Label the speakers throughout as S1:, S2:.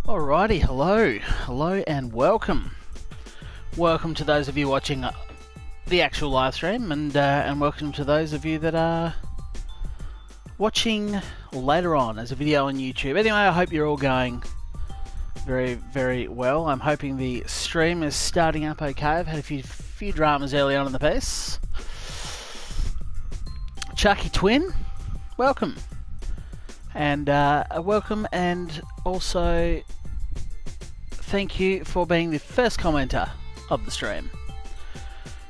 S1: Alrighty, hello and welcome. Welcome to those of you watching the actual live stream, and welcome to those of you that are watching later on as a video on YouTube. Anyway, I hope you're all going very, very well. I'm hoping the stream is starting up okay. I've had a few dramas early on in the piece. Chucky Twin, welcome. And welcome, and also thank you for being the first commenter of the stream.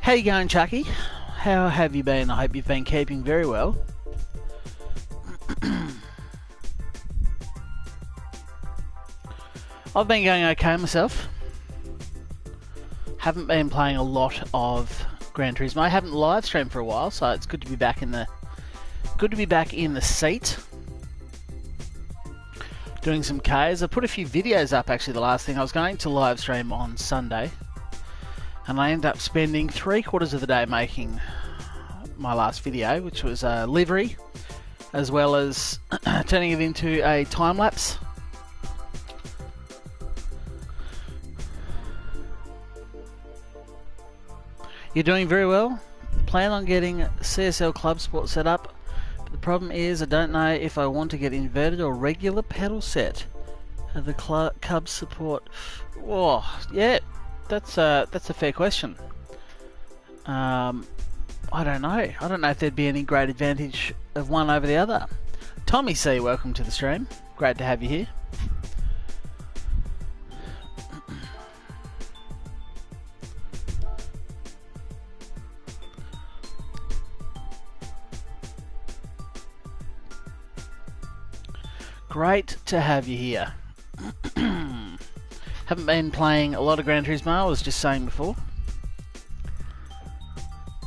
S1: How you going, Chucky? How have you been? I hope you've been keeping very well. I've been going okay myself. Haven't been playing a lot of Gran Turismo. I haven't live streamed for a while, so it's good to be back in the seat. Doing some Ks. I put a few videos up actually. The last thing I was going to live stream on Sunday, and I ended up spending 3/4 of the day making my last video, which was a livery, as well as turning it into a time lapse. You're doing very well. Plan on getting CSL Club Sport set up. The problem is I don't know if I want to get inverted or regular pedal set. The Cub support. Oh, yeah, that's a fair question. I don't know. I don't know if there'd be any great advantage of one over the other. Tommy C, welcome to the stream. Great to have you here. Great to have you here. Haven't been playing a lot of Gran Turismo, I was just saying before.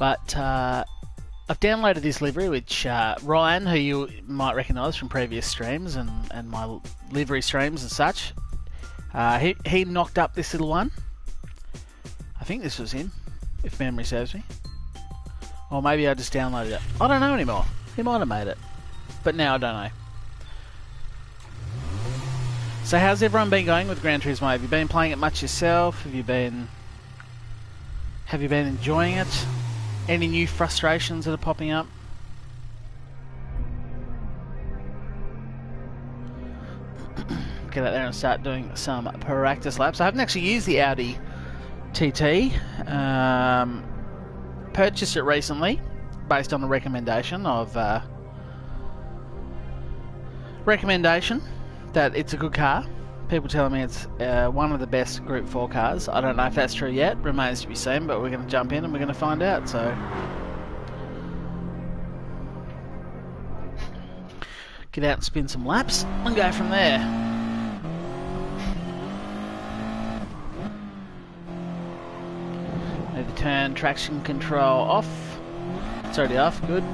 S1: But I've downloaded this livery, which Ryan, who you might recognise from previous streams and my livery streams and such, he knocked up this little one. I think this was him, if memory serves me. Or maybe I just downloaded it. I don't know anymore. He might have made it. But now I don't know. So how's everyone been going with Gran Turismo? Have you been playing it much yourself? Have you been enjoying it? Any new frustrations that are popping up? Get out there and start doing some practice laps. I haven't actually used the Audi TT. Purchased it recently based on a recommendation that it's a good car. People telling me it's one of the best Group 4 cars. I don't know if that's true yet. Remains to be seen, but we're going to jump in and we're going to find out. So get out and spin some laps and go from there. Need to turn traction control off. It's already off. Good.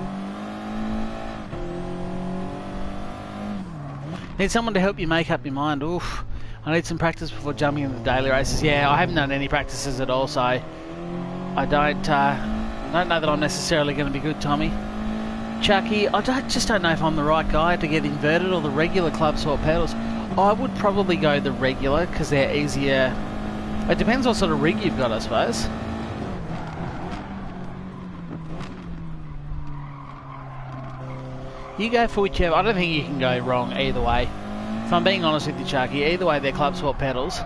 S1: Need someone to help you make up your mind. Oof, I need some practice before jumping into the daily races. Yeah, I haven't done any practices at all, so I don't know that I'm necessarily going to be good, Tommy. Chucky, I just don't know if I'm the right guy to get inverted or the regular Club Sport pedals. I would probably go the regular because they're easier. It depends what sort of rig you've got, I suppose. You go for whichever. I don't think you can go wrong either way. If I'm being honest with you, Chucky, either way they're Club Sport pedals.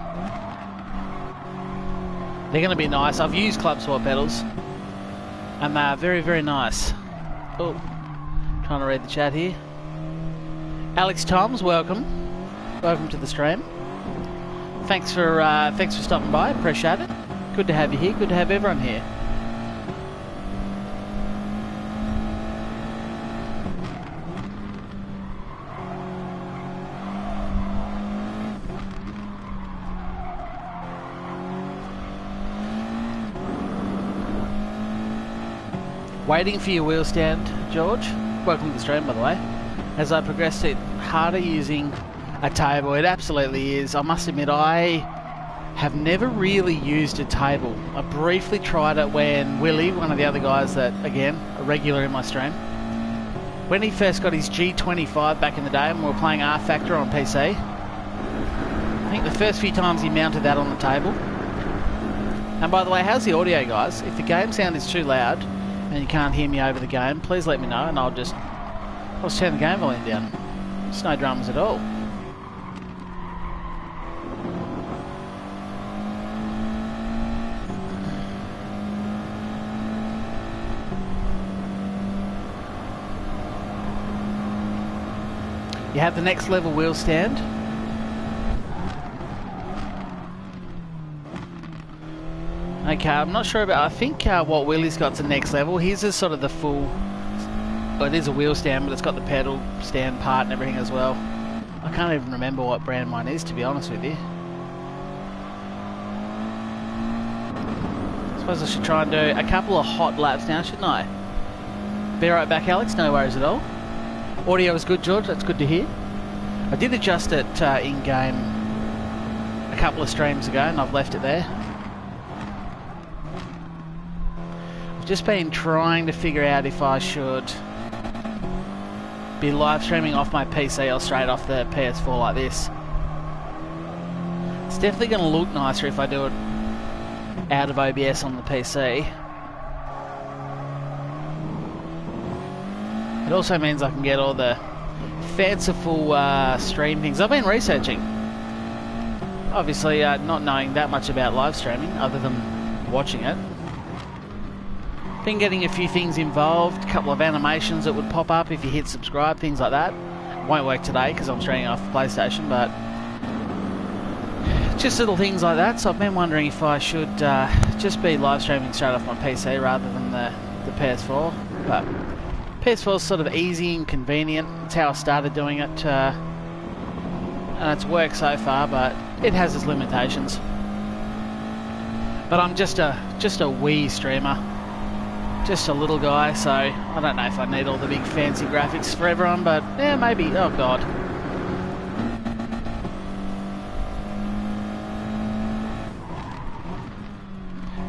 S1: They're going to be nice. I've used Club Sport pedals, and they're very, very nice. Oh, trying to read the chat here. Alex Toms, welcome. Welcome to the stream. Thanks for stopping by. Appreciate it. Good to have you here. Good to have everyone here. Waiting for your wheel stand, George. Welcome to the stream, by the way. As I progress it harder using a table, it absolutely is. I must admit, I have never really used a table. I briefly tried it when Willie, one of the other guys that, again, a regular in my stream, when he first got his G25 back in the day and we were playing R Factor on PC, think the first few times he mounted that on the table. And by the way, how's the audio, guys? If the game sound is too loud and you can't hear me over the game, please let me know and I'll just turn the game volume down. It's no dramas at all. You have the next level wheel stand. Okay, I'm not sure about, I think what Willie's got's the next level. His is sort of the full, well, it is a wheel stand, but it's got the pedal stand part and everything as well. I can't even remember what brand mine is, to be honest with you. I suppose I should try and do a couple of hot laps now, shouldn't I? Be right back, Alex, no worries at all. Audio is good, George, that's good to hear. I did adjust it in-game a couple of streams ago and I've left it there. I've just been trying to figure out if I should be live streaming off my PC or straight off the PS4 like this. It's definitely going to look nicer if I do it out of OBS on the PC. It also means I can get all the fanciful stream things. I've been researching. Obviously not knowing that much about live streaming other than watching it. Been getting a few things involved, a couple of animations that would pop up if you hit subscribe, things like that. Won't work today because I'm streaming off the PlayStation, but just little things like that. So I've been wondering if I should just be live streaming straight off my PC rather than the PS4. But PS4 is sort of easy and convenient. It's how I started doing it, and it's worked so far, but it has its limitations. But I'm just a wee streamer, just a little guy, so I don't know if I need all the big fancy graphics for everyone, but yeah, maybe. Oh god.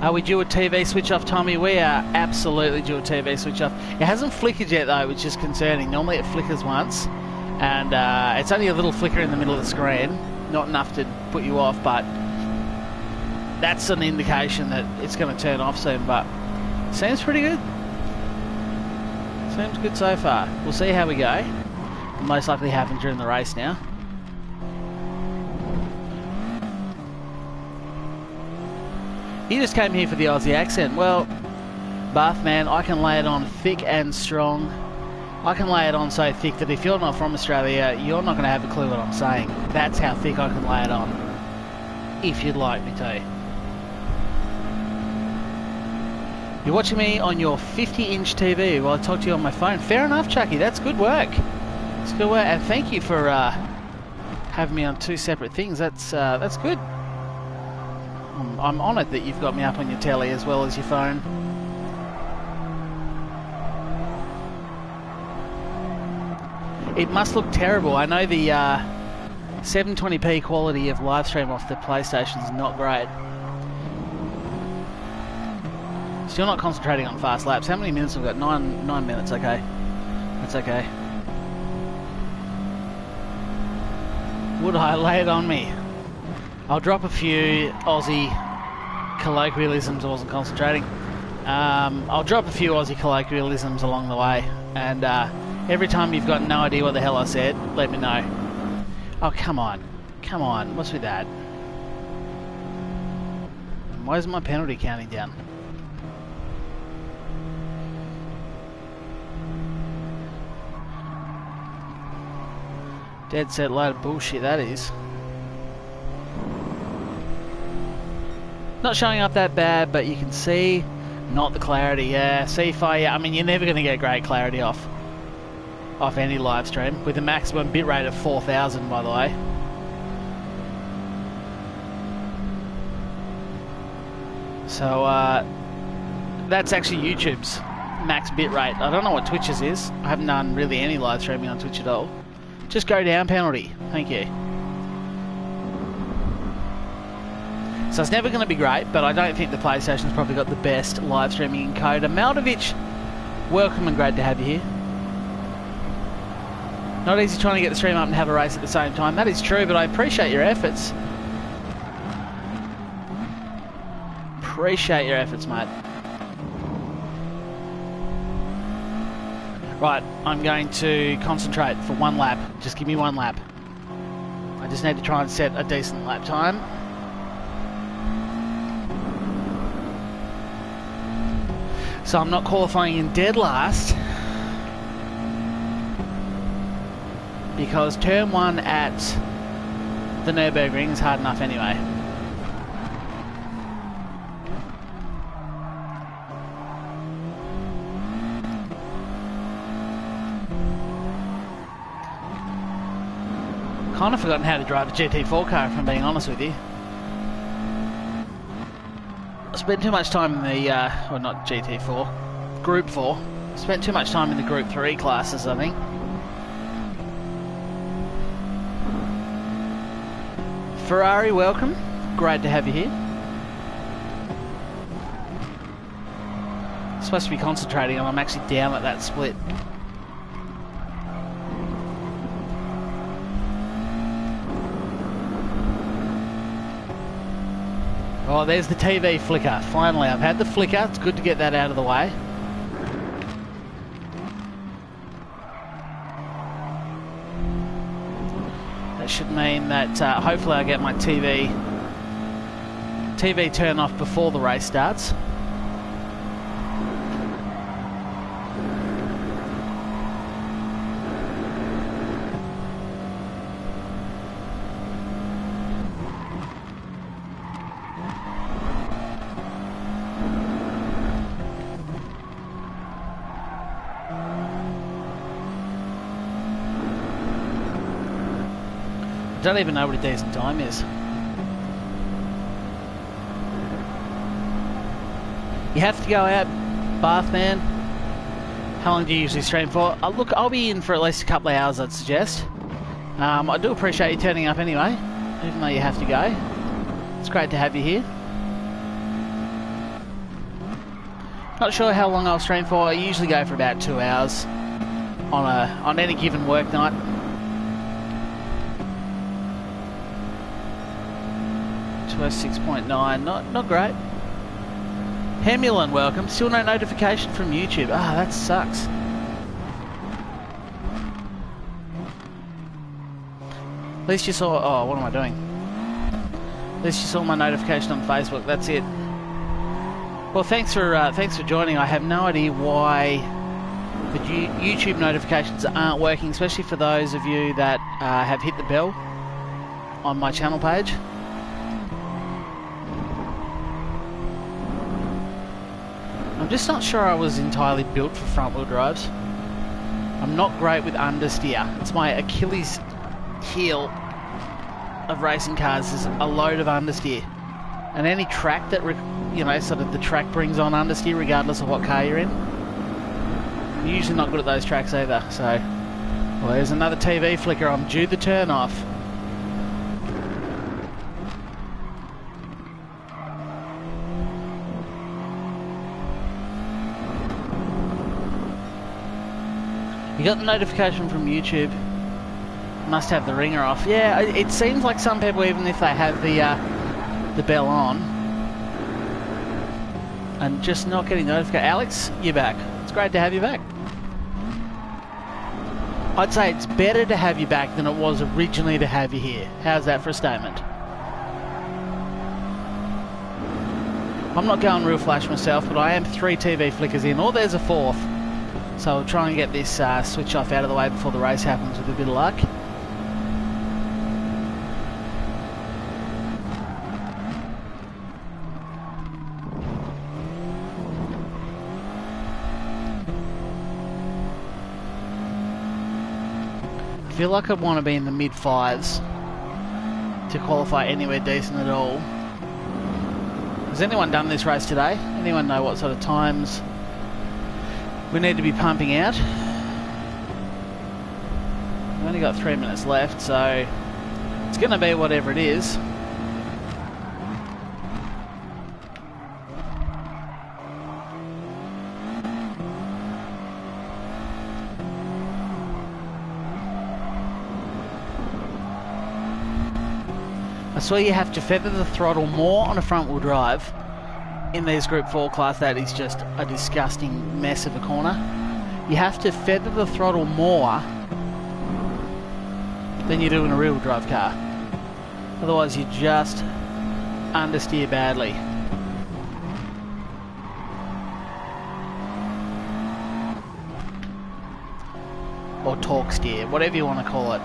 S1: Are we due a TV switch off, Tommy? We are absolutely due a TV switch off. It hasn't flickered yet though, which is concerning. Normally it flickers once, and it's only a little flicker in the middle of the screen, not enough to put you off, but that's an indication that it's going to turn off soon, but seems pretty good. Seems good so far. We'll see how we go. It'll most likely happen during the race now. You just came here for the Aussie accent. Well, Bath man, I can lay it on thick and strong. I can lay it on so thick that if you're not from Australia, you're not going to have a clue what I'm saying. That's how thick I can lay it on, if you'd like me to. You're watching me on your 50-inch TV while I talk to you on my phone. Fair enough, Chucky. That's good work. It's good work, and thank you for having me on two separate things. That's good. I'm honoured that you've got me up on your telly as well as your phone. It must look terrible. I know the 720p quality of live stream off the PlayStation is not great. Still not concentrating on fast laps. How many minutes have we got? 9 minutes, okay. That's okay. Would I lay it on me? I'll drop a few Aussie colloquialisms. I wasn't concentrating. I'll drop a few Aussie colloquialisms along the way, and every time you've got no idea what the hell I said, let me know. Oh, come on. Come on. What's with that? Why isn't my penalty counting down? Dead set load of bullshit, that is. Not showing up that bad, but you can see not the clarity. Yeah, see if I mean, you're never going to get great clarity off any live stream with a maximum bitrate of 4,000, by the way. So that's actually YouTube's max bitrate. I don't know what Twitch's is. I haven't done really any live streaming on Twitch at all. Just go down, penalty. Thank you. So it's never going to be great, but I don't think the PlayStation's probably got the best live streaming encoder. Maldovich, welcome and great to have you here. Not easy trying to get the stream up and have a race at the same time. That is true, but I appreciate your efforts. Appreciate your efforts, mate. Right, I'm going to concentrate for one lap. Just give me one lap. I just need to try and set a decent lap time. So I'm not qualifying in dead last, because turn 1 at the Nürburgring is hard enough anyway. Kind of forgotten how to drive a GT4 car, if I'm being honest with you. I spent too much time in the, well, not GT4, Group 4. Spent too much time in the Group 3 classes, I think. Ferrari, welcome. Great to have you here. I'm supposed to be concentrating and I'm actually down at that split. Oh, there's the TV flicker. Finally, I've had the flicker. It's good to get that out of the way. That should mean that hopefully I get my TV turned off before the race starts. I don't even know what a decent time is. You have to go out, Bathman. How long do you usually stream for? Look, I'll be in for at least a couple of hours, I'd suggest. I do appreciate you turning up anyway, even though you have to go. It's great to have you here. Not sure how long I'll stream for. I usually go for about 2 hours on any given work night. 6.9, not great. Hemulin, welcome. Still no notification from YouTube. Ah, that sucks. At least you saw. Oh, what am I doing? At least you saw my notification on Facebook. That's it. Well, thanks for joining. I have no idea why the YouTube notifications aren't working, especially for those of you that have hit the bell on my channel page. I'm just not sure I was entirely built for front-wheel drives. I'm not great with understeer. It's my Achilles heel of racing cars is a load of understeer. And any track that, sort of the track brings on understeer regardless of what car you're in. I'm usually not good at those tracks either, so... Well, there's another TV flicker. I'm due the turn off. You got the notification from YouTube. Must have the ringer off. Yeah, it seems like some people, even if they have the bell on, and just not getting notified. Alex, you're back. It's great to have you back. I'd say it's better to have you back than it was originally to have you here. How's that for a statement? I'm not going real flash myself, but I am 3 TV flickers in. Or there's a 4th. So I'll try and get this switch off out of the way before the race happens with a bit of luck. I feel like I want to be in the mid-5s to qualify anywhere decent at all. Has anyone done this race today? Anyone know what sort of times we need to be pumping out? We've only got 3 minutes left, so it's going to be whatever it is. I saw you have to feather the throttle more on a front-wheel drive in these Group 4 class, that is just a disgusting mess of a corner. You have to feather the throttle more than you do in a rear-wheel drive car. Otherwise you just understeer badly. Or torque steer, whatever you want to call it.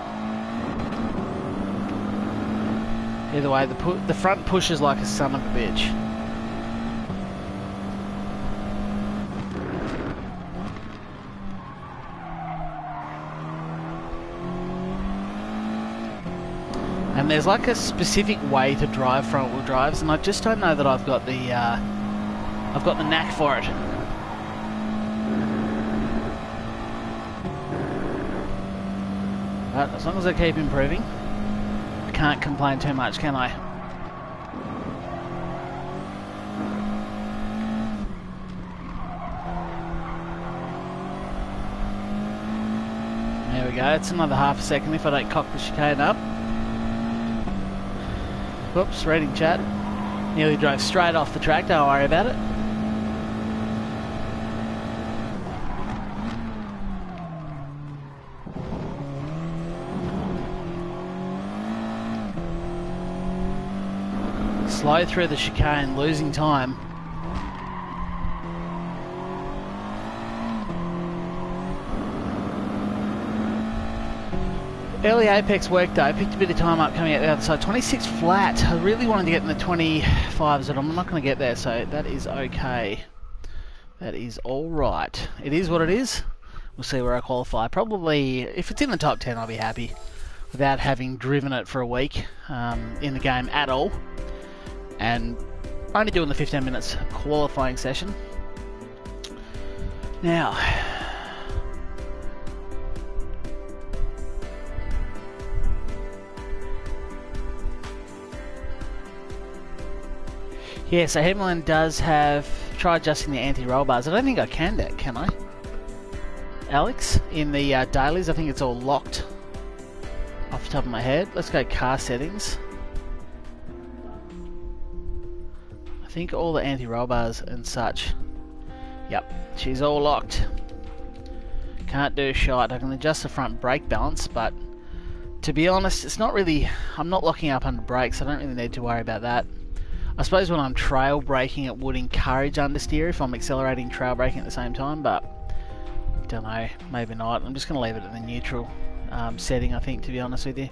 S1: Either way, the front pushes like a son of a bitch. And there's like a specific way to drive front-wheel drives, and I just don't know that I've got the knack for it. But as long as I keep improving, I can't complain too much, can I? There we go, it's another half a second if I don't cock the chicane up. Whoops, reading chat. Nearly drove straight off the track, don't worry about it. Slow through the chicane, losing time. Early Apex work though, picked a bit of time up coming out the other side. 26 flat. I really wanted to get in the 25s, but I'm not going to get there, so that is okay. That is alright. It is what it is. We'll see where I qualify. Probably, if it's in the top 10, I'll be happy without having driven it for a week in the game at all. And only doing the 15 minutes qualifying session. Now, yeah, so Hemlin does have, try adjusting the anti-roll bars. I don't think I can I? Alex, in the dailies, I think it's all locked off the top of my head. Let's go car settings. I think all the anti-roll bars and such. Yep, she's all locked. Can't do shot. I can adjust the front brake balance, but to be honest, it's not really, I'm not locking up under brakes. I don't really need to worry about that. I suppose when I'm trail braking it would encourage understeer if I'm accelerating trail braking at the same time, but don't know, maybe not. I'm just going to leave it at the neutral setting, I think, to be honest with you.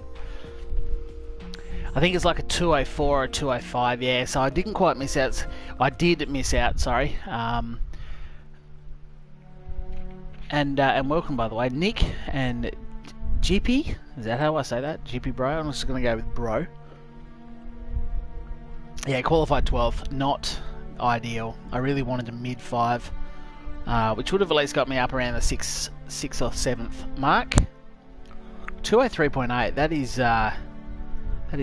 S1: I think it's like a 204 or a 205, yeah, so I didn't quite miss out. I did miss out, sorry. And welcome, by the way, Nick and GP. Is that how I say that? GP bro? I'm just going to go with bro. Yeah, qualified 12th, not ideal. I really wanted a mid-5, which would have at least got me up around the 6th or 7th mark. 203.8, that is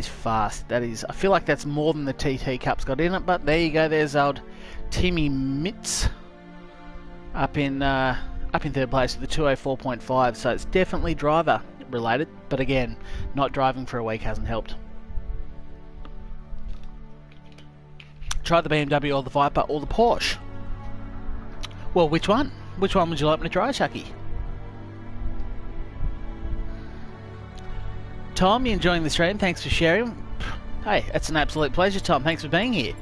S1: fast. That is, I feel like that's more than the TT Cup's got in it, but there you go, there's old Timmy Mitz up in 3rd place with the 204.5, so it's definitely driver related, but again, not driving for a week hasn't helped. Try the BMW or the Viper or the Porsche. Well, which one? Which one would you like me to try, Chucky? Tom, you enjoying the stream? Thanks for sharing. Hey, it's an absolute pleasure, Tom. Thanks for being here.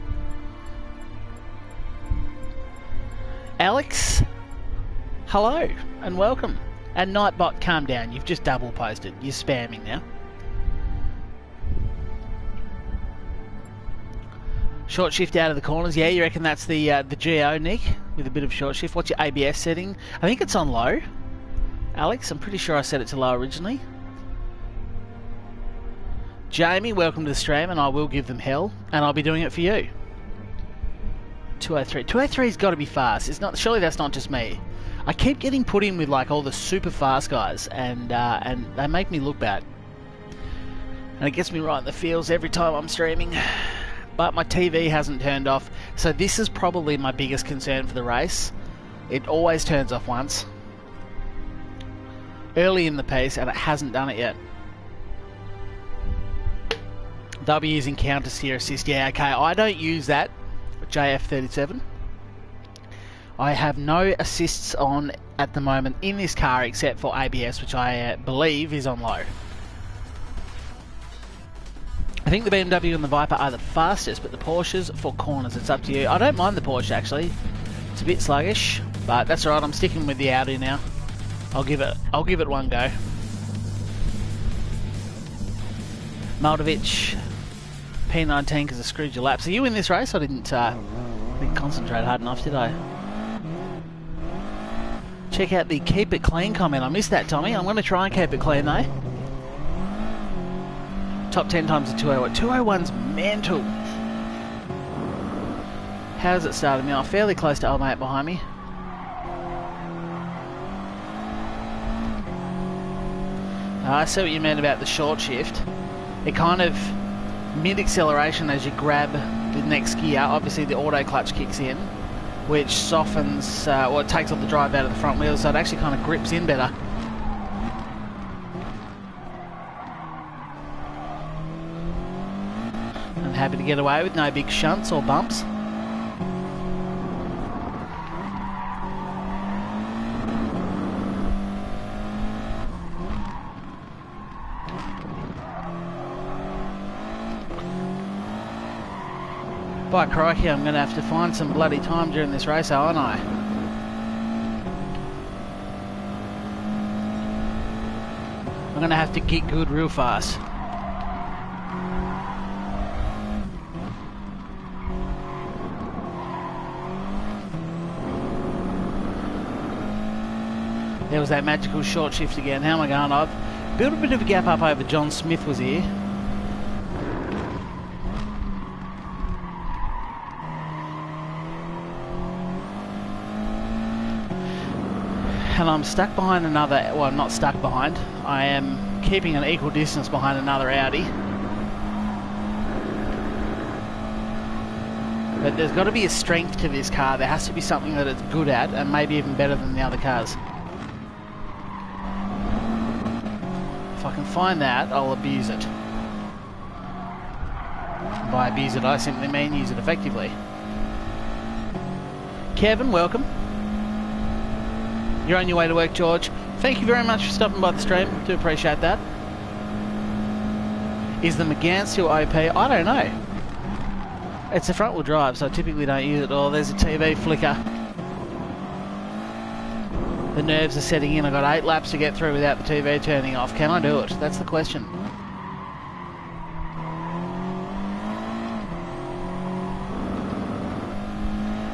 S1: Alex, hello and welcome. And Nightbot, calm down. You've just double posted. You're spamming now. Short shift out of the corners. Yeah, you reckon that's the GO, Nick, with a bit of short shift. What's your ABS setting? I think it's on low. Alex, I'm pretty sure I set it to low originally. Jamie, welcome to the stream, and I will give them hell, and I'll be doing it for you. 203. 203's got to be fast. It's not. Surely that's not just me. I keep getting put in with like all the super fast guys, and they make me look bad. And it gets me right in the feels every time I'm streaming. But my TV hasn't turned off, so this is probably my biggest concern for the race. It always turns off once. Early in the piece, and it hasn't done it yet. They'll be using counter steer assist. Yeah, okay, I don't use that JF37. I have no assists on at the moment in this car except for ABS, which I believe is on low. I think the BMW and the Viper are the fastest, but the Porsches for corners, it's up to you. I don't mind the Porsche actually. It's a bit sluggish, but that's alright, I'm sticking with the Audi now. I'll give it one go. Maldovic, P19 because I screwed your laps. Are you in this race? I didn't concentrate hard enough, did I? Check out the keep it clean comment. I missed that, Tommy. I'm going to try and keep it clean though. Top 10 times the 201. 201's mental. How's it started me off? Fairly close to old mate behind me. I see what you meant about the short shift. It kind of mid-acceleration as you grab the next gear. Obviously the auto clutch kicks in, which softens, well, it takes all the drive out of the front wheels, so it actually kind of grips in better. I'm happy to get away with no big shunts or bumps. By crikey, I'm going to have to find some bloody time during this race, aren't I? I'm going to have to get good real fast. There was that magical short shift again. How am I going? I've built a bit of a gap up over John Smith was here. And I'm stuck behind another, well, I'm not stuck behind, I am keeping an equal distance behind another Audi. But there's got to be a strength to this car. There has to be something that it's good at, and maybe even better than the other cars. If I can find that, I'll abuse it. By abuse it, I simply mean use it effectively. Kevin, welcome. You're on your way to work, George. Thank you very much for stopping by the stream. Do appreciate that. Is the McGann still OP? I don't know. It's a front wheel drive, so I typically don't use it. Oh, there's a TV flicker. The nerves are setting in. I've got 8 laps to get through without the TV turning off. Can I do it? That's the question.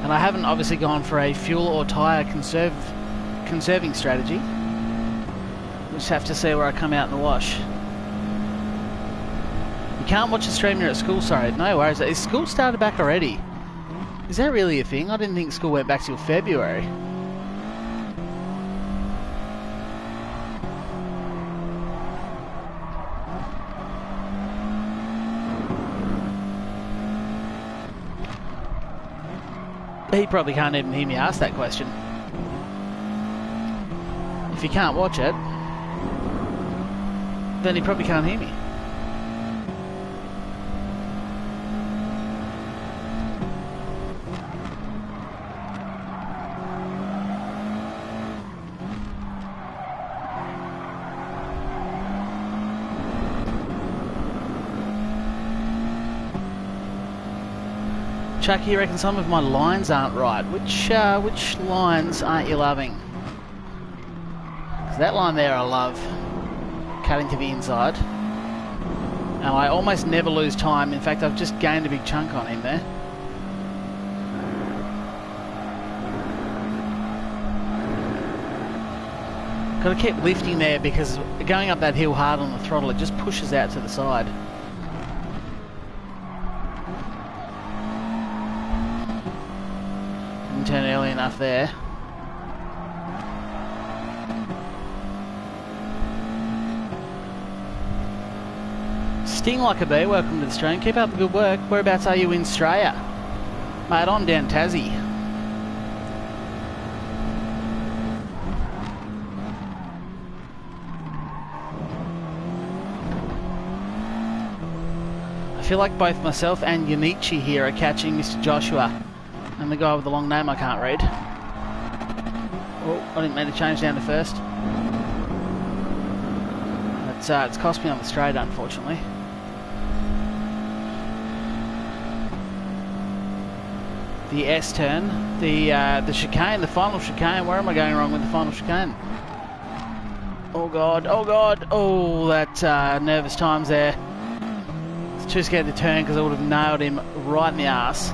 S1: And I haven't obviously gone for a fuel or tyre conserving strategy. We'll just have to see where I come out in the wash. You can't watch the stream, you're at school, sorry. No worries. Is school started back already? Is that really a thing? I didn't think school went back till February. He probably can't even hear me ask that question. If he can't watch it, then he probably can't hear me. Chucky, you reckon some of my lines aren't right? Which lines aren't you loving? That line there I love, cutting to the inside, and I almost never lose time. In fact, I've just gained a big chunk on him there. Got to keep lifting there because going up that hill hard on the throttle, it just pushes out to the side. Didn't turn early enough there. Sting like a bee, welcome to the stream. Keep up the good work. Whereabouts are you in Australia? Mate, I'm down Tassie. I feel like both myself and Yanichi here are catching Mr. Joshua And the guy with the long name I can't read. Oh, I didn't mean to change down to first. It's cost me on the straight, unfortunately. The S turn, the chicane, the final chicane. Where am I going wrong with the final chicane? Oh god, oh god, oh, that nervous times there. I was too scared to turn because I would have nailed him right in the arse.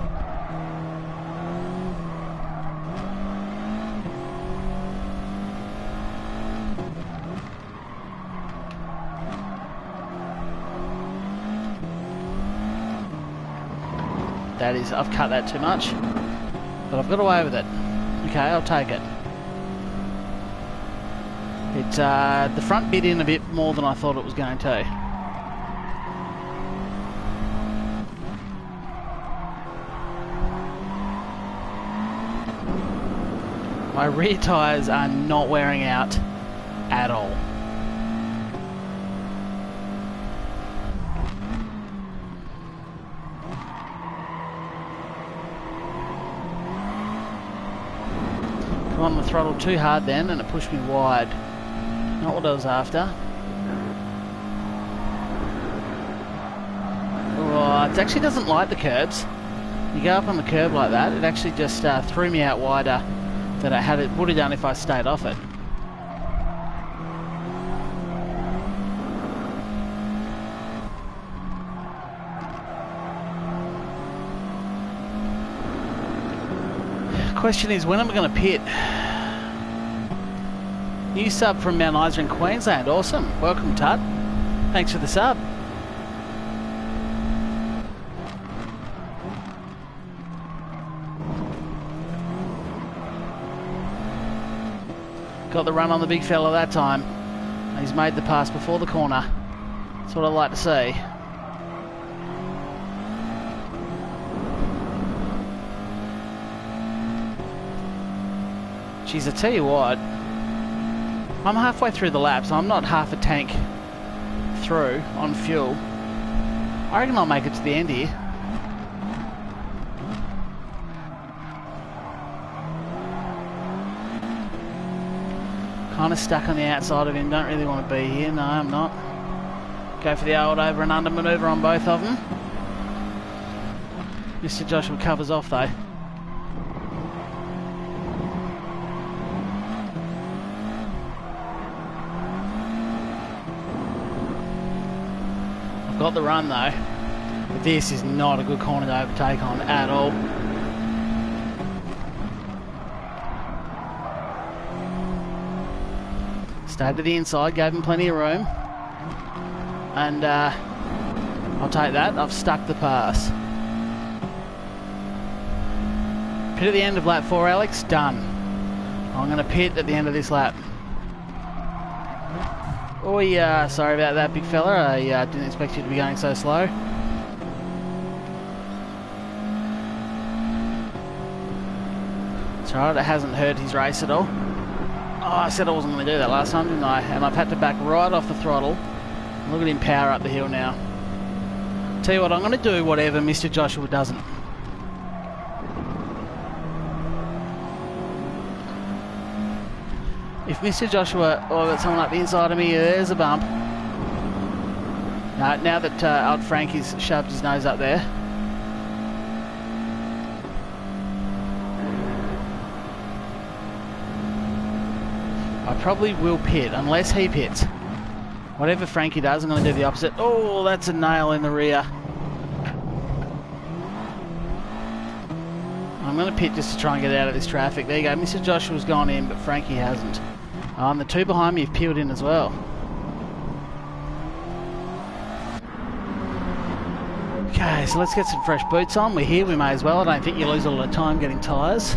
S1: That is, I've cut that too much, but I've got away with it. Okay, I'll take it. It's the front bit in a bit more than I thought it was going to. My rear tyres are not wearing out at all. Come on the throttle too hard then and it pushed me wide. Not what I was after. Oh, it actually doesn't like the curbs. You go up on the curb like that, it actually just threw me out wider than it would have done if I stayed off it. Question is, when am I going to pit? New sub from Mount Isa in Queensland. Awesome. Welcome, Tut. Thanks for the sub. Got the run on the big fella that time. He's made the pass before the corner. That's what I like to see. Geez, I tell you what, I'm halfway through the lap, so I'm not half a tank through on fuel. I reckon I'll make it to the end here. Kind of stuck on the outside of him, don't really want to be here. No, I'm not. Go for the old over and under manoeuvre on both of them. Mr. Joshua covers off though. Got the run though, but this is not a good corner to overtake on at all. Stayed to the inside, gave him plenty of room, and I'll take that. I've stuck the pass. Pit at the end of lap 4, Alex. Done. I'm going to pit at the end of this lap. Oh yeah, sorry about that, big fella. I didn't expect you to be going so slow. It's alright, it hasn't hurt his race at all. Oh, I said I wasn't going to do that last time, didn't I? And I've had to back right off the throttle. Look at him power up the hill now. Tell you what, I'm going to do whatever Mr. Joshua doesn't. If Mr. Joshua, oh, I've got someone up the inside of me, there's a bump. Now that old Frankie's shoved his nose up there. I probably will pit, unless he pits. Whatever Frankie does, I'm going to do the opposite. Oh, that's a nail in the rear. I'm going to pit just to try and get out of this traffic. There you go, Mr. Joshua's gone in, but Frankie hasn't. And the two behind me have peeled in as well. Okay, so let's get some fresh boots on. We're here, we may as well. I don't think you lose a lot of time getting tyres.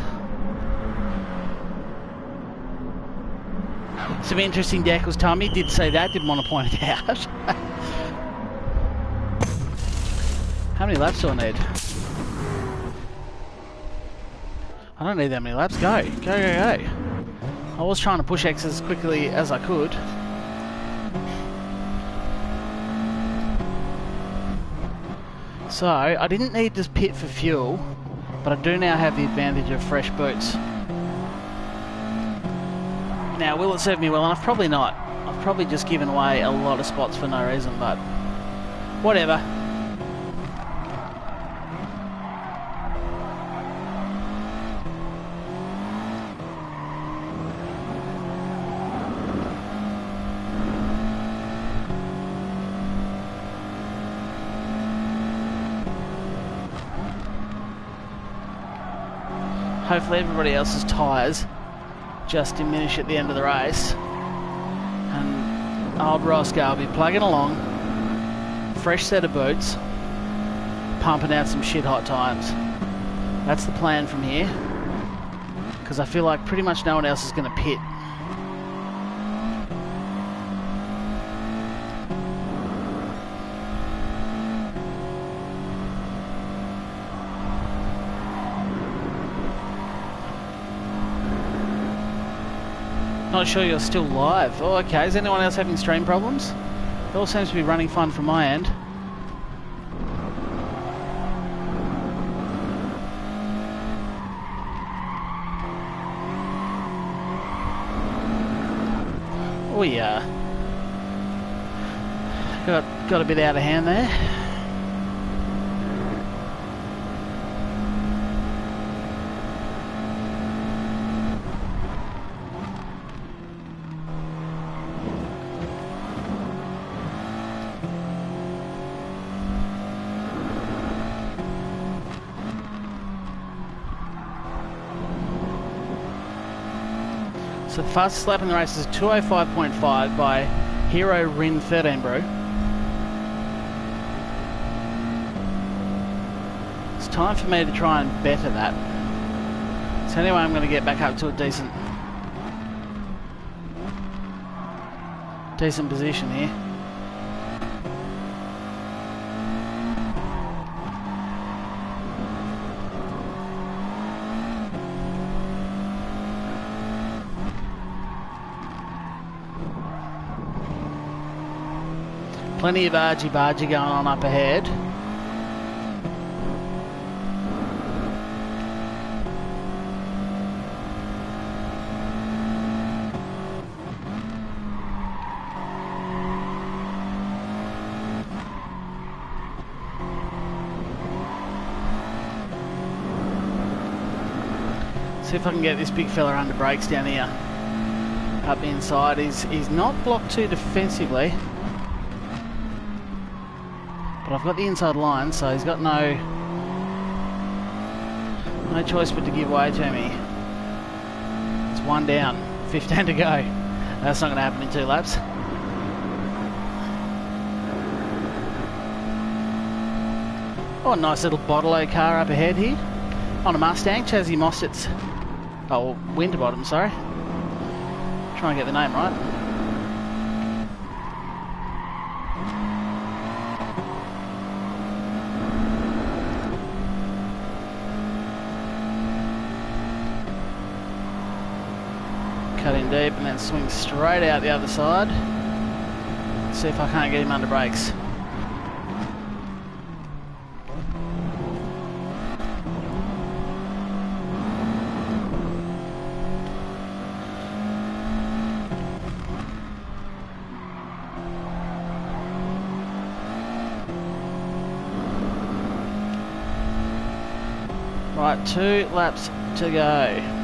S1: Some interesting decals, Tommy. Did say that, didn't want to point it out. How many laps do I need? I don't need that many laps. Go, go, go, go. I was trying to push X as quickly as I could. So, I didn't need to pit for fuel, but I do now have the advantage of fresh boots. Now, will it serve me well enough? Probably not. I've probably just given away a lot of spots for no reason, but whatever. Hopefully everybody else's tyres just diminish at the end of the race, and old Roscoe will be plugging along, fresh set of boots, pumping out some shit hot times. That's the plan from here, because I feel like pretty much no one else is going to pit. Not sure you're still live. Oh, okay. Is anyone else having stream problems? It all seems to be running fine from my end. Oh yeah. Got a bit out of hand there. So the fastest lap in the race is 2:05.5 by Hero Rin 13, bro. It's time for me to try and better that. So anyway, I'm going to get back up to a decent position here. Plenty of argy-bargy going on up ahead. See if I can get this big fella under brakes down here. Up the inside. He's not blocked too defensively. But I've got the inside line, so he's got no choice but to give way to me. It's one down, 15 to go. That's not going to happen in 2 laps. Oh, a nice little bottle-o car up ahead here. On a Mustang, Chazzy Mossett's, Winterbottom, sorry. Try and get the name right. Cut in deep and then swing straight out the other side. See if I can't get him under brakes. Right, 2 laps to go.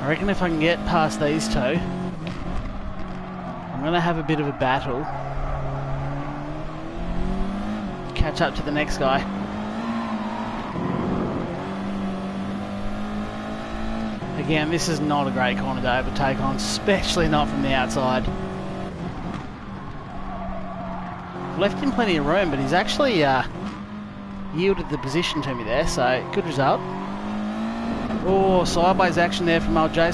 S1: I reckon if I can get past these two, I'm going to have a bit of a battle. Catch up to the next guy. Again, this is not a great corner to overtake on, especially not from the outside. Left him plenty of room, but he's actually yielded the position to me there, so good result. Oh, sideways action there from old John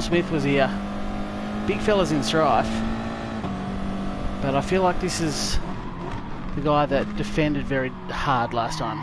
S1: Smith was here. Big fella's in strife. But I feel like this is the guy that defended very hard last time.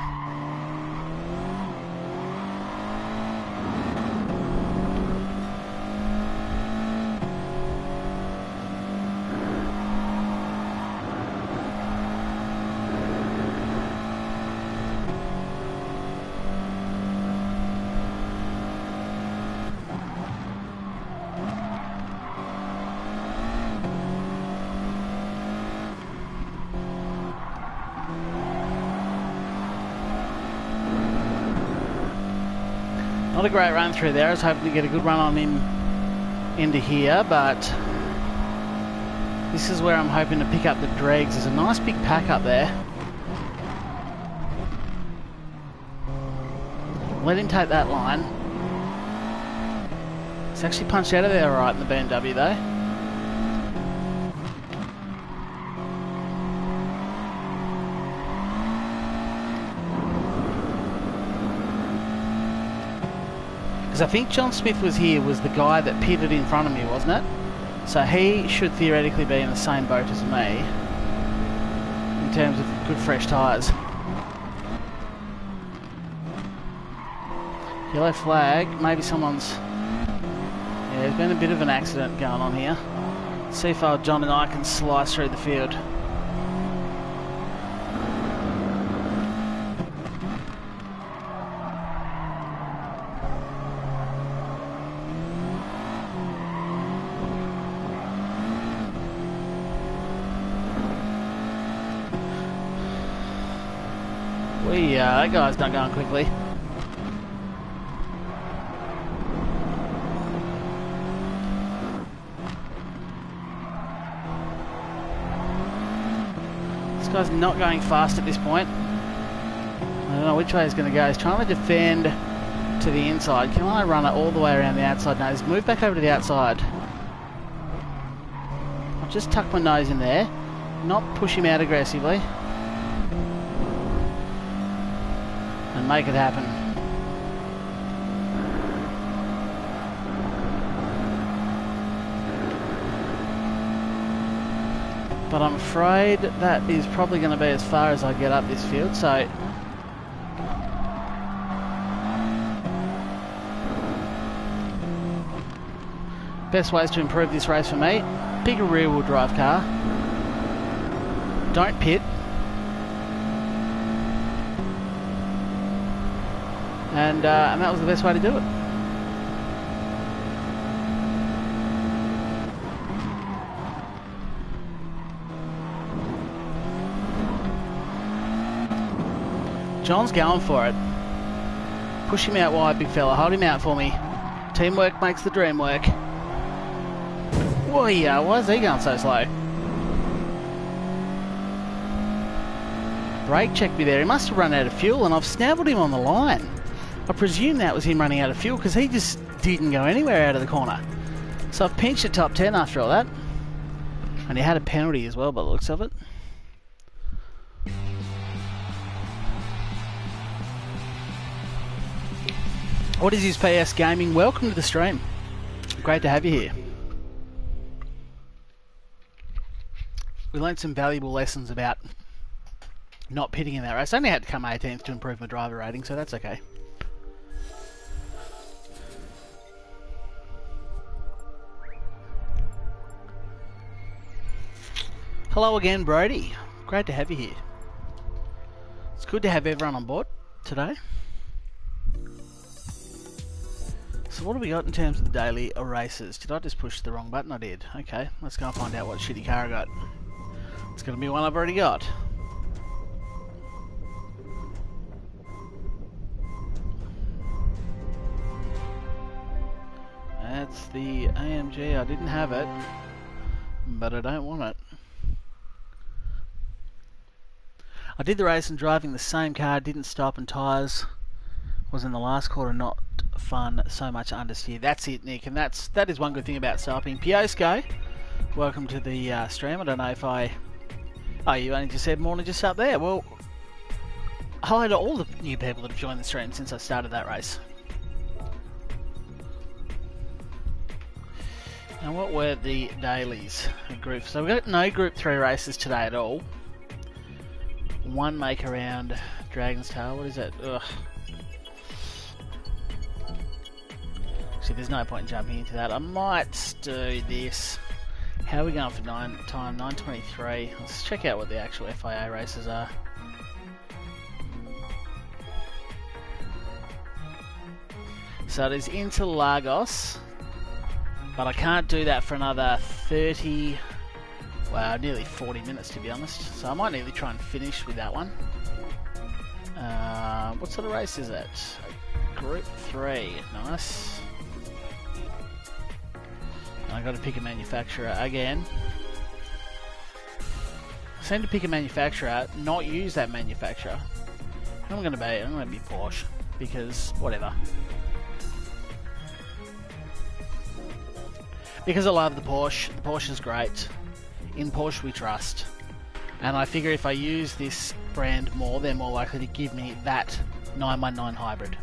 S1: Not a great run through there. I was hoping to get a good run on him into here, but this is where I'm hoping to pick up the dregs. There's a nice big pack up there. Let him take that line. He's actually punched out of there right in the BMW though. I think John Smith was the guy that pitted in front of me, wasn't it? So he should theoretically be in the same boat as me in terms of good fresh tyres. Yellow flag, maybe someone's... Yeah, there's been a bit of an accident going on here. Let's see if John and I can slice through the field. That guy's not going quickly. This guy's not going fast at this point. I don't know which way he's going to go. He's trying to defend to the inside. Can I run it all the way around the outside? No, he's moved back over to the outside. I'll just tuck my nose in there, not push him out aggressively. And make it happen. But I'm afraid that is probably going to be as far as I get up this field, so best ways to improve this race for me: pick a rear wheel drive car, don't pit, and that was the best way to do it. John's going for it. Push him out wide, big fella. Hold him out for me. Teamwork makes the dream work. Whoa, yeah, why is he going so slow? Brake checked me there. He must have run out of fuel, and I've snaffled him on the line. I presume that was him running out of fuel because he just didn't go anywhere out of the corner. So I've pinched the top 10 after all that. And he had a penalty as well by the looks of it. What is his PS Gaming? Welcome to the stream. Great to have you here. We learned some valuable lessons about not pitting in that race. I only had to come 18th to improve my driver rating, so that's okay. Hello again, Brody. Great to have you here. It's good to have everyone on board today. So what do we got in terms of the daily races? Did I just push the wrong button? I did. Okay, let's go and find out what shitty car I got. It's going to be one I've already got. That's the AMG. I didn't have it, but I don't want it. I did the race and driving the same car, didn't stop, and tyres was in the last quarter not fun, so much understeer. That's it, Nick, and that is one good thing about stopping. Piosco, welcome to the stream. I don't know if oh, you only just said morning just up there. Well, hello to all the new people that have joined the stream since I started that race. And what were the dailies? Group. So we've got no Group 3 races today at all. One make around Dragon's Tail. What is it? Ugh. Actually, there's no point in jumping into that. I might do this. How are we going for time? 9:23. Let's check out what the actual FIA races are. So it is into Lagos, but I can't do that for another 30, well, nearly 40 minutes to be honest. So I might nearly try and finish with that one. What sort of race is it? Group 3, nice. I got to pick a manufacturer again. I seem to pick a manufacturer, not use that manufacturer. Who am I going to be? I'm going to be Porsche, because whatever. Because I love the Porsche. The Porsche is great. In Porsche we trust. And I figure if I use this brand more, they're more likely to give me that 919 hybrid.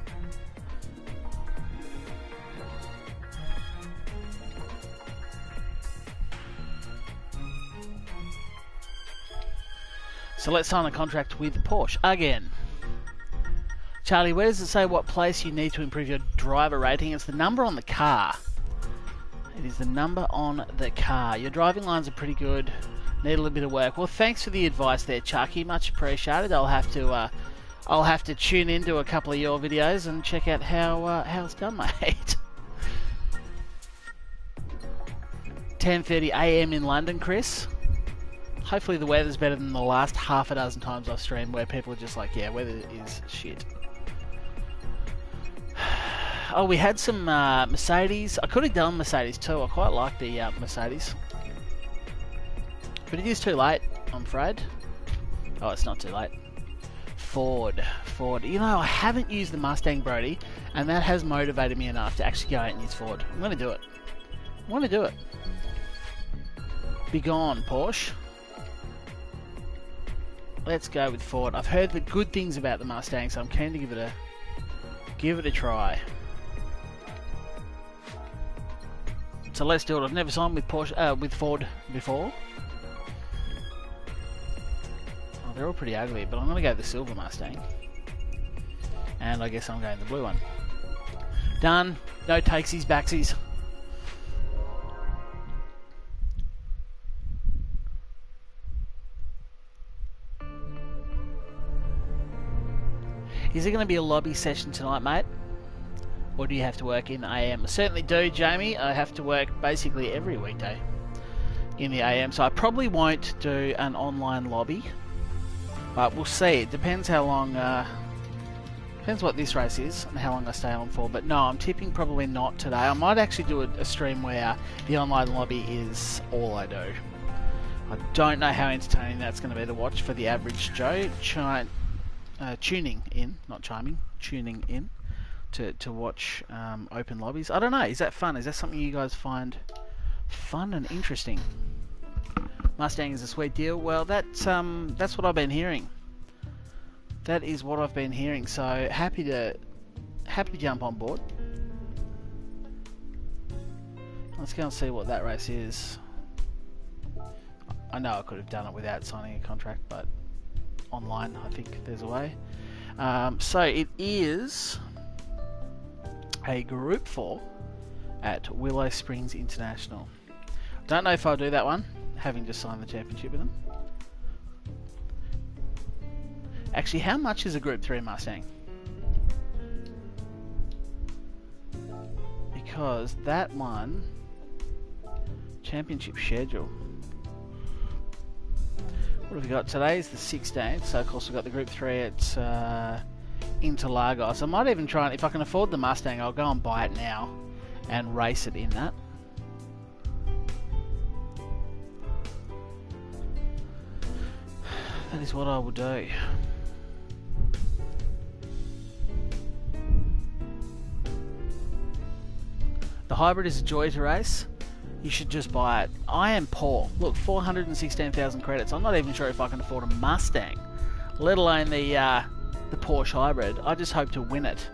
S1: So let's sign a contract with Porsche again. Charlie, where does it say what place you need to improve your driver rating? It's the number on the car. It is the number on the car. Your driving lines are pretty good. Need a little bit of work. Well, thanks for the advice there, Chucky. Much appreciated. I'll have to tune into a couple of your videos and check out how it's done, mate. 10:30 AM in London, Chris. Hopefully the weather's better than the last half a dozen times I've streamed where people are just like, yeah, weather is shit. Oh, we had some Mercedes. I could have done Mercedes too. I quite like the Mercedes. But it is too late, I'm afraid. Oh, it's not too late. Ford. You know, I haven't used the Mustang, Brody, and that has motivated me enough to actually go out and use Ford. I'm going to do it. I want to do it. Be gone, Porsche. Let's go with Ford. I've heard the good things about the Mustang, so I'm keen to give it a try. So let's do it. I've never signed with Ford before. Oh, they're all pretty ugly, but I'm going to go the silver Mustang. And I guess I'm going the blue one. Done. No takesies, backsies. Is there going to be a lobby session tonight, mate? Or do you have to work in the AM? I certainly do, Jamie. I have to work basically every weekday in the AM, so I probably won't do an online lobby. But we'll see. It depends how long... depends what this race is and how long I stay on for. But no, I'm tipping probably not today. I might actually do a stream where the online lobby is all I do. I don't know how entertaining that's going to be to watch for the average Joe. Tuning in to watch open lobbies. I don't know, is that fun? Is that something you guys find fun and interesting? Mustang is a sweet deal. Well, that's what I've been hearing. That is what I've been hearing, so happy to jump on board. Let's go and see what that race is. I know I could have done it without signing a contract, but online I think there's a way. So it is a Group 4 at Willow Springs International. Don't know if I'll do that one, having just signed the championship with them. Actually, how much is a Group 3 Mustang? Because that one, championship schedule. What have we got? Today is the 16th, so of course we've got the Group 3 at Interlagos. I might even try, and if I can afford the Mustang, I'll go and buy it now and race it in that. That is what I will do. The hybrid is a joy to race. You should just buy it. I am poor. Look, 416,000 credits. I'm not even sure if I can afford a Mustang, let alone the Porsche hybrid. I just hope to win it.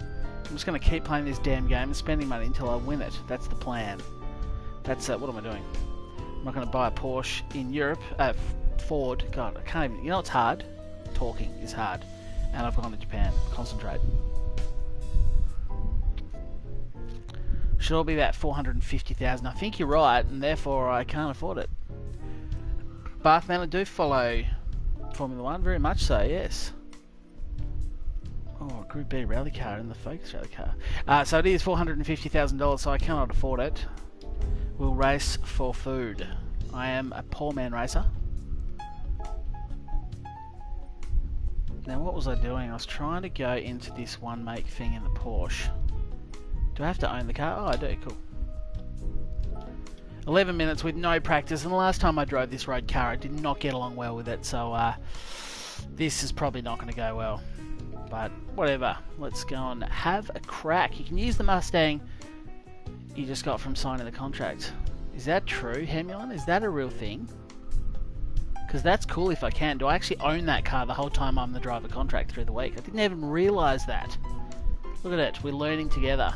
S1: I'm just going to keep playing this damn game and spending money until I win it. That's the plan. That's what am I doing? I'm not going to buy a Porsche in Europe. Ford. God, I can't even. You know it's hard? Talking is hard. And I've gone to Japan. Concentrate. Should all be about 450,000. I think you're right, and therefore I can't afford it. Bathman, I do follow Formula 1, very much so, yes. Oh, Group B rally car in the Focus rally car. So it is $450,000, so I cannot afford it. We'll race for food. I am a poor man racer. Now what was I doing? I was trying to go into this one make thing in the Porsche. Do I have to own the car? Oh, I do, cool. 11 minutes with no practice, and the last time I drove this road car I did not get along well with it, so this is probably not going to go well. But whatever, let's go and have a crack. You can use the Mustang you just got from signing the contract. Is that true, Hemulon? Is that a real thing? Because that's cool if I can. Do I actually own that car the whole time I'm the driver contract through the week? I didn't even realise that. Look at it, we're learning together.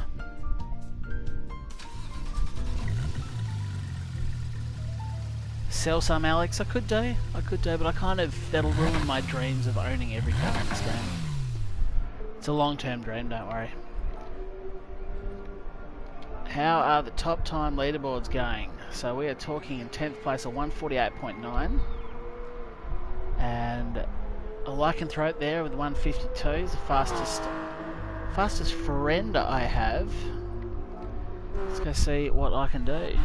S1: Sell some, Alex. I could do, but I kind of, that'll ruin my dreams of owning every car in this game. It's a long-term dream, don't worry. How are the top time leaderboards going? So we are talking in 10th place a 148.9, and a lycanthrope there with 152 is the fastest friend I have. Let's go see what I can do.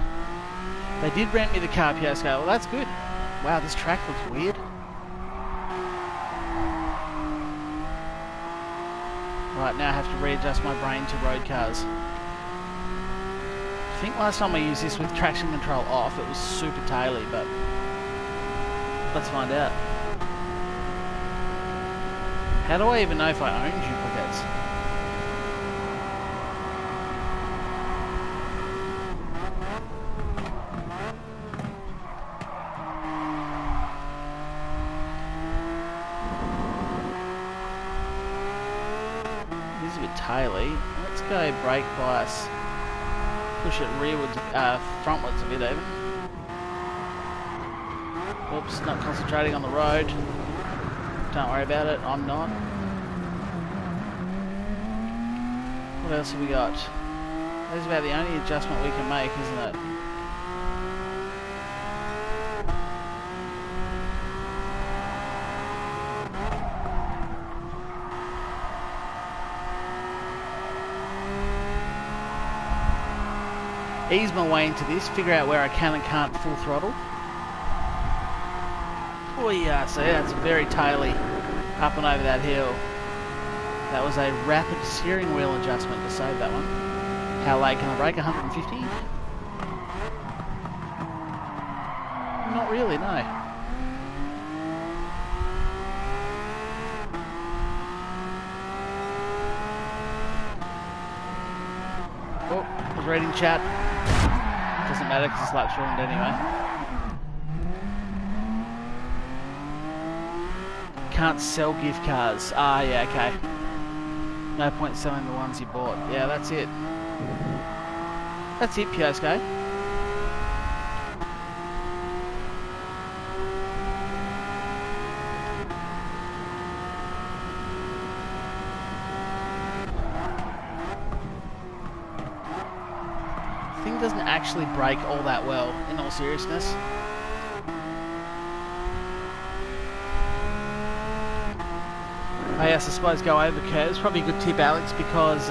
S1: They did rent me the car, PSK. Well, that's good. Wow, this track looks weird. Right, now I have to readjust my brain to road cars. I think last time I used this with traction control off, it was super taily, but let's find out. How do I even know if I own duplicates? This is a bit taily. Let's go brake bias. Push it rearwards, frontwards a bit even. Oops, not concentrating on the road. Don't worry about it, I'm not. What else have we got? That's about the only adjustment we can make, isn't it? Ease my way into this, figure out where I can and can't full throttle. Oh yeah, so that's very taily up and over that hill. That was a rapid steering wheel adjustment to save that one. How late can I brake? 150? Not really, no. Oh, I was reading chat. Doesn't matter because it's lap's ruined anyway. Can't sell gift cards. Ah, yeah, okay. No point selling the ones you bought. Yeah, that's it. That's it, Piosko. Thing doesn't actually brake all that well, in all seriousness. Oh yes, I suppose go over curves. Probably a good tip, Alex, because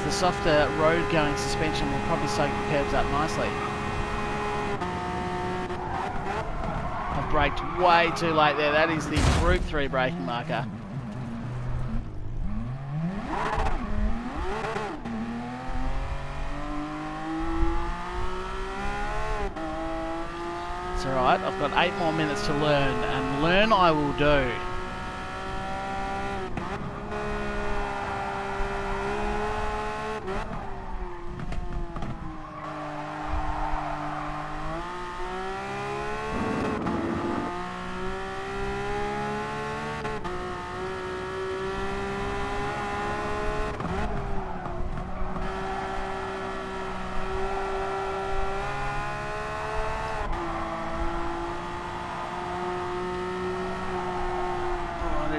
S1: the softer road-going suspension will probably soak the curves up nicely. I've braked way too late there. That is the Group 3 braking marker. It's alright, I've got 8 more minutes to learn, and learn I will do.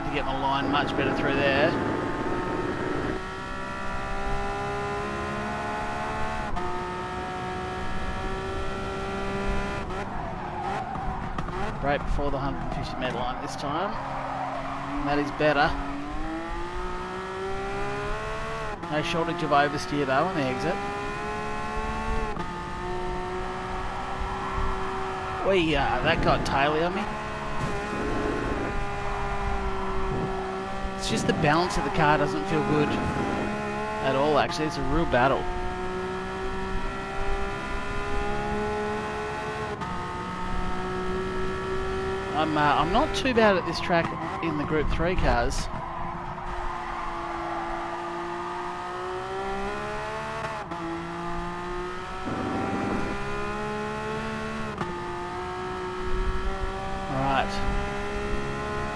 S1: Need to get my line much better through there. Brake before the 150 metre line this time. And that is better. No shortage of oversteer though on the exit. That got taily on me. It's just the balance of the car doesn't feel good at all actually. It's a real battle. I'm not too bad at this track in the Group 3 cars. Alright.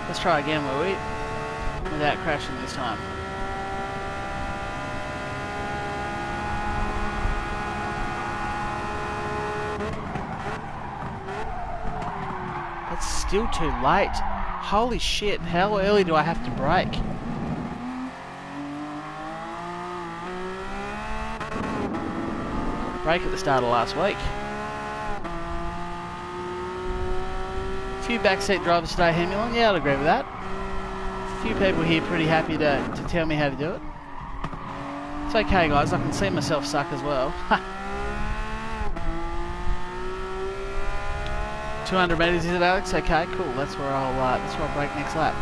S1: Let's try again, will we? Without crashing this time. That's still too late. Holy shit, how early do I have to brake? Brake at the start of last week. A few backseat drivers today, Hemulon. Yeah, I'd agree with that. A few people here pretty happy to tell me how to do it. It's okay guys, I can see myself suck as well. 200 metres is it, Alex? Okay, cool. That's where I'll brake next lap.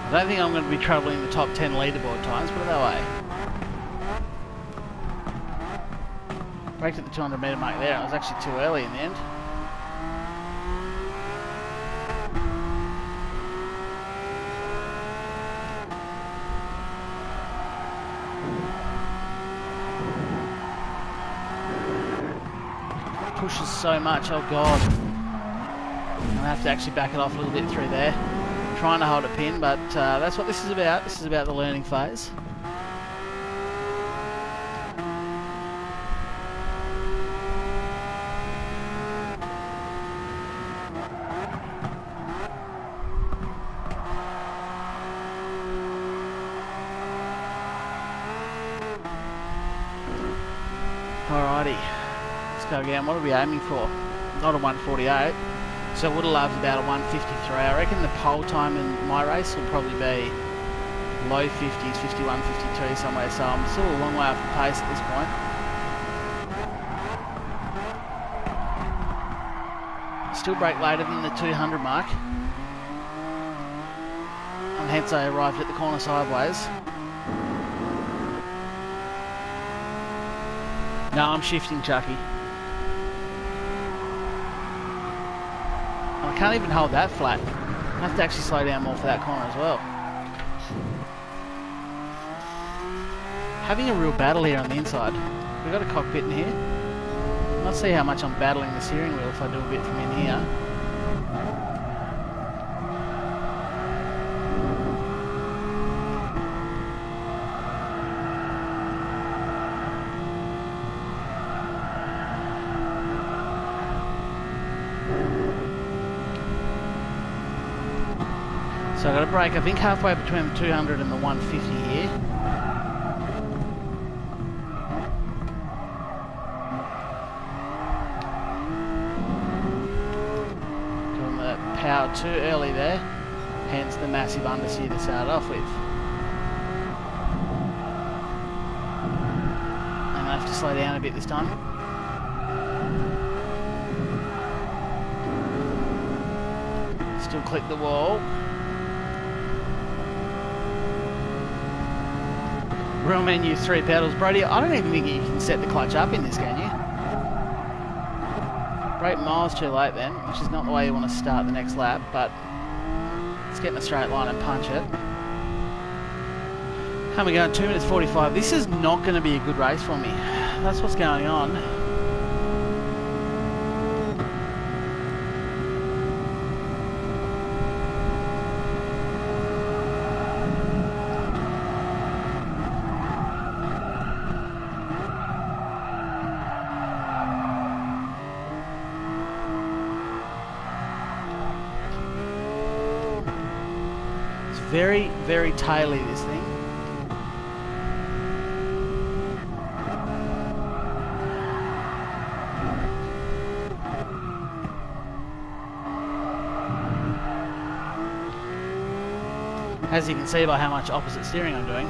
S1: I don't think I'm going to be troubling the top 10 leaderboard times, put it that way. Braked at the 200 metre mark there. I was actually too early in the end. Pushes so much, oh god. I'm going to have to actually back it off a little bit through there. Trying to hold a pin, but that's what this is about. This is about the learning phase. Alrighty, let's go again. What are we aiming for? Not a 148. So I would have loved about a 153. I reckon the pole time in my race will probably be low 50s, 51, 52 somewhere. So I'm still a long way off the pace at this point. Still brake later than the 200 mark. And hence I arrived at the corner sideways. No, I'm shifting, Chucky. I can't even hold that flat. I have to actually slow down more for that corner as well. Having a real battle here on the inside. We've got a cockpit in here. Let's see how much I'm battling the steering wheel if I do a bit from in here. So I've got a brake, I think halfway between the 200 and the 150 here. Doing the power too early there, hence the massive understeer to start off with. And I have to slow down a bit this time. Still click the wall. Real menu, 3 pedals. Brody, I don't even think you can set the clutch up in this, can you? Brake miles too late then, which is not the way you want to start the next lap, but let's get in a straight line and punch it. How are we going? 2 minutes 45. This is not going to be a good race for me. That's what's going on. very, very taily, this thing. As you can see by how much opposite steering I'm doing.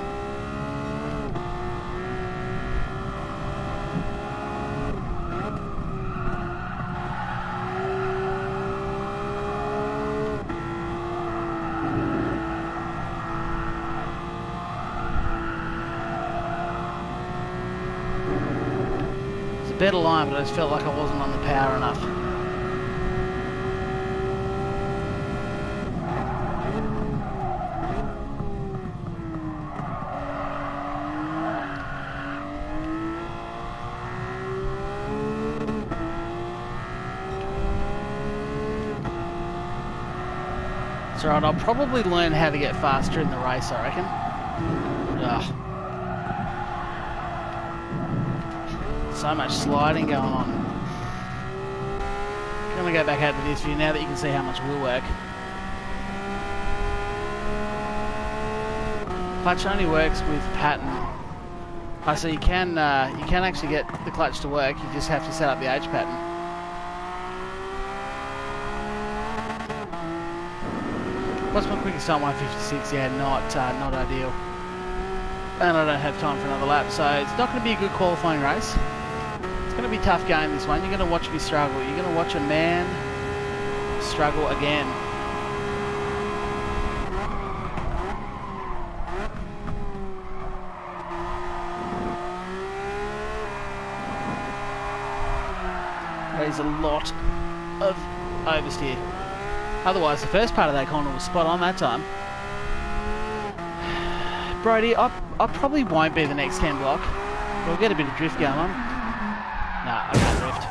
S1: It's a better line, but I just felt like I wasn't on the power enough. It's alright, I'll probably learn how to get faster in the race, I reckon. Ugh. So much sliding going on. I'm going to go back out to this view now that you can see how much wheel work. Clutch only works with pattern. So you can actually get the clutch to work, you just have to set up the H pattern. What's my quickest time? 156. Yeah, not ideal. And I don't have time for another lap, so it's not going to be a good qualifying race. It's going to be tough going, this one. You're going to watch me struggle. You're going to watch a man struggle again. There's a lot of oversteer. Otherwise, the first part of that corner was spot on that time. Brody, I probably won't be the next 10 block. We'll get a bit of drift going on. Nah, I can't drift.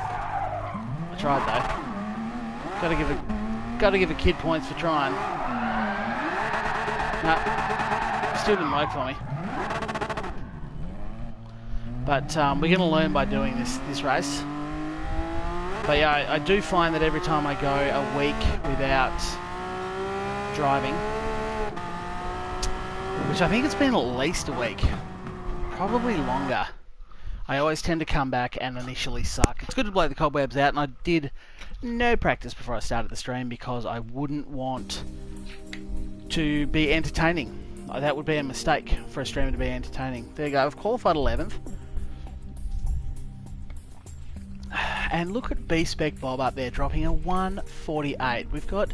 S1: I tried though. Gotta give a kid points for trying. Nah, still didn't work for me. But we're gonna learn by doing this race. But yeah, I do find that every time I go a week without driving, which I think it's been at least a week, probably longer, I always tend to come back and initially suck. It's good to blow the cobwebs out, and I did no practice before I started the stream because I wouldn't want to be entertaining. That would be a mistake for a streamer to be entertaining. There you go, I've qualified 11th. And look at B-Spec Bob up there dropping a 148. We've got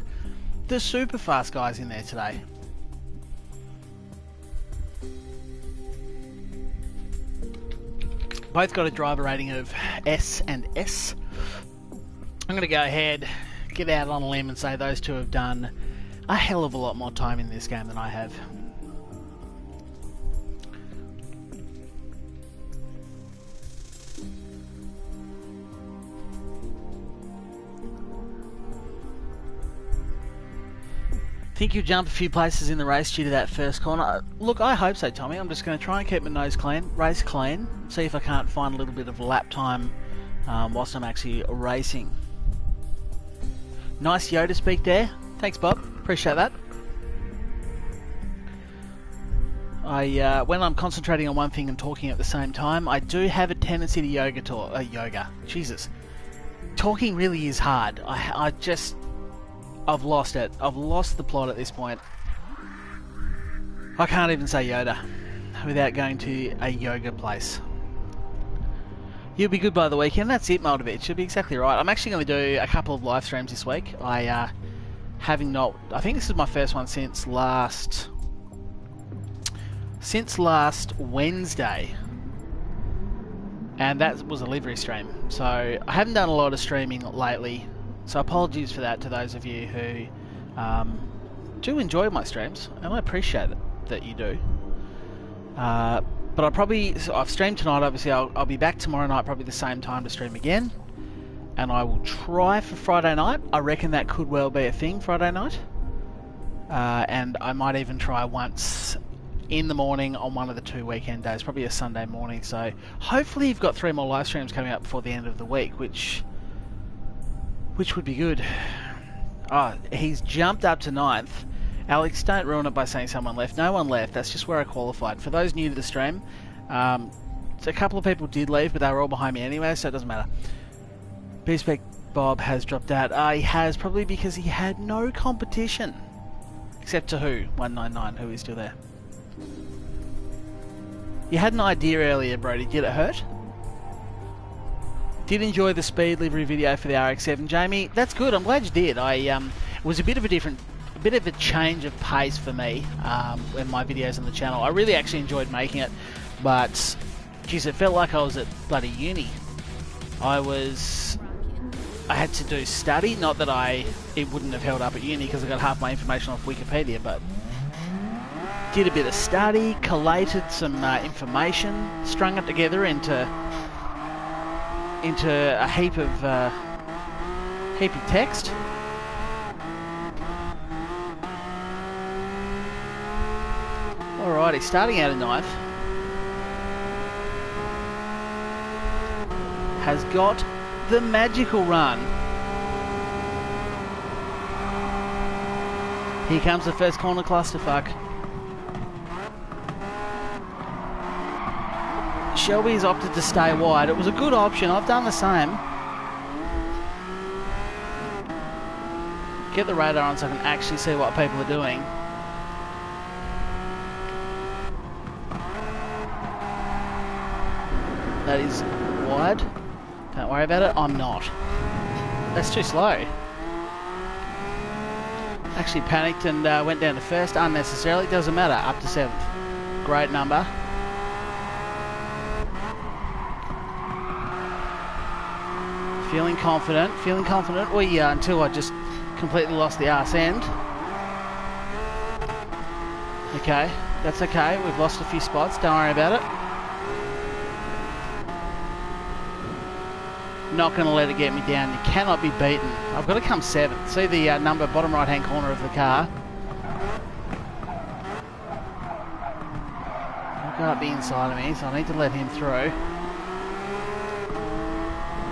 S1: the super fast guys in there today. Both got a driver rating of S and S. I'm going to go ahead, get out on a limb and say those two have done a hell of a lot more time in this game than I have. Think you'll jump a few places in the race due to that first corner? Look, I hope so, Tommy. I'm just going to try and keep my nose clean, race clean, see if I can't find a little bit of lap time whilst I'm actually racing. Nice Yoda speak there. Thanks, Bob. Appreciate that. When I'm concentrating on one thing and talking at the same time, I do have a tendency to yoga. Jesus. Talking really is hard. I've lost it. I've lost the plot at this point. I can't even say Yoda without going to a yoga place. You'll be good by the weekend. That's it, Moldavich. You'll be exactly right. I'm actually going to do a couple of live streams this week. I think this is my first one since last Wednesday. And that was a livery stream. So I haven't done a lot of streaming lately. So apologies for that to those of you who do enjoy my streams, and I appreciate it that you do. But I've streamed tonight, obviously. I'll be back tomorrow night, probably the same time to stream again. And I will try for Friday night. I reckon that could well be a thing, Friday night. And I might even try once in the morning on one of the 2 weekend days, probably a Sunday morning. So hopefully you've got 3 more live streams coming up before the end of the week, which would be good. Oh, he's jumped up to 9th, Alex, don't ruin it by saying someone left. No one left. That's just where I qualified. For those new to the stream, so a couple of people did leave, but they were all behind me anyway, so it doesn't matter. Beespec Bob has dropped out. He has, probably because he had no competition. Except to who? 199, who is still there. You had an idea earlier, Brody. Did it hurt? Did enjoy the speed livery video for the RX-7. Jamie, that's good. I'm glad you did. It was a bit of a change of pace for me in my videos on the channel. I really actually enjoyed making it, but geez, it felt like I was at bloody uni. I had to do study, not that it wouldn't have held up at uni because I got half my information off Wikipedia, but did a bit of study, collated some information, strung it together into a heap of text. Alrighty, starting out of ninth, has got the magical run. Here comes the first corner clusterfuck. Shelby's opted to stay wide. It was a good option. I've done the same. Get the radar on so I can actually see what people are doing. That is wide. Don't worry about it. I'm not. That's too slow. Actually panicked and went down to first unnecessarily. Doesn't matter. Up to 7th. Great number. Feeling confident. Until I just completely lost the arse end. Okay, that's okay. We've lost a few spots. Don't worry about it. Not going to let it get me down. You cannot be beaten. I've got to come 7th. See the number bottom right hand corner of the car. I've got the inside of me, so I need to let him through.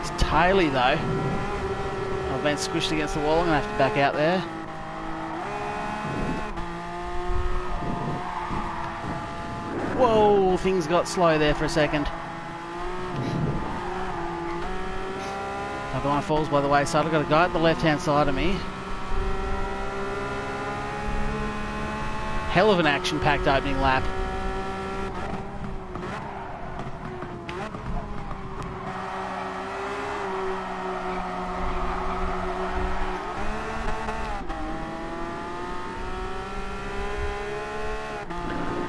S1: It's Taylor though. I've been squished against the wall. I'm going to have to back out there. Whoa, things got slow there for a second. Another one falls by the wayside. I've got a guy at the left-hand side of me. Hell of an action-packed opening lap.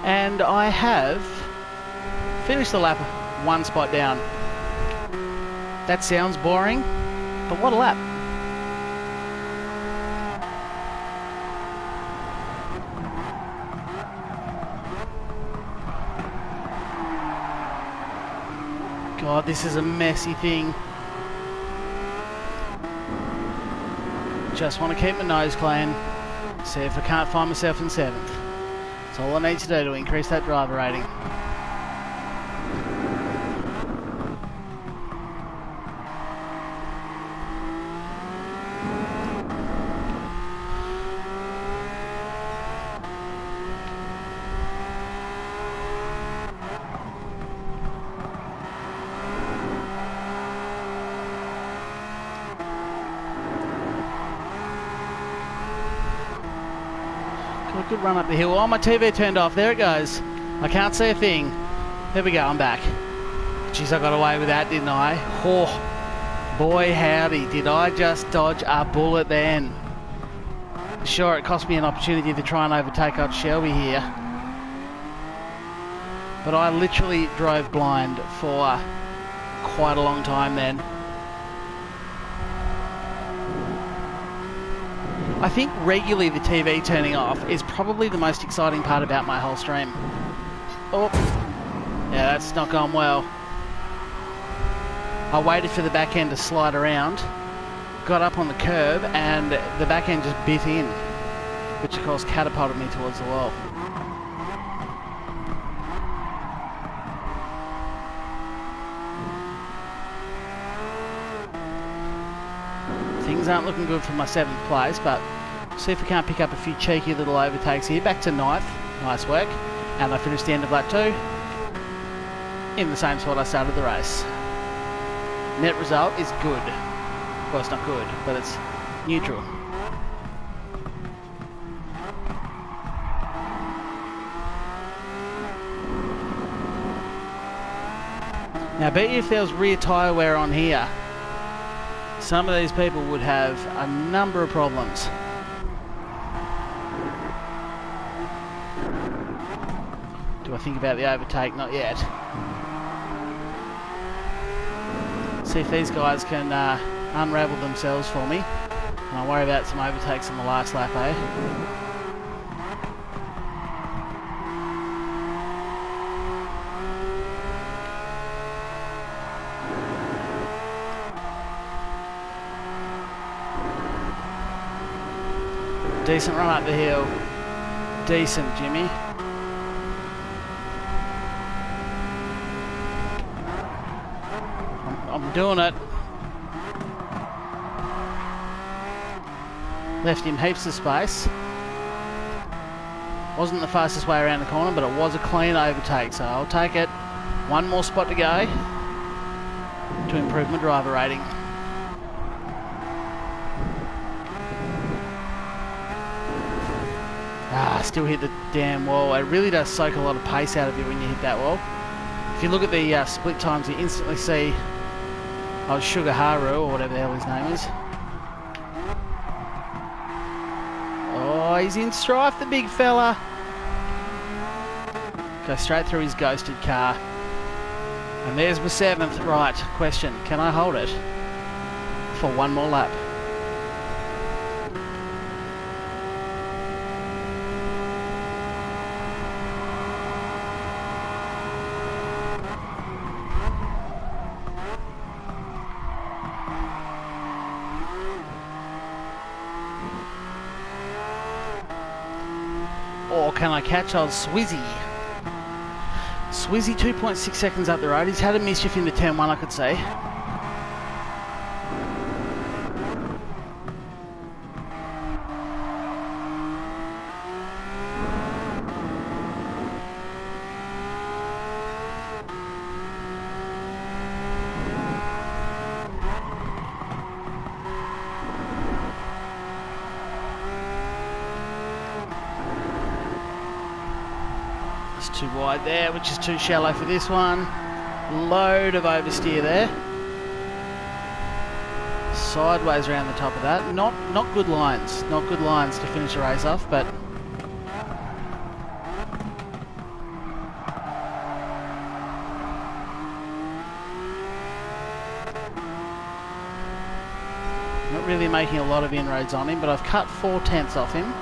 S1: And I have finished the lap one spot down. That sounds boring, but what a lap. God, this is a messy thing. Just want to keep my nose clean. See if I can't find myself in 7th. That's all I need to do to increase that driver rating. Good run up the hill. Oh, my TV turned off. There it goes. I can't see a thing. There we go. I'm back. Jeez, I got away with that, didn't I? Oh, boy, howdy. Did I just dodge a bullet then? Sure, it cost me an opportunity to try and overtake old Shelby here. But I literally drove blind for quite a long time then. I think regularly the TV turning off is probably the most exciting part about my whole stream. Oh, yeah, that's not gone well. I waited for the back end to slide around, got up on the curb, and the back end just bit in, which of course catapulted me towards the wall. Things aren't looking good for my 7th place, but See if we can't pick up a few cheeky little overtakes here. Back to 9th. Nice work. And I finished the end of lap 2 in the same spot I started the race. Net result is good. Well, it's not good, but it's neutral. Now, I bet you if there was rear tyre wear on here, some of these people would have a number of problems. Do I think about the overtake? Not yet. See if these guys can unravel themselves for me. And I'll worry about some overtakes on the last lap, eh? Decent run up the hill. Decent, Jimmy. I'm doing it. Left him heaps of space. Wasn't the fastest way around the corner, but it was a clean overtake, so I'll take it. One more spot to go to improve my driver rating. Still hit the damn wall. It really does soak a lot of pace out of you when you hit that wall. If you look at the split times, you instantly see Sugar Haru, or whatever the hell his name is. Oh, he's in strife, the big fella. Go straight through his ghosted car. And there's my 7th. Right, question. Can I hold it for one more lap? Or can I catch old Swizzy? Swizzy 2.6 seconds up the road. He's had a mischief in the turn 1, I could say. Too wide there, which is too shallow for this one. Load of oversteer there. Sideways around the top of that. Not good lines. Not good lines to finish the race off, but not really making a lot of inroads on him, but I've cut 4/10 off him.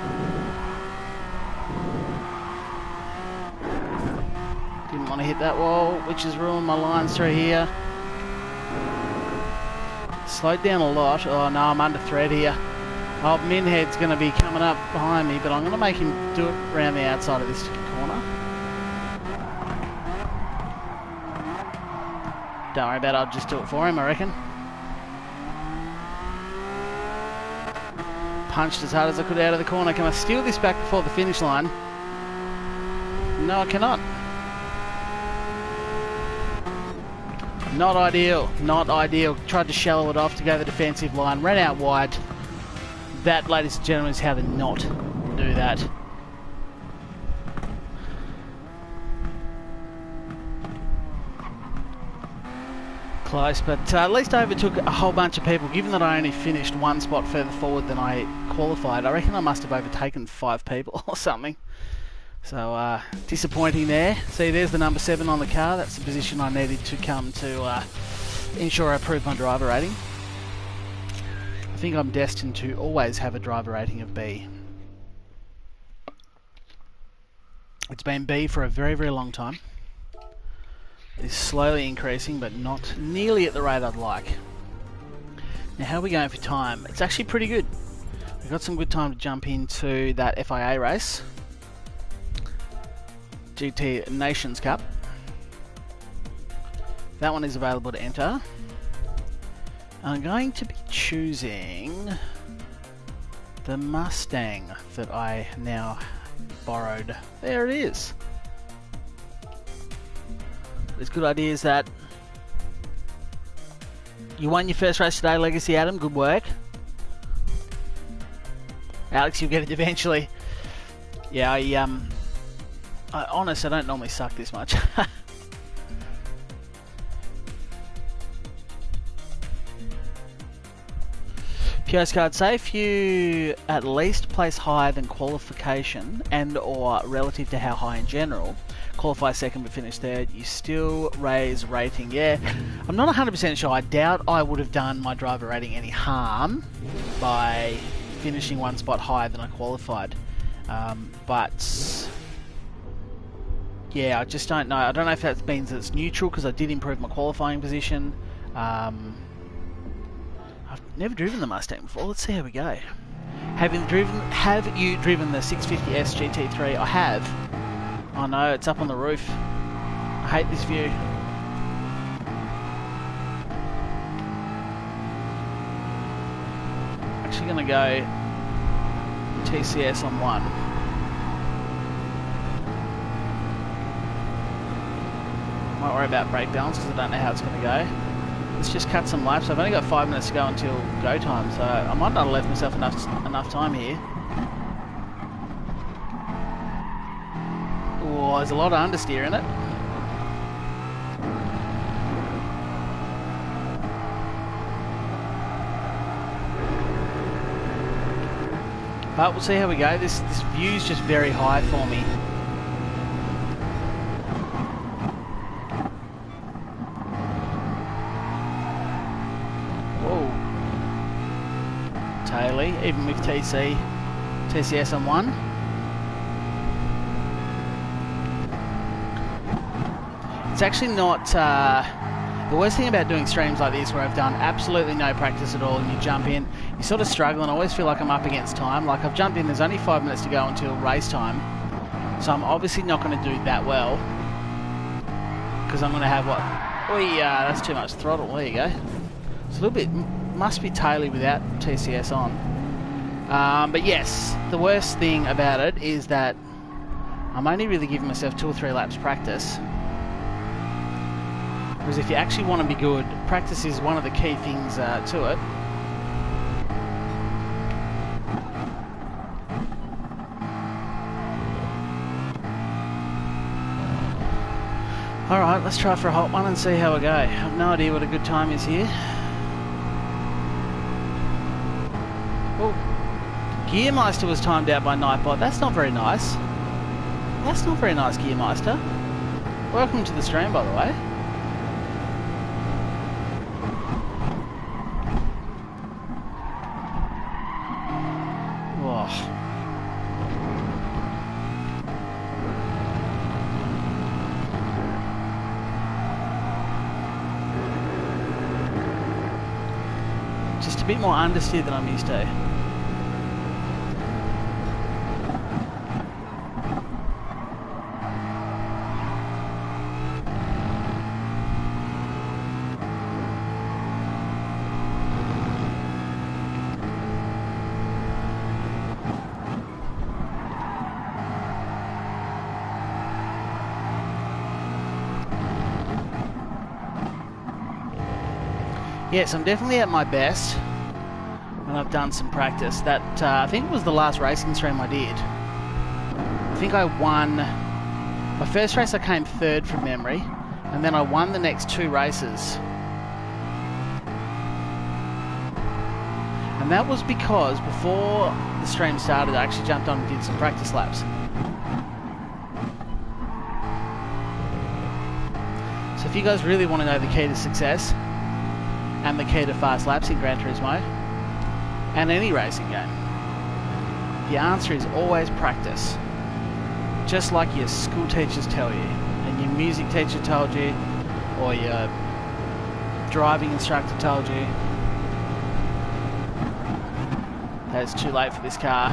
S1: Didn't want to hit that wall, which has ruined my lines through here. Slowed down a lot. Oh no, I'm under thread here. Oh, Minhead's going to be coming up behind me, but I'm going to make him do it around the outside of this corner. Don't worry about it, I'll just do it for him, I reckon. Punched as hard as I could out of the corner. Can I steal this back before the finish line? No, I cannot. Not ideal, not ideal. Tried to shallow it off to go the defensive line, ran out wide. That, ladies and gentlemen, is how to not do that. Close, but at least I overtook a whole bunch of people. Given that I only finished one spot further forward than I qualified, I reckon I must have overtaken 5 people or something. So, disappointing there. See, there's the number 7 on the car. That's the position I needed to come to ensure I improved my driver rating. I think I'm destined to always have a driver rating of B. It's been B for a very, very long time. It's slowly increasing, but not nearly at the rate I'd like. Now, how are we going for time? It's actually pretty good. We've got some good time to jump into that FIA race. GT Nations Cup. That one is available to enter. I'm going to be choosing the Mustang that I now borrowed. There it is. It's a good idea is that you won your first race today, Legacy Adam. Good work. Alex, you'll get it eventually. Yeah, I honest, I don't normally suck this much. Postcard, say if you at least place higher than qualification and or relative to how high in general, qualify second but finish third, you still raise rating. Yeah, I'm not 100% sure. I doubt I would have done my driver rating any harm by finishing one spot higher than I qualified. But yeah, I just don't know. I don't know if that means it's neutral because I did improve my qualifying position. I've never driven the Mustang before. Let's see how we go. Have you driven the 650S GT3? I have. Oh no, it's up on the roof. I hate this view. Actually gonna go TCS on 1. Might worry about brake balance because I don't know how it's gonna go. Let's just cut some laps. I've only got 5 minutes to go until go time, so I might not have left myself enough time here. Oh, there's a lot of understeer in it. But we'll see how we go. This view's just very high for me. Taily, even with TCS on 1. It's actually not, the worst thing about doing streams like this where I've done absolutely no practice at all and you jump in, you sort of struggle and I always feel like I'm up against time. Like I've jumped in, there's only 5 minutes to go until race time, so I'm obviously not going to do that well because I'm going to have what, oh yeah, that's too much throttle, there you go. It's a little bit, must be Taily without TCS on. But yes, the worst thing about it is that I'm only really giving myself 2 or 3 laps practice. Because if you actually want to be good, practice is one of the key things to it. Alright, let's try for a hot one and see how we go. I have no idea what a good time is here. Oh, Gearmeister was timed out by Nightbot. That's not very nice. That's not very nice, Gearmeister. Welcome to the stream, by the way. Just a bit more understeer than I'm used to. Yes, I'm definitely at my best when I've done some practice. That I think it was the last racing stream I did. I think I won my first race. I came 3rd from memory, and then I won the next 2 races. And that was because before the stream started, I actually jumped on and did some practice laps. So if you guys really want to know the key to success and the key to fast laps in Gran Turismo and any racing game, the answer is always practice. Just like your school teachers tell you, and your music teacher told you, or your driving instructor told you. That it's too late for this car.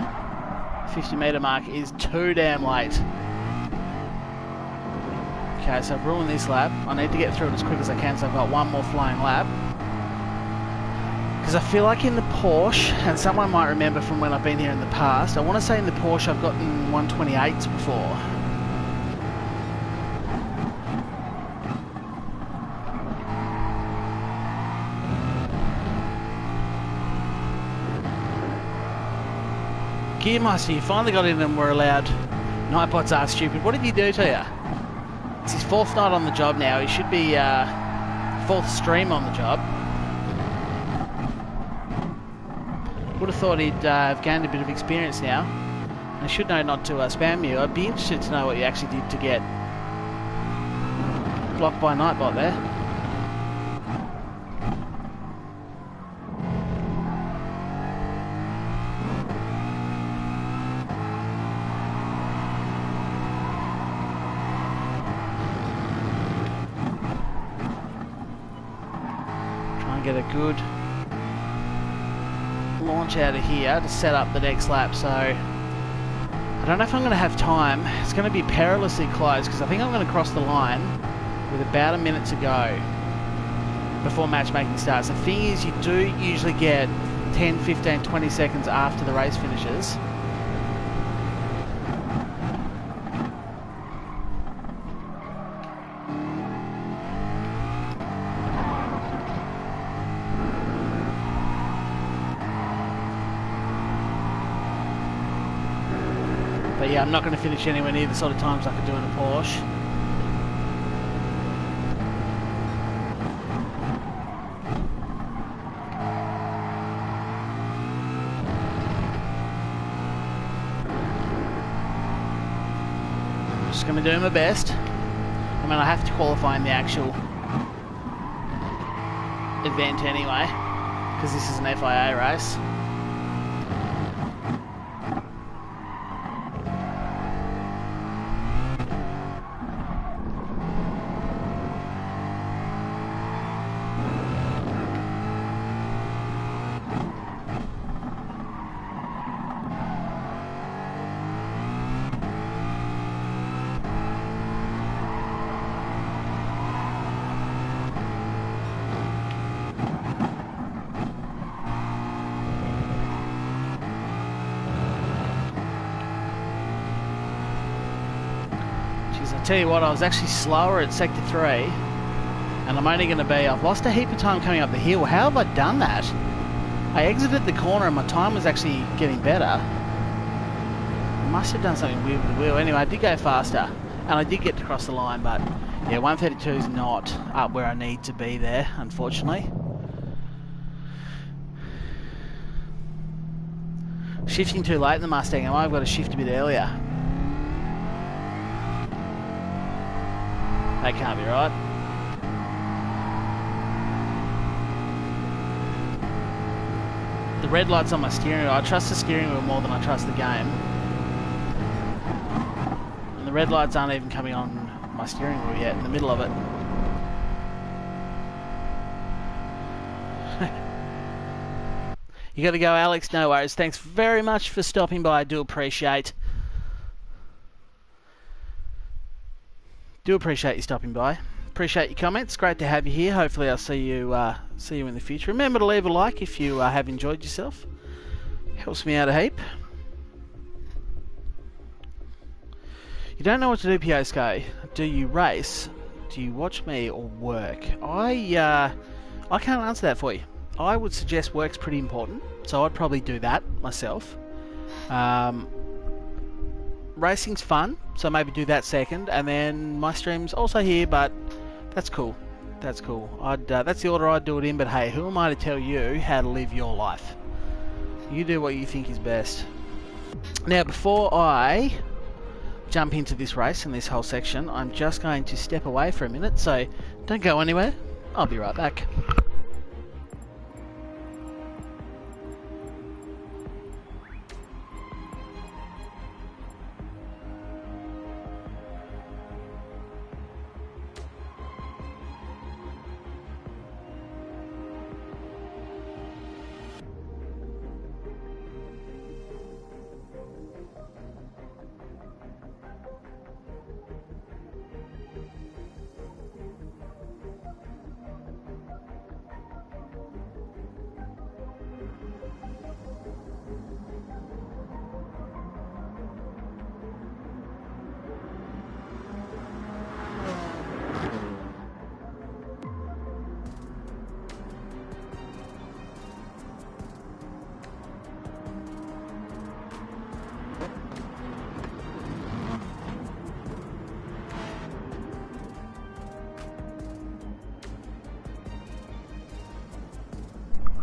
S1: 50-metre mark is too damn late. Okay, so I've ruined this lap. I need to get through it as quick as I can, so I've got one more flying lap. Because I feel like in the Porsche, and someone might remember from when I've been here in the past, I want to say in the Porsche I've gotten 128s before. Gearmaster, you finally got in and we're allowed. Nightbots are stupid. What did he do to you? It's his 4th night on the job now. He should be 4th stream on the job. Would have thought he'd have gained a bit of experience now. I should know not to spam you. I'd be interested to know what you actually did to get blocked by Nightbot there. Try and get a good launch out of here to set up the next lap. So I don't know if I'm going to have time. It's going to be perilously close because I think I'm going to cross the line with about a minute to go before matchmaking starts. The thing is, you do usually get 10, 15, 20 seconds after the race finishes. But yeah, I'm not going to finish anywhere near the sort of times I could do in a Porsche. I'm just going to do my best. I mean, I have to qualify in the actual event anyway, because this is an FIA race. Tell you what, I was actually slower at Sector 3, and I'm only going to be... I've lost a heap of time coming up the hill. How have I done that? I exited the corner and my time was actually getting better. I must have done something weird with the wheel. Anyway, I did go faster, and I did get to cross the line, but yeah, 132 is not up where I need to be there, unfortunately. Shifting too late in the Mustang, I might have got to shift a bit earlier. That can't be right. The red light's on my steering wheel. I trust the steering wheel more than I trust the game. And the red lights aren't even coming on my steering wheel yet, in the middle of it. You gotta go, Alex. No worries. Thanks very much for stopping by. I do appreciate you stopping by. Appreciate your comments. Great to have you here. Hopefully I'll see you in the future. Remember to leave a like if you have enjoyed yourself. Helps me out a heap. You don't know what to do, Piosko. Do you race? Do you watch me or work? I can't answer that for you. I would suggest work's pretty important, so I'd probably do that myself. Racing's fun, so maybe do that second, and then my stream's also here, but that's cool. That's cool. That's the order I'd do it in, but hey, who am I to tell you how to live your life? You do what you think is best. Now, before I jump into this race and this whole section, I'm just going to step away for a minute, so don't go anywhere. I'll be right back.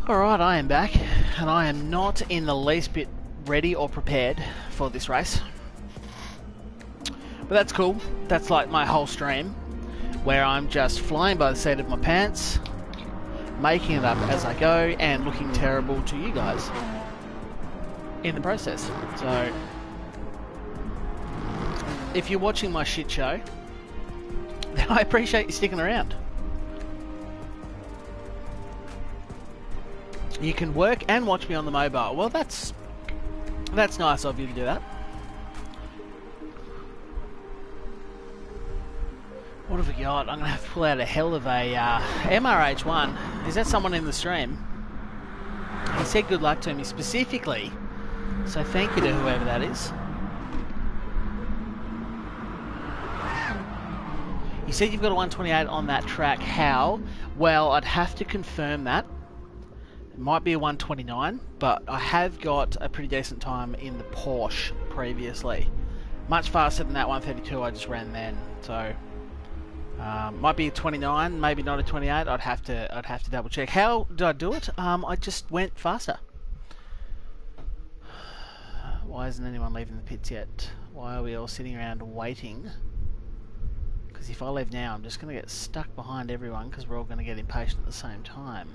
S1: Alright, I am back, and I am not in the least bit ready or prepared for this race. But that's cool. That's like my whole stream, where I'm just flying by the seat of my pants, making it up as I go, and looking terrible to you guys in the process. So, if you're watching my shit show, then I appreciate you sticking around. You can work and watch me on the mobile. Well, that's nice of you to do that. What have we got? I'm going to have to pull out a hell of a MRH1. Is that someone in the stream? He said good luck to me specifically, so thank you to whoever that is. You said you've got a 128 on that track. How? Well, I'd have to confirm that. It might be a 129, but I have got a pretty decent time in the Porsche previously. Much faster than that 132 I just ran then. So might be a 29, maybe not a 28. I'd have to double check. How did I do it? I just went faster. Why isn't anyone leaving the pits yet? Why are we all sitting around waiting? Because if I leave now, I'm just going to get stuck behind everyone because we're all going to get impatient at the same time.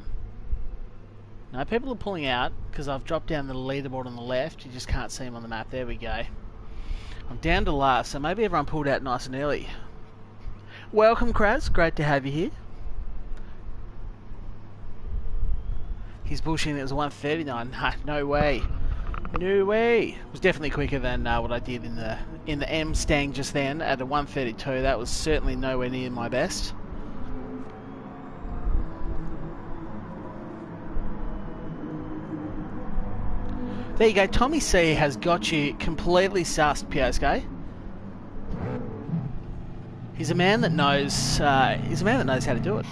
S1: No, people are pulling out because I've dropped down the leaderboard on the left. You just can't see them on the map. There we go. I'm down to last, so maybe everyone pulled out nice and early. Welcome, Kraz. Great to have you here. He's bullshitting. It was a 139. No way. No way. It was definitely quicker than what I did in the M Stang just then at a 132. That was certainly nowhere near my best. There you go. Tommy C has got you completely sussed, PSK. He's a man that knows. He's a man that knows how to do it.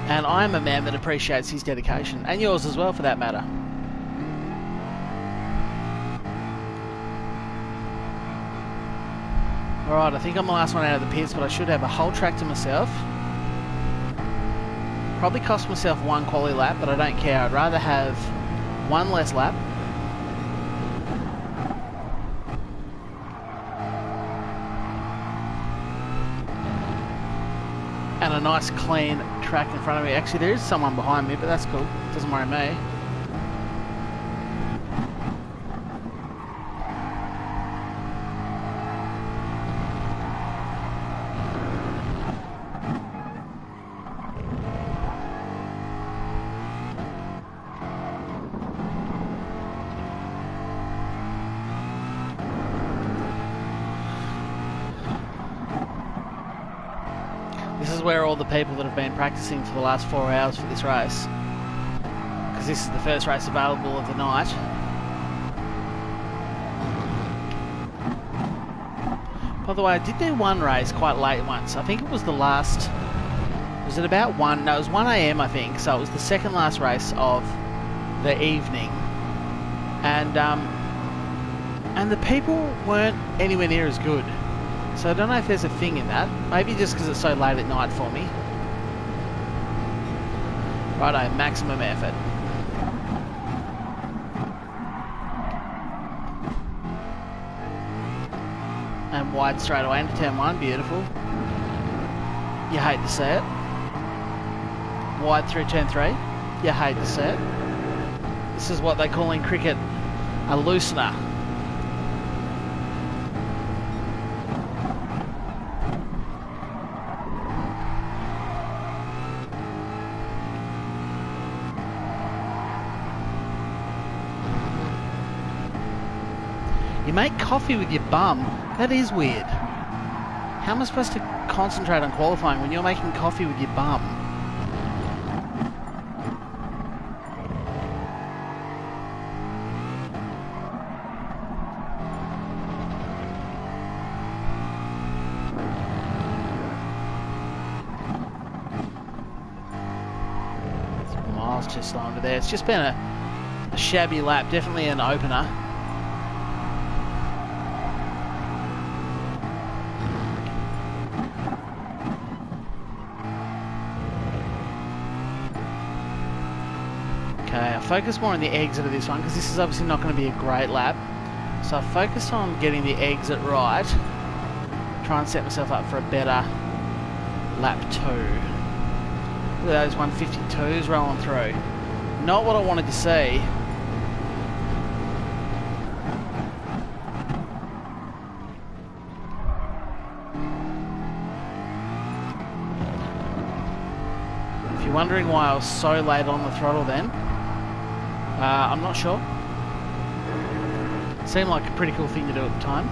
S1: And I'm a man that appreciates his dedication, and yours as well, for that matter. Alright, I think I'm the last one out of the pits, but I should have a whole track to myself. Probably cost myself one quali lap, but I don't care. I'd rather have one less lap. And a nice clean track in front of me. Actually, there is someone behind me, but that's cool. Doesn't worry me. This is where all the people that have been practicing for the last 4 hours for this race, because this is the first race available of the night. By the way, I did do one race quite late once. I think it was the last, was it about 1? No, it was 1 AM I think, so it was the second last race of the evening. And the people weren't anywhere near as good. So I don't know if there's a thing in that. Maybe just because it's so late at night for me. Righto, maximum effort. And wide straight away into turn 1, beautiful. You hate to see it. Wide through turn 3. You hate to see it. This is what they call in cricket a loosener. You make coffee with your bum? That is weird. How am I supposed to concentrate on qualifying when you're making coffee with your bum? Miles just under there. It's just been a shabby lap, definitely an opener. focus more on the exit of this one because this is obviously not going to be a great lap. So I focus on getting the exit right, try and set myself up for a better lap 2. Look at those 152s rolling through. Not what I wanted to see. If you're wondering why I was so late on the throttle then, I'm not sure. Seemed like a pretty cool thing to do at the time.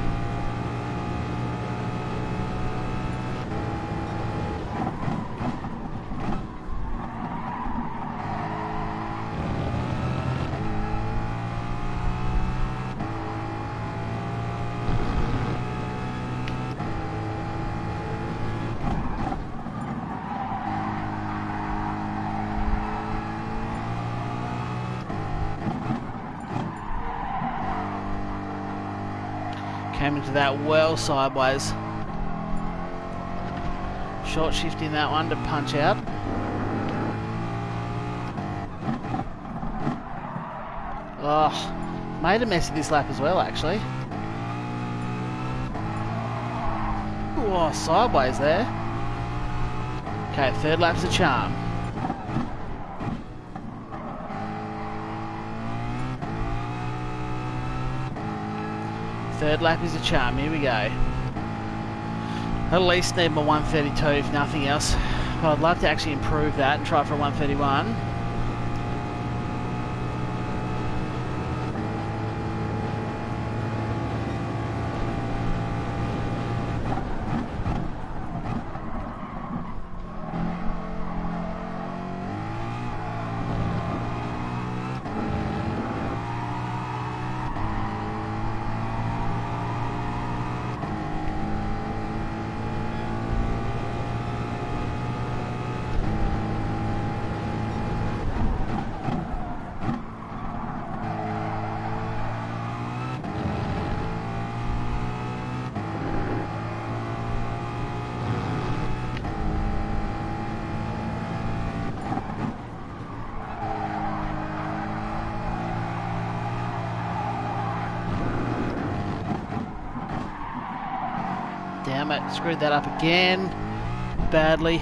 S1: Came into that well sideways. Short shifting that one to punch out. Oh, made a mess of this lap as well actually. Oh, sideways there. Okay, third lap's a charm. Third lap is a charm, here we go. At least need my 132 if nothing else. But I'd love to actually improve that and try for a 131. Damn it, screwed that up again. Badly.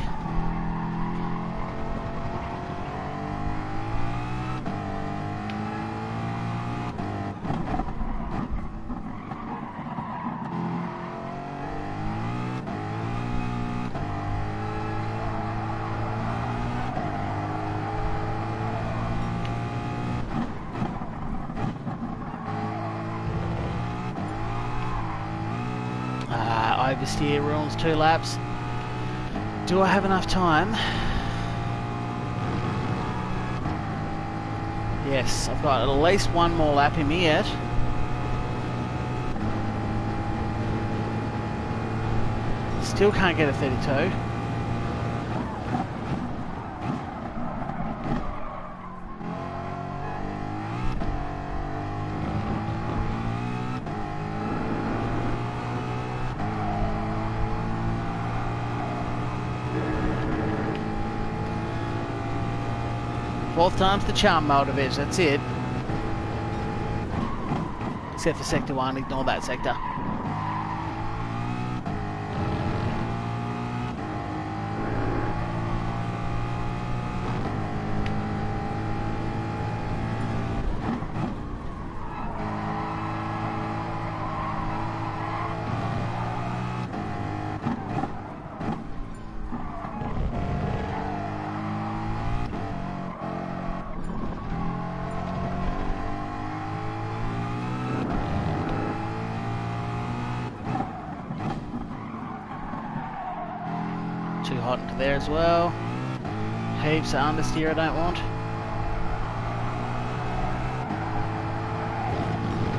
S1: Oversteer rules 2 laps. Do I have enough time? Yes, I've got at least one more lap in me yet. Still can't get a 32. Fourth time's the charm motivage, that's it. Except for sector 1, ignore that sector. Too hot into there as well. Heaps of understeer I don't want.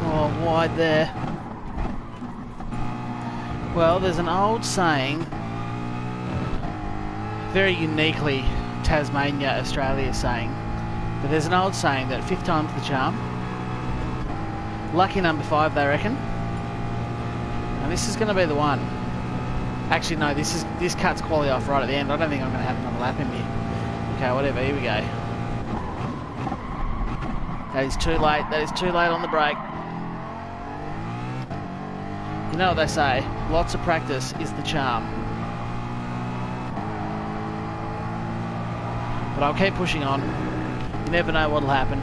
S1: Oh, wide there. Well, there's an old saying, very uniquely Tasmania, Australia saying, but there's an old saying that 5th time's the charm. Lucky number 5, they reckon. And this is going to be the one. Actually, no, this cuts quality off right at the end. I don't think I'm going to have another lap in me. Okay, whatever, here we go. That is too late. That is too late on the brake. You know what they say, lots of practice is the charm. But I'll keep pushing on. You never know what'll happen.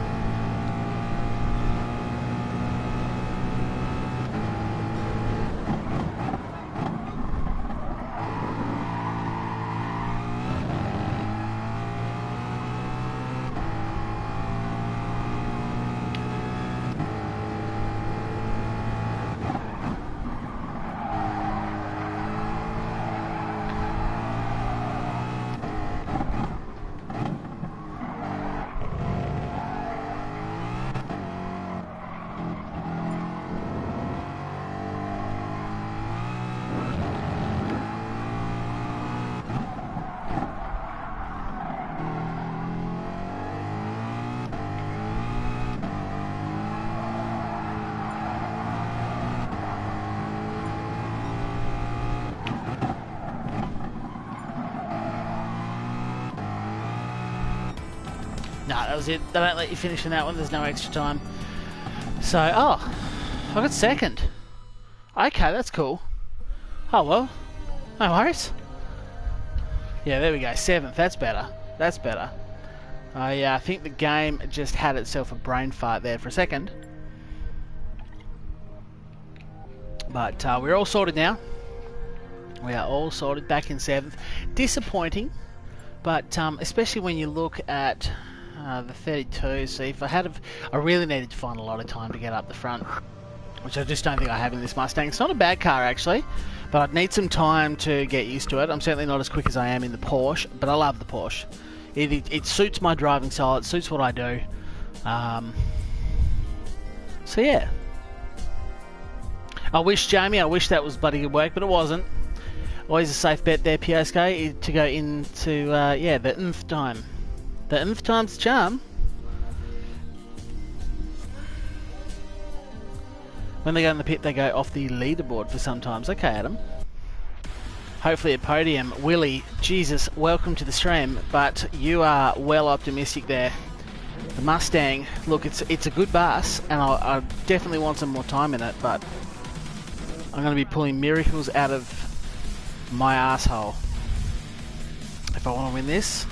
S1: No, that was it. They don't let you finish in that one. There's no extra time. So, oh, I got second. Okay, that's cool. Oh, well, no worries. Yeah, there we go. 7th. That's better. That's better. I think the game just had itself a brain fart there for a second. But we're all sorted now. We are all sorted, back in 7th. Disappointing, but especially when you look at the 32. See, if I really needed to find a lot of time to get up the front, which I just don't think I have in this Mustang. It's not a bad car actually, but I'd need some time to get used to it. I'm certainly not as quick as I am in the Porsche, but I love the Porsche. It suits my driving style. It suits what I do. So yeah. I wish that was bloody good work, but it wasn't. Always a safe bet there, Piosko, to go into yeah, the nth time. The nth time's charm. When they go in the pit, they go off the leaderboard for sometimes. Okay, Adam. Hopefully a podium. Willie, Jesus, welcome to the stream, but you are well optimistic there. The Mustang, look, it's a good bus, and I definitely want some more time in it, but I'm going to be pulling miracles out of my asshole if I want to win this.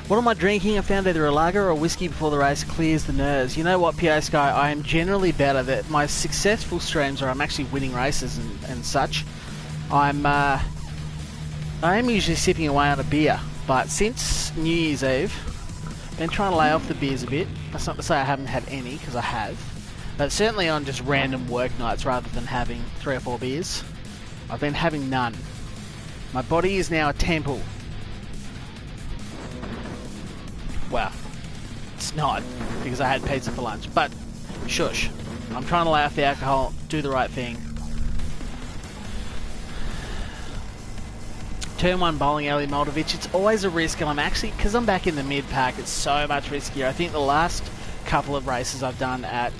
S1: What am I drinking? I found either a lager or a whiskey before the race clears the nerves. You know what, Piosko, I am generally better. That my successful streams are I'm actually winning races and such. I am usually sipping away on a beer, but since New Year's Eve, I've been trying to lay off the beers a bit. That's not to say I haven't had any, because I have. But certainly on just random work nights rather than having 3 or 4 beers. I've been having none. My body is now a temple. Well, it's not, because I had pizza for lunch, but shush. I'm trying to lay off the alcohol, do the right thing. Turn 1 bowling alley Moldovich, it's always a risk, and I'm actually, because I'm back in the mid-pack, it's so much riskier. I think the last couple of races I've done at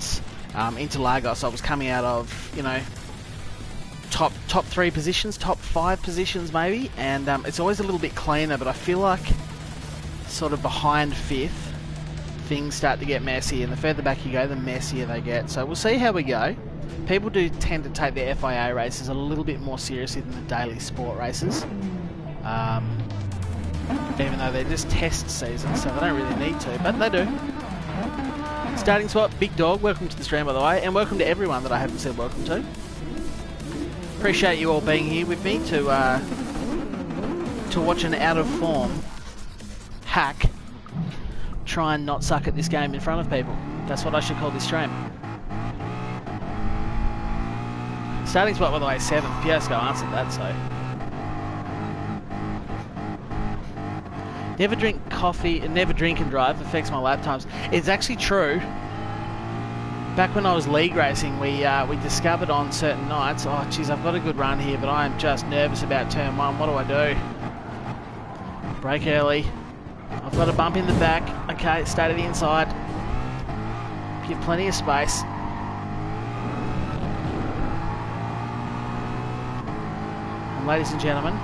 S1: Interlagos, I was coming out of, you know, top 3 positions, top 5 positions maybe, and it's always a little bit cleaner, but I feel like sort of behind 5th, things start to get messy, and the further back you go, the messier they get. So we'll see how we go. People do tend to take the FIA races a little bit more seriously than the daily sport races, even though they're just test seasons, so they don't really need to, but they do. Starting spot, Big Dog, welcome to the stream by the way, and welcome to everyone that I haven't said welcome to. Appreciate you all being here with me to watch an out of form hack try and not suck at this game in front of people. That's what I should call this stream. Starting spot, by the way, 7th. Piosko answered that, so. Never drink coffee, never drink and drive, affects my lap times. It's actually true. Back when I was league racing, we discovered on certain nights, oh geez, I've got a good run here, but I am just nervous about turn 1. What do I do? Brake early. I've got a bump in the back. Okay, stay to the inside. Give plenty of space. And ladies and gentlemen,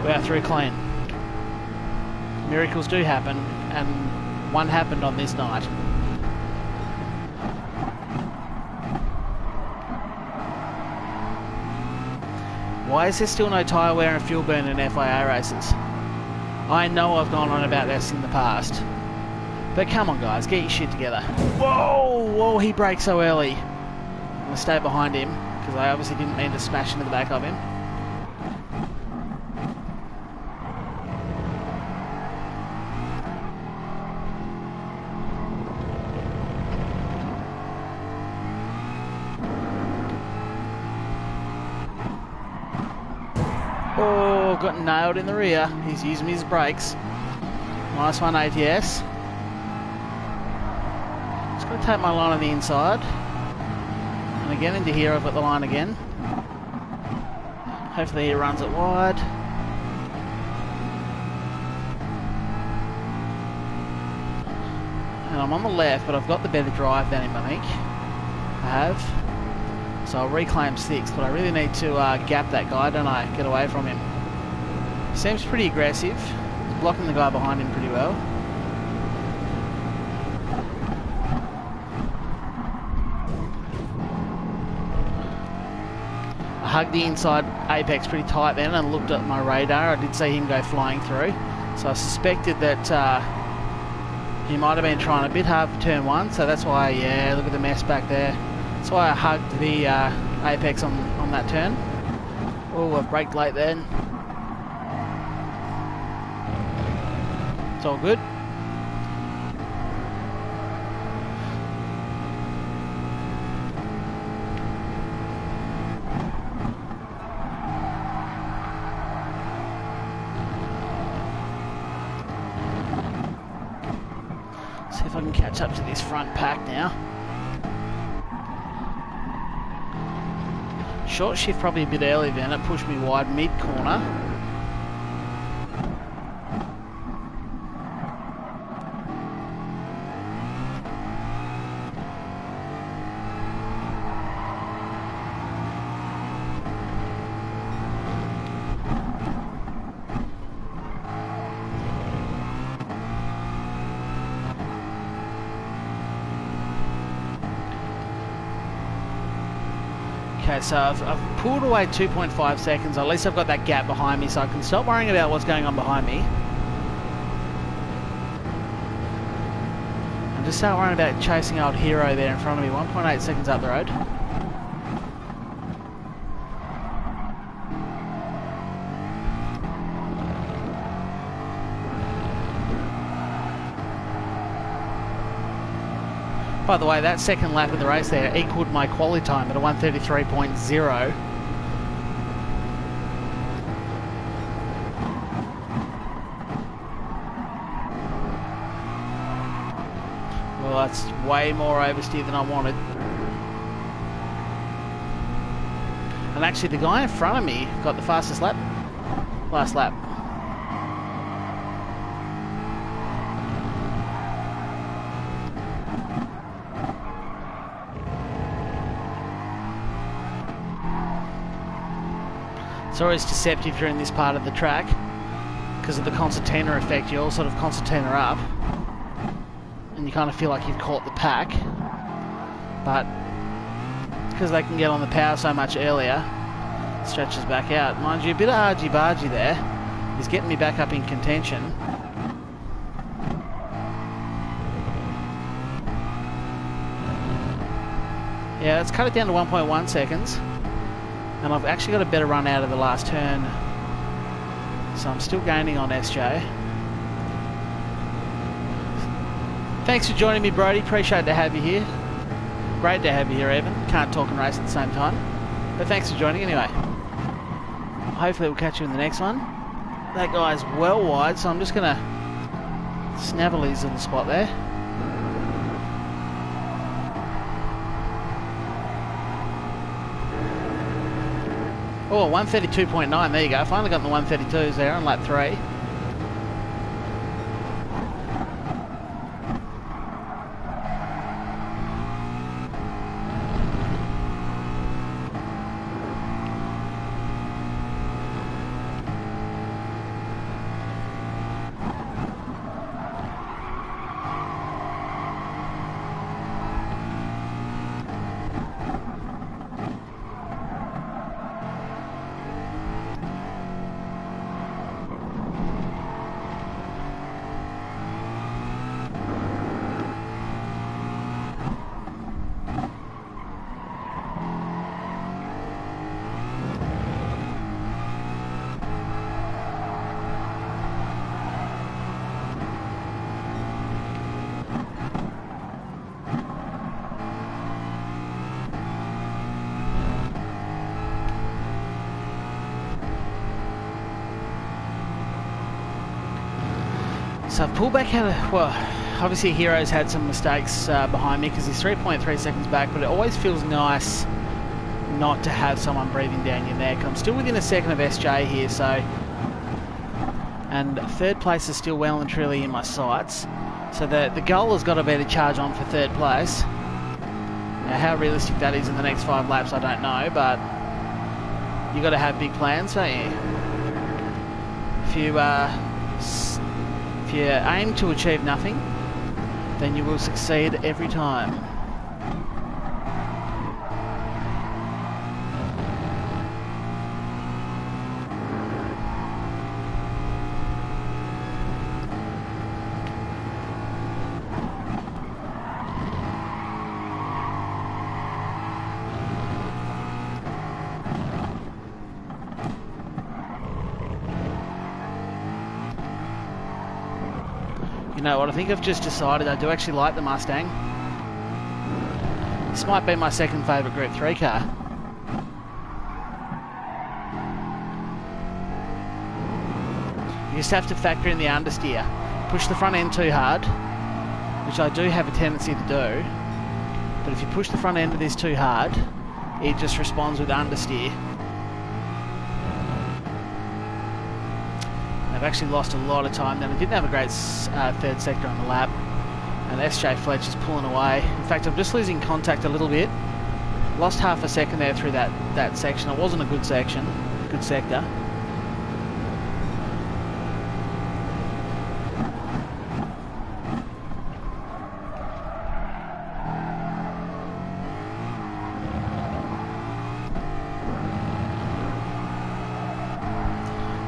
S1: we are through clean. miracles do happen, and one happened on this night. Why is there still no tyre wear and fuel burn in FIA races? I know I've gone on about this in the past, but come on guys, get your shit together. Whoa, whoa, he braked so early. I'm going to stay behind him, because I obviously didn't mean to smash into the back of him. Oh, got nailed in the rear. He's using his brakes. Nice one, ATS. Just got to take my line on the inside. And again, into here, I've got the line again. Hopefully he runs it wide. And I'm on the left, but I've got the better drive than him, I think. I have. So I'll reclaim 6th, but I really need to gap that guy, don't I? Get away from him. He seems pretty aggressive. He's blocking the guy behind him pretty well. I hugged the inside apex pretty tight then and looked at my radar. I did see him go flying through. So I suspected that he might have been trying a bit hard for turn 1. So that's why, yeah, look at the mess back there. That's why I hugged the apex on that turn. Oh, I've braked late then. It's all good. See if I can catch up to this front pack now. Short shift probably a bit early then, it pushed me wide mid-corner. Okay, so I've pulled away 2.5 seconds. At least I've got that gap behind me, so I can stop worrying about what's going on behind me. And just start worrying about chasing old hero there in front of me, 1.8 seconds up the road. By the way, that second lap of the race there equaled my quality time at a 1:33.0. Well, that's way more oversteer than I wanted. And actually, the guy in front of me got the fastest lap. Last lap. It's always deceptive during this part of the track because of the concertina effect. You all sort of concertina up and you kind of feel like you've caught the pack, but because they can get on the power so much earlier, it stretches back out. Mind you, a bit of argy-bargy there is getting me back up in contention. Yeah, let's cut it down to 1.1 seconds. And I've actually got a better run out of the last turn. So I'm still gaining on SJ. Thanks for joining me, Brody. Appreciate to have you here. Great to have you here, Evan. Can't talk and race at the same time. But thanks for joining anyway. Hopefully we'll catch you in the next one. That guy's well wide, so I'm just going to snavel his little spot there. Oh, 1:32.9, there you go. Finally got the 1:32s there on lap 3. So I've pulled back out of, well, obviously Hero's had some mistakes behind me because he's 3.3 seconds back, but it always feels nice not to have someone breathing down your neck. I'm still within a second of SJ here, so, and third place is still well and truly in my sights. So the goal has got to be to charge on for third place. Now how realistic that is in the next 5 laps, I don't know, but you got to have big plans, don't you? If you aim to achieve nothing, then you will succeed every time. You know what, I think I've just decided I do actually like the Mustang. This might be my second favourite Group 3 car. You just have to factor in the understeer. Push the front end too hard, which I do have a tendency to do, but if you push the front end of this too hard, it just responds with understeer. I've actually lost a lot of time then. I didn't have a great third sector on the lap, and SJ Fletcher's pulling away. In fact, I'm just losing contact a little bit. Lost half a second there through that section. It wasn't a good section, good sector.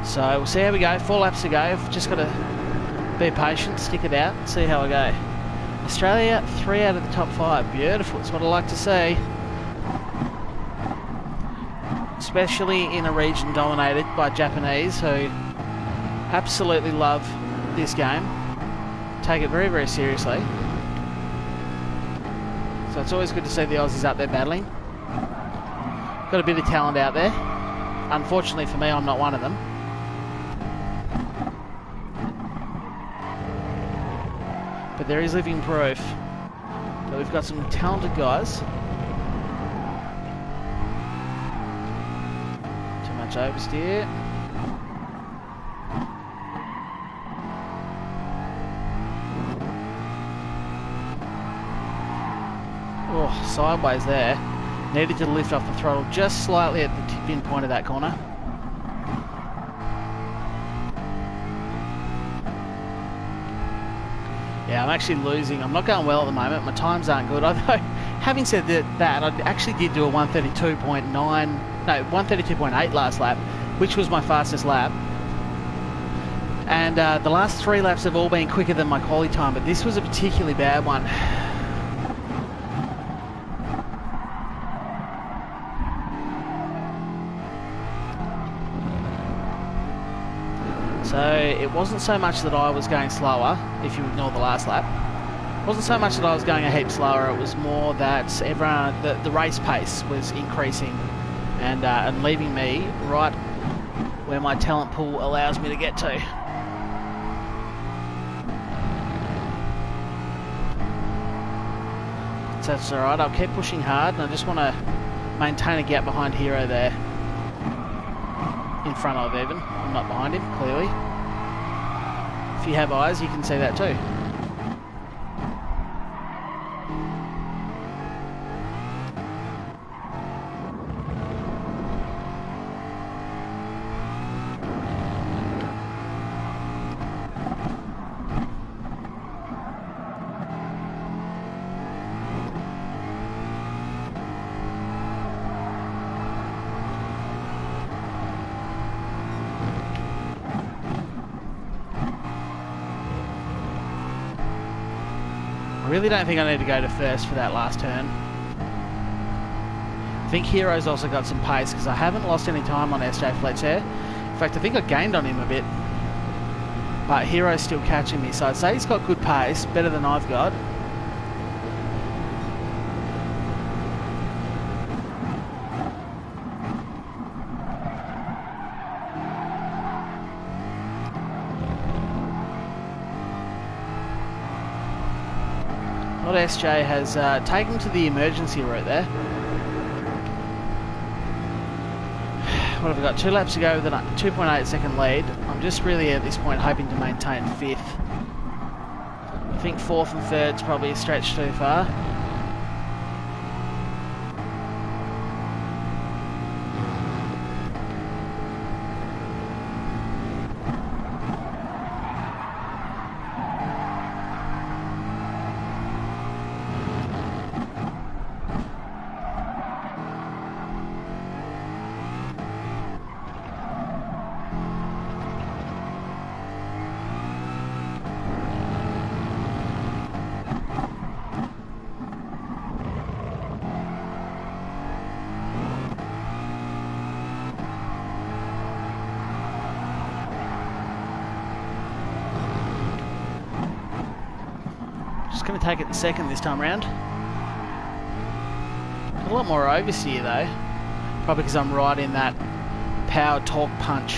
S1: So we'll see how we go. 4 laps to go. I've just got to be patient, stick it out, see how I go. Australia, 3 out of the top 5. Beautiful. That's what I like to see. Especially in a region dominated by Japanese who absolutely love this game. Take it very, very seriously. So it's always good to see the Aussies up there battling. Got a bit of talent out there. Unfortunately for me, I'm not one of them. But there is living proof that we've got some talented guys. Too much oversteer. Oh, sideways there. Needed to lift off the throttle just slightly at the tip-in point of that corner. Yeah, I'm actually losing. I'm not going well at the moment. My times aren't good. Although, having said that, I actually did do a 132.9, no, 132.8 last lap, which was my fastest lap. And the last 3 laps have all been quicker than my quali time, but this was a particularly bad one. So it wasn't so much that I was going slower, if you ignore the last lap. It wasn't so much that I was going a heap slower, it was more that everyone, the race pace was increasing and leaving me right where my talent pool allows me to get to. So that's alright, I'll keep pushing hard, and I just want to maintain a gap behind Hero there. In front of even. I'm not behind him, clearly. If you have eyes, you can see that too. I really don't think I need to go to first for that last turn. I think Hero's also got some pace because I haven't lost any time on SJ Fletcher. In fact, I think I gained on him a bit. But Hero's still catching me, so I'd say he's got good pace, better than I've got. Not SJ has taken to the emergency route there. What have we got? 2 laps to go with a 2.8 second lead. I'm just really at this point hoping to maintain 5th. I think 4th and 3rd's probably a stretch too far. Just going to take it the second this time round. A lot more oversteer though, probably because I'm right in that power torque punch.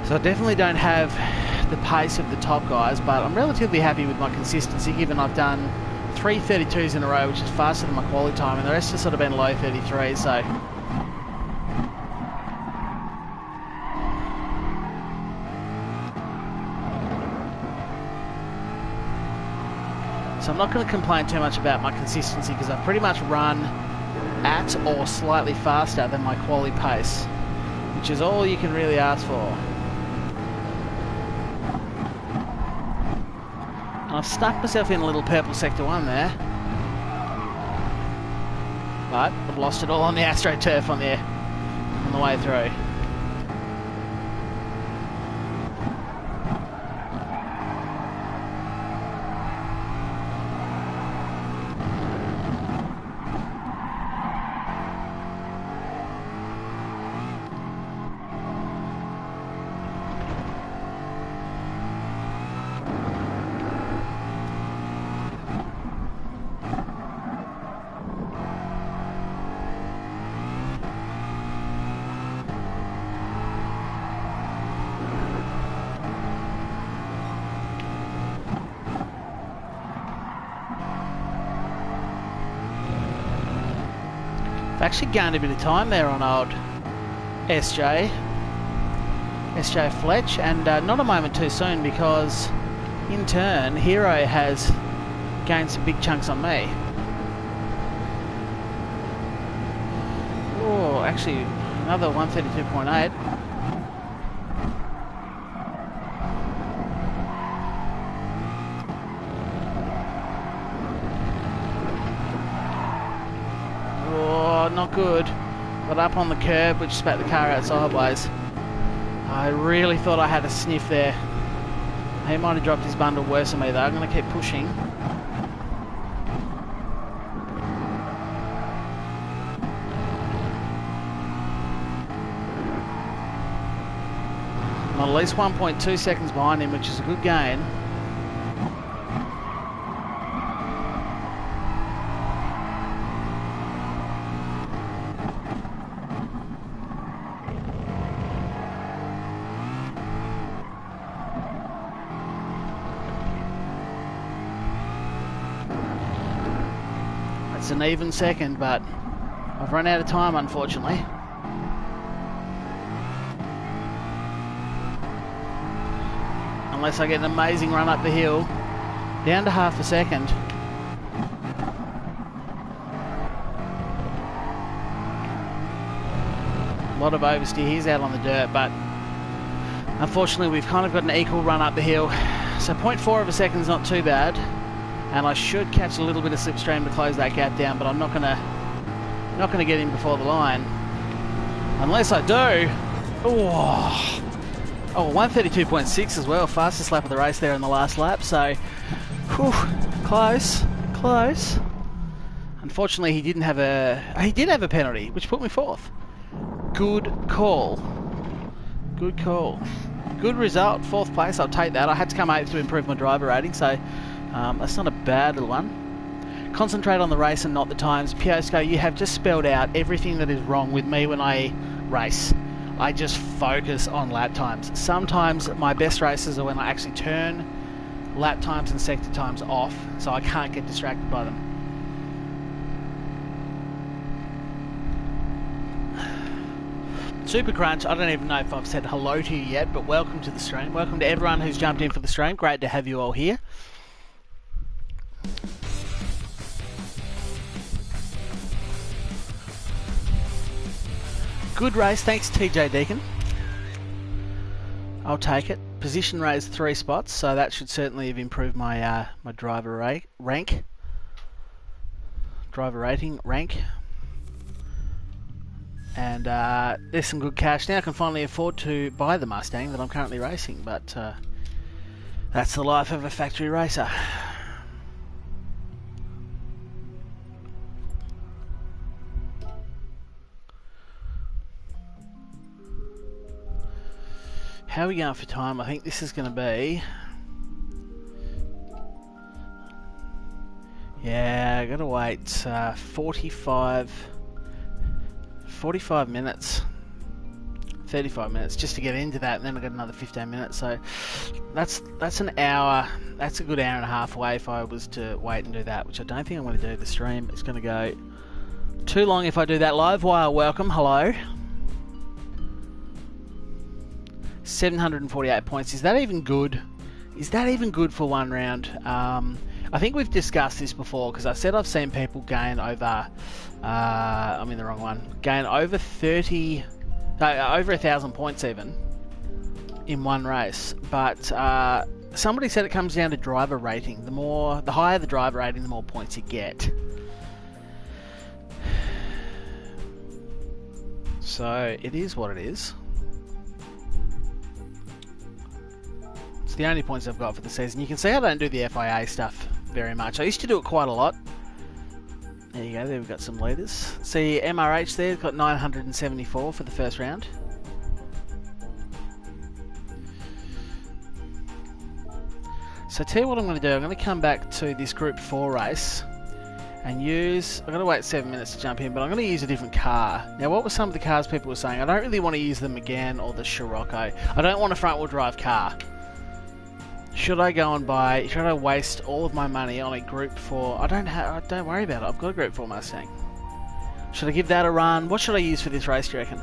S1: So I definitely don't have the pace of the top guys, but I'm relatively happy with my consistency given I've done 3 32s in a row, which is faster than my quality time, and the rest has sort of been low 33s, so I'm not going to complain too much about my consistency because I've pretty much run at or slightly faster than my quality pace, which is all you can really ask for. And I've stuck myself in a little purple sector 1 there, but I've lost it all on the AstroTurf on the way through. Actually gained a bit of time there on old SJ Fletch, and not a moment too soon because in turn Hero has gained some big chunks on me. Oh, actually another 132.8. Not good, but up on the curb which spat the car out sideways. I really thought I had a sniff there. He might have dropped his bundle worse than me though. I'm going to keep pushing. I'm at least 1.2 seconds behind him, which is a good gain. It's an even second, but I've run out of time unfortunately. Unless I get an amazing run up the hill, down to half a second. A lot of oversteer, he's out on the dirt, but unfortunately we've kind of got an equal run up the hill. So 0.4 of a second is not too bad. And I should catch a little bit of slipstream to close that gap down, but I'm not gonna get in before the line, unless I do. Oh, 132.6 as well, fastest lap of the race there in the last lap. So, whew, close. Unfortunately, he did have a penalty, which put me 4th. Good call. Good result. 4th place. I'll take that. I had to come 8th to improve my driver rating, so. That's not a bad little one. Concentrate on the race and not the times. Piosco, you have just spelled out everything that is wrong with me when I race. I just focus on lap times. Sometimes my best races are when I actually turn lap times and sector times off, so I can't get distracted by them. Super Crunch, I don't even know if I've said hello to you yet, but welcome to the stream. Welcome to everyone who's jumped in for the stream. Great to have you all here. Good race, thanks TJ Deacon. I'll take it. Position raised 3 spots, so that should certainly have improved my my driver rating rank. And there's some good cash now. I can finally afford to buy the Mustang that I'm currently racing, but that's the life of a factory racer. How are we going for time? I think this is going to be... Yeah, I gotta wait 45 minutes, 35 minutes just to get into that, and then I've got another 15 minutes, so that's an hour. That's a good hour and a half away if I was to wait and do that, which I don't think I'm going to do. The stream is going to go too long if I do that live. Wire, welcome, hello. 748 points. Is that even good? Is that even good for one round? I think we've discussed this before, because I said I've seen people gain over, I'm in the wrong one, gain over 1,000 points even in one race. But somebody said it comes down to driver rating. The higher the driver rating, the more points you get. So it is what it is. It's the only points I've got for the season. You can see I don't do the FIA stuff very much. I used to do it quite a lot. There you go, there we've got some leaders. See MRH there, got 974 for the first round. So tell you what I'm going to do, I'm going to come back to this Group 4 race and use, I'm going to wait 7 minutes to jump in, but I'm going to use a different car. Now what were some of the cars people were saying? I don't really want to use the Megane or the Scirocco. I don't want a front wheel drive car. Should I go and buy, should I waste all of my money on a Group 4? Don't worry about it, I've got a Group 4 Mustang. Should I give that a run? What should I use for this race, do you reckon?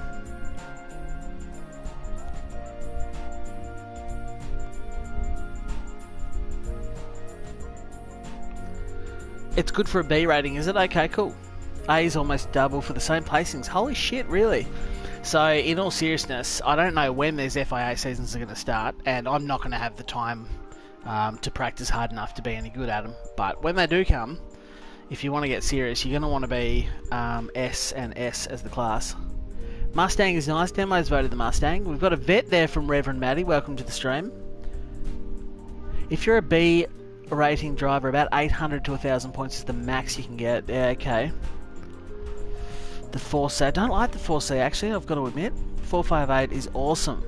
S1: It's good for a B rating, is it? Okay, cool. A is almost double for the same placings. Holy shit, really? So, in all seriousness, I don't know when these FIA seasons are going to start, and I'm not going to have the time to practice hard enough to be any good at them. But when they do come, if you want to get serious, you're going to want to be S and S as the class. Mustang is nice. Demo's voted the Mustang. We've got a vet there from Reverend Maddie. Welcome to the stream. If you're a B rating driver, about 800 to 1,000 points is the max you can get. Yeah, okay. The 4C, I don't like the 4C actually, I've got to admit. 458 is awesome.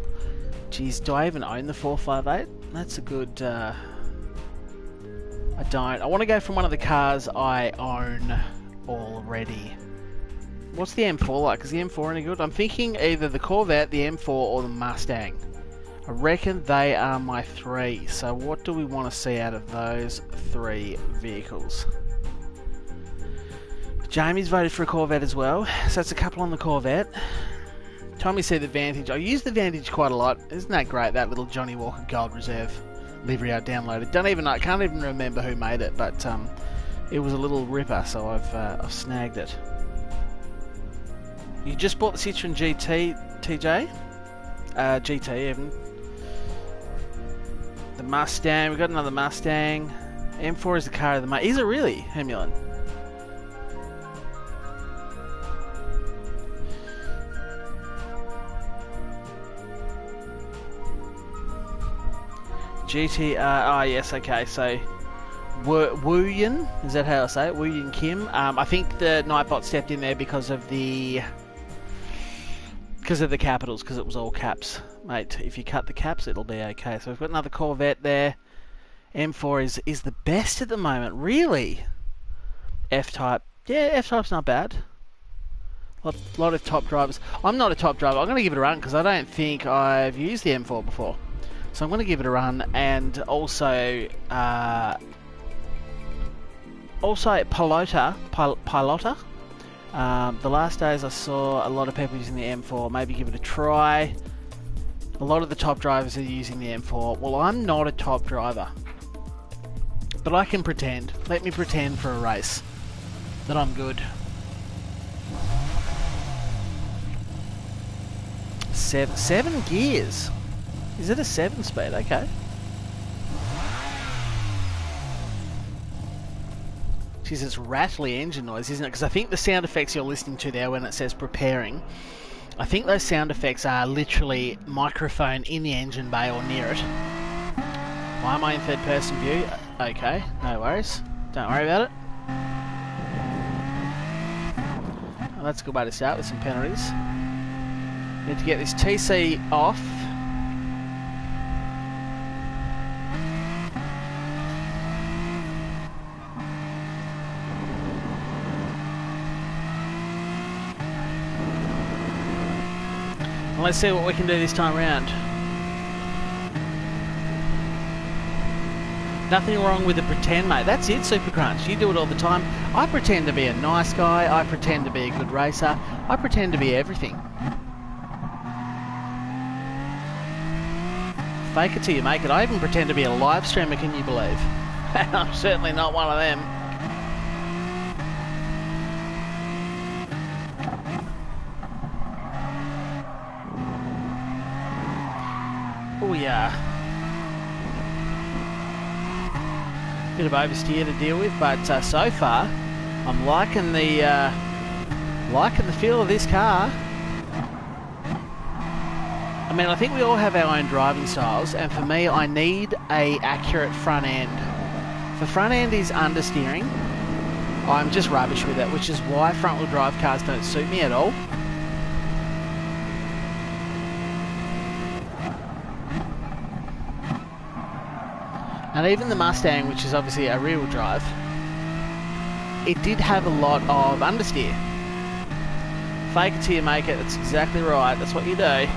S1: Jeez, do I even own the 458? That's a good, I don't. I want to go from one of the cars I own already. What's the M4 like? Is the M4 any good? I'm thinking either the Corvette, the M4 or the Mustang. I reckon they are my 3. So what do we want to see out of those 3 vehicles? Jamie's voted for a Corvette as well, so that's a couple on the Corvette. Tommy said the Vantage. I use the Vantage quite a lot. Isn't that great, that little Johnny Walker Gold Reserve livery I downloaded? I can't even remember who made it, but it was a little ripper, so I've snagged it. You just bought the Citroen GT, TJ? GT even. The Mustang, we've got another Mustang. M4 is the car of the month. Is it really, Hemulin? GTR, oh yes, okay, so Woo Yin, is that how I say it? Woo Yin Kim. I think the Nightbot stepped in there because of the capitals, because it was all caps. Mate, if you cut the caps, it'll be okay. So we've got another Corvette there. M4 is the best at the moment, really? F-Type, yeah, F-Type's not bad. A lot of top drivers. I'm not a top driver. I'm going to give it a run because I don't think I've used the M4 before. So I'm going to give it a run, and also Pilota. The last days I saw a lot of people using the M4. Maybe give it a try. A lot of the top drivers are using the M4. Well, I'm not a top driver, but I can pretend. Let me pretend for a race that I'm good. 7 gears. Is it a 7-speed? Okay. Jeez, it's rattly engine noise, isn't it? Because I think the sound effects you're listening to there when it says preparing, I think those sound effects are literally microphone in the engine bay or near it. Why am I in third person view? Okay, no worries. Don't worry about it. Well, that's a good way to start with some penalties. Need to get this TC off. And let's see what we can do this time round. Nothing wrong with the pretend, mate. That's it, Super Crunch. You do it all the time. I pretend to be a nice guy. I pretend to be a good racer. I pretend to be everything. Fake it till you make it. I even pretend to be a live streamer, can you believe? I'm certainly not one of them. Oh yeah. Bit of oversteer to deal with, but so far I'm liking the feel of this car. I mean, I think we all have our own driving styles, and for me, I need a accurate front end. If the front end is understeering, I'm just rubbish with it, which is why front-wheel drive cars don't suit me at all. And even the Mustang, which is obviously a rear-wheel drive, it did have a lot of understeer. Fake it till you make it, that's exactly right, that's what you do.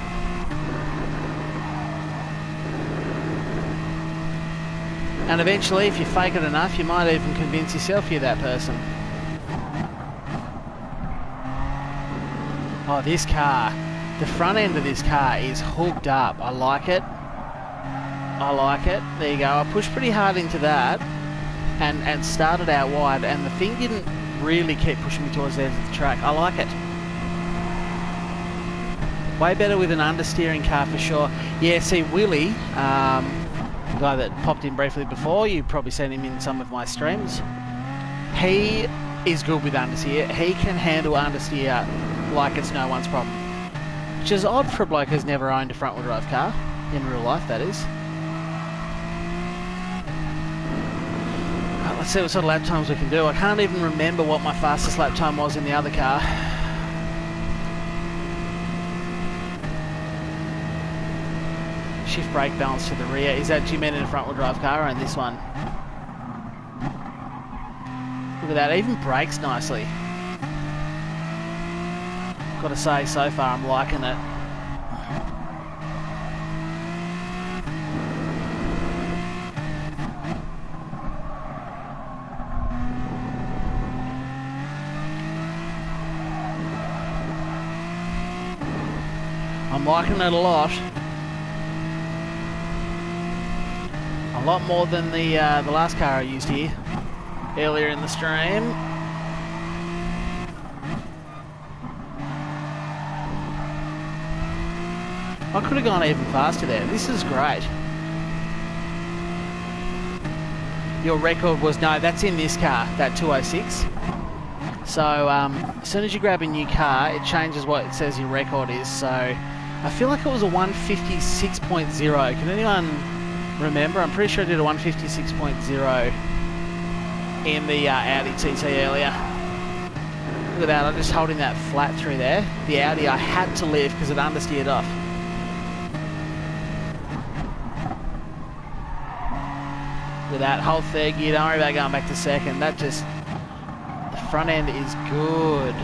S1: And eventually, if you fake it enough, you might even convince yourself you're that person. Oh, this car. The front end of this car is hooked up. I like it. I like it. There you go. I pushed pretty hard into that and started out wide, and the thing didn't really keep pushing me towards the edge of the track. I like it. Way better with an understeering car for sure. Yeah, see, Willie, the guy that popped in briefly before, you've probably seen him in some of my streams. He is good with understeer. He can handle understeer like it's no one's problem. Which is odd for a bloke who's never owned a front-wheel drive car, in real life that is. Let's see what sort of lap times we can do. I can't even remember what my fastest lap time was in the other car. Shift brake balance to the rear. Is that you meant in a front wheel drive car or in this one? Look at that, it even brakes nicely. Gotta say, so far I'm liking it. I'm liking it a lot. A lot more than the last car I used here earlier in the stream. I could have gone even faster there. This is great. Your record was, no, that's in this car, that 206. So as soon as you grab a new car, it changes what it says your record is. So I feel like it was a 156.0. Can anyone remember? I'm pretty sure I did a 156.0 in the Audi TT earlier. Look at that, I'm just holding that flat through there. The Audi I had to lift because it understeered off. Look at that, whole third gear, don't worry about going back to second. That just, the front end is good.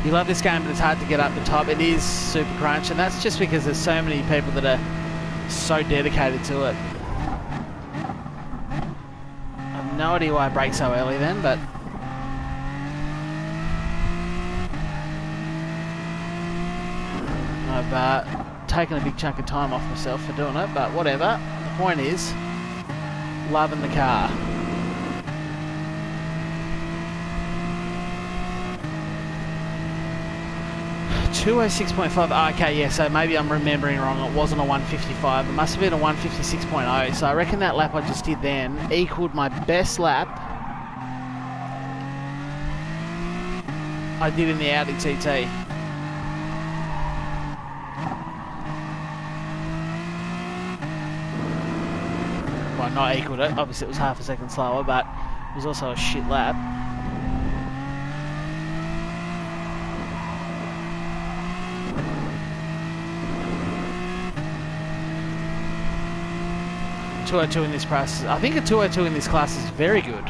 S1: You love this game, but it's hard to get up the top. It is super crunch, and that's just because there's so many people that are so dedicated to it. I have no idea why I brake so early then, but I've taken a big chunk of time off myself for doing it, but whatever. The point is, loving the car. 206.5. Okay, yeah, so maybe I'm remembering wrong. It wasn't a 155. It must have been a 156.0. So I reckon that lap I just did then equaled my best lap I did in the Audi TT. Well, not equaled it. Obviously, it was half a second slower, but it was also a shit lap. 202 in this class. I think a 202 in this class is very good.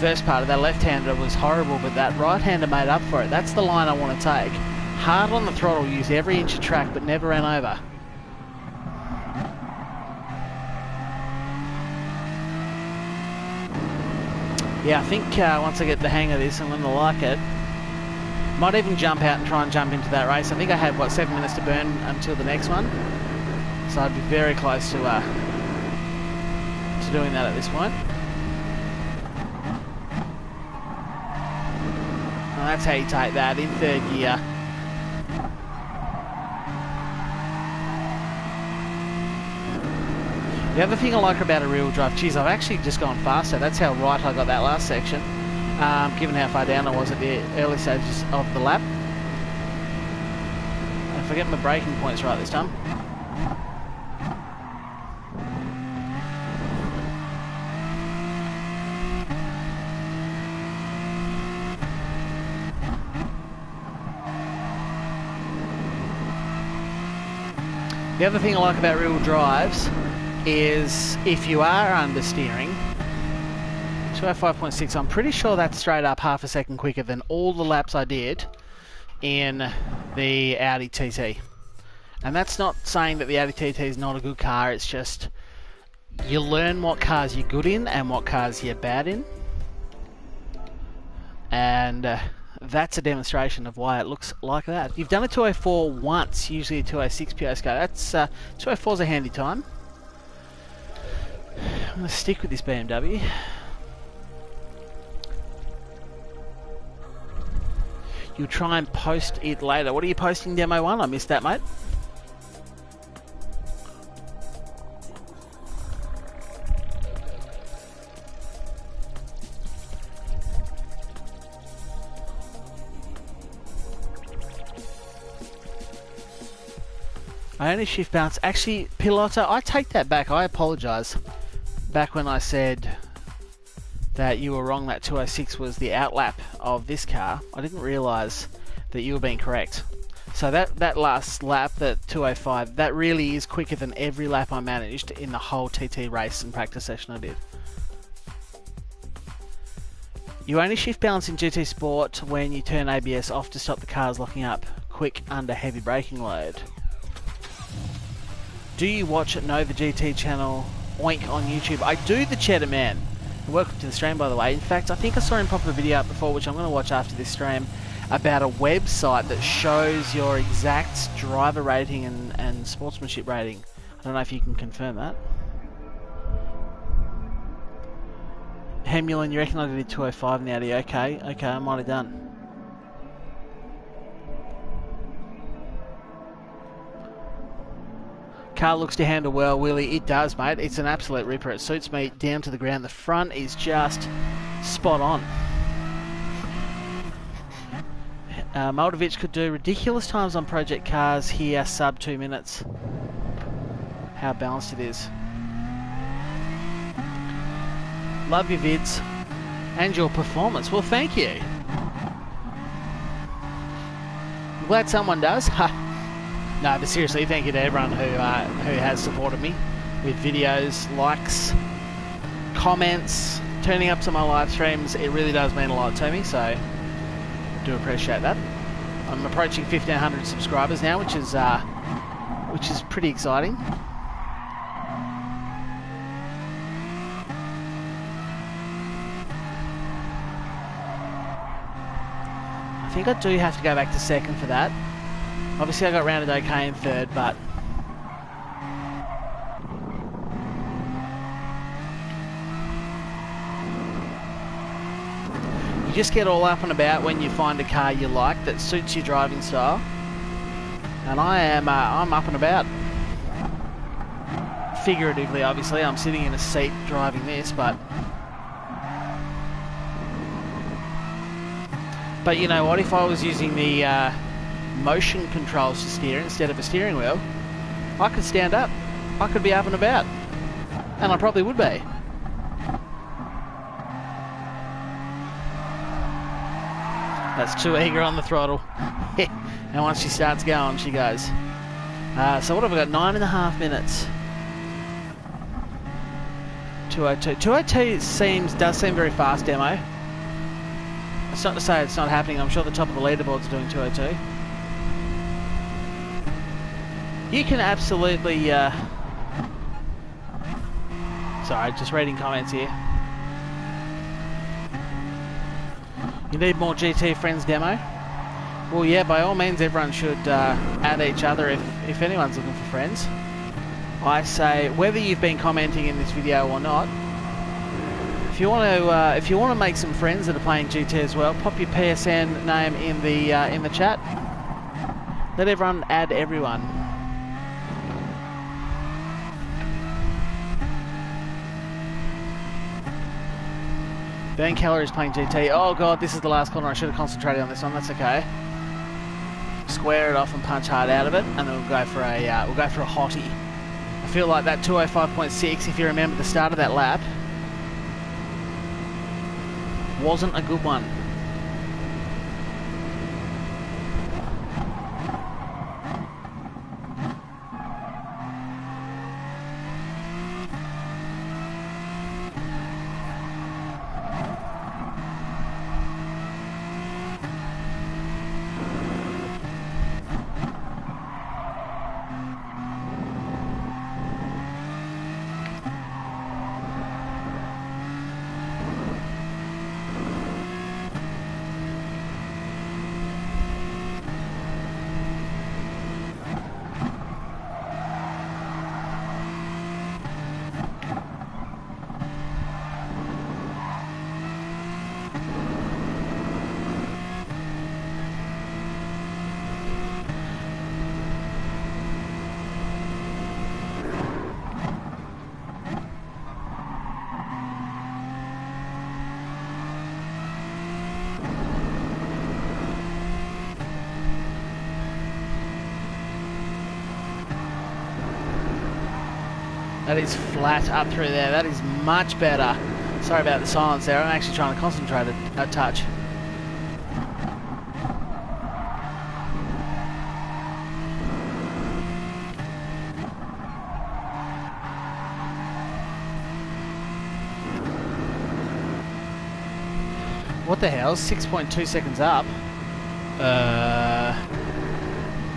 S1: First part of that left-hander was horrible, but that right-hander made up for it. That's the line I want to take. Hard on the throttle, use every inch of track, but never ran over. Yeah, I think once I get the hang of this, I'm going to like it. Might even jump out and try and jump into that race. I think I had, what, 7 minutes to burn until the next one. So I'd be very close to doing that at this point. And that's how you take that in third gear. The other thing I like about a rear-wheel drive, geez, I've actually just gone faster. That's how right I got that last section, given how far down I was at the early stages of the lap. If I get my braking points right this time. The other thing I like about rear-wheel drives is if you are understeering, 205.6, I'm pretty sure that's straight up half a second quicker than all the laps I did in the Audi TT. And that's not saying that the Audi TT is not a good car, it's just you learn what cars you're good in and what cars you're bad in. And that's a demonstration of why it looks like that. You've done a 204 once, usually a 206 PSK. That's 204 is a handy time. I'm going to stick with this BMW. You'll try and post it later. What are you posting, Demo 1? I missed that, mate. I only shift bounce. Actually, Piloto, I take that back. I apologise. Back when I said that you were wrong, that 206 was the outlap of this car, I didn't realise that you were being correct. So that last lap, that 205, that really is quicker than every lap I managed in the whole TT race and practice session I did. You only shift balance in GT Sport when you turn ABS off to stop the cars locking up quick under heavy braking load. Do you watch Nova GT channel Oink on YouTube? I do, the Cheddar Man. Welcome to the stream, by the way. In fact, I think I saw him pop a video up before, which I'm going to watch after this stream, about a website that shows your exact driver rating and sportsmanship rating. I don't know if you can confirm that. Hemulin, you reckon I did 205 in the Audi? Okay, I might have done. Car looks to handle well, Willie. It does, mate. It's an absolute ripper. It suits me down to the ground. The front is just spot on. Moldavich could do ridiculous times on project cars here, sub 2 minutes. How balanced it is. Love your vids and your performance. Well, thank you. I'm glad someone does. Ha. No, but seriously, thank you to everyone who has supported me with videos, likes, comments, turning up to my live streams. It really does mean a lot to me, so I do appreciate that. I'm approaching 1,500 subscribers now, which is pretty exciting. I think I do have to go back to second for that. Obviously I got rounded okay in third, but you just get all up and about when you find a car you like that suits your driving style. And I'm up and about. Figuratively, obviously, I'm sitting in a seat driving this, but you know what? If I was using the motion controls to steer instead of a steering wheel, I could stand up. I could be up and about, and I probably would be. That's too eager on the throttle. And once she starts going, she goes. So what have I got? 9.5 minutes. 202. 202 does seem very fast, demo. It's not to say it's not happening. I'm sure the top of the leaderboard's doing 202. You can absolutely... Sorry, just reading comments here. You need more GT friends, demo? Well, yeah, by all means, everyone should add each other if anyone's looking for friends. I say, whether you've been commenting in this video or not, if you want to make some friends that are playing GT as well, pop your PSN name in the chat. Let everyone add everyone. Ben Keller is playing GT. Oh god, this is the last corner. I should have concentrated on this one. That's okay. Square it off and punch hard out of it, and then we'll go for a hottie. I feel like that 205.6, if you remember the start of that lap, wasn't a good one. That is flat up through there. That is much better. Sorry about the silence there. I'm actually trying to concentrate a touch. What the hell? 6.2 seconds up.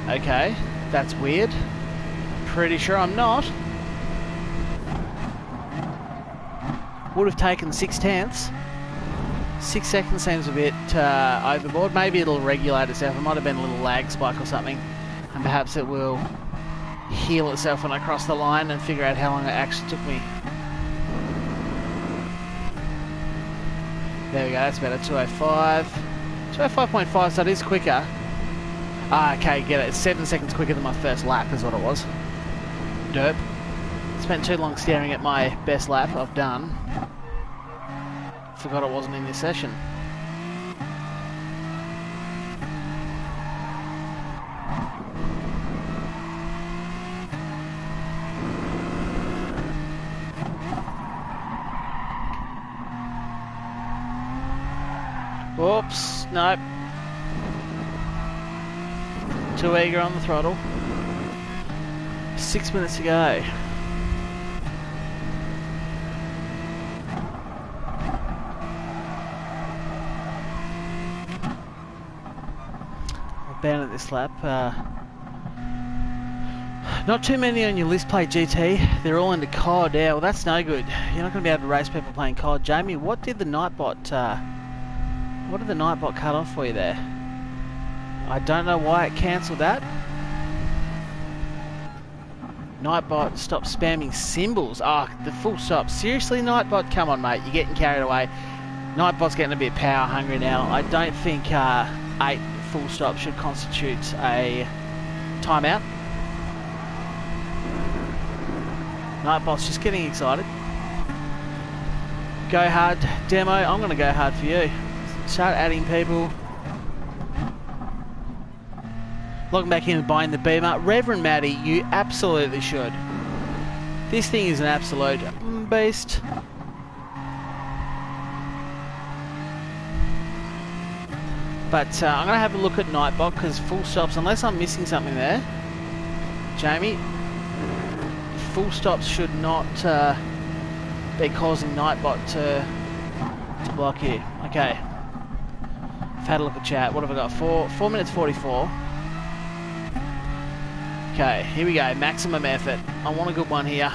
S1: Okay. That's weird. Pretty sure I'm not. Would have taken 6/10. 6 seconds seems a bit overboard. Maybe it'll regulate itself. It might have been a little lag spike or something. And perhaps it will heal itself when I cross the line and figure out how long it actually took me. There we go, that's better. 205. 205.5, so it is quicker. Ah, okay, get it. It's 7 seconds quicker than my first lap is what it was. Derp. Spent too long staring at my best lap I've done. Forgot it wasn't in this session. Whoops, nope. Too eager on the throttle. 6 minutes to go. I'll ban at this lap. Not too many on your list play GT. They're all into COD. Yeah, well that's no good. You're not going to be able to race people playing COD. Jamie, what did the Nightbot cut off for you there? I don't know why it cancelled that. Nightbot, stop spamming symbols. Oh, the full stop. Seriously, Nightbot? Come on, mate. You're getting carried away. Nightbot's getting a bit power hungry now. I don't think 8 full stops should constitute a timeout. Nightbot's just getting excited. Go hard demo. I'm going to go hard for you. Start adding people. Logging back in and buying the Beamer. Reverend Maddie, you absolutely should. This thing is an absolute beast. But I'm going to have a look at Nightbot because full stops, unless I'm missing something there, Jamie, full stops should not be causing Nightbot to block you. Okay. I've had a look at chat. What have I got? 4 minutes 44. Okay, here we go. Maximum effort. I want a good one here.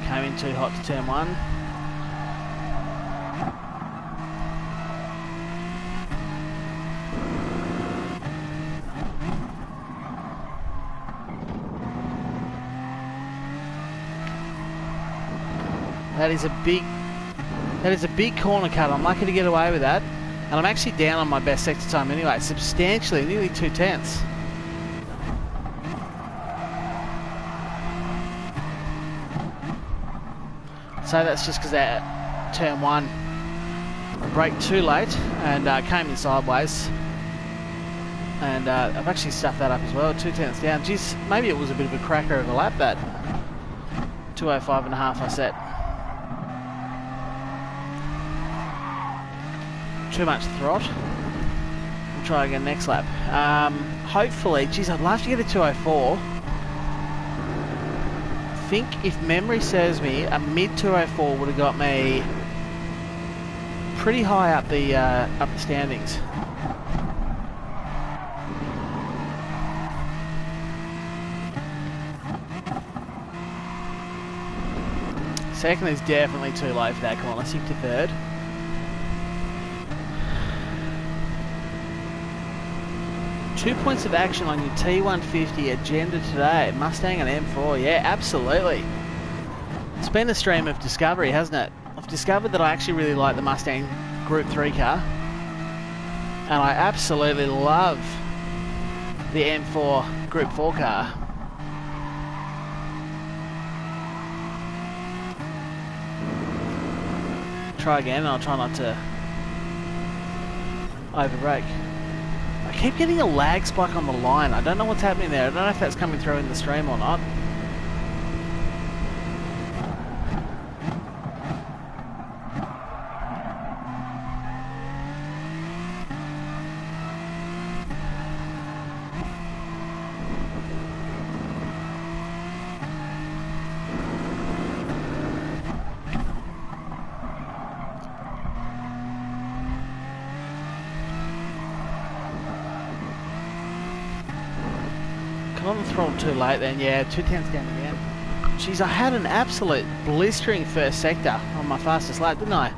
S1: Came in too hot to turn 1. That is a big corner cut. I'm lucky to get away with that. And I'm actually down on my best sector time anyway, substantially, nearly 2/10. So that's just because that turn 1 braked too late and came in sideways. And I've actually stuffed that up as well, 2/10 down. Geez, maybe it was a bit of a cracker of a lap, that 2:05.5 I set. Too much throt. We'll try again next lap. Hopefully, geez, I'd love to get a 2:04. I think if memory serves me, a mid 2:04 would have got me pretty high up the standings. Second is definitely too low for that corner. Sink to third. Two points of action on your T150 agenda today. Mustang and M4. Yeah, absolutely. It's been a stream of discovery, hasn't it? I've discovered that I actually really like the Mustang Group 3 car. And I absolutely love the M4 Group 4 car. Try again, and I'll try not to overbrake. I keep getting a lag spike on the line. I don't know what's happening there. I don't know if that's coming through in the stream or not. On the throttle too late then, yeah, 2/10 down again. Jeez, I had an absolute blistering first sector on my fastest lap, didn't I?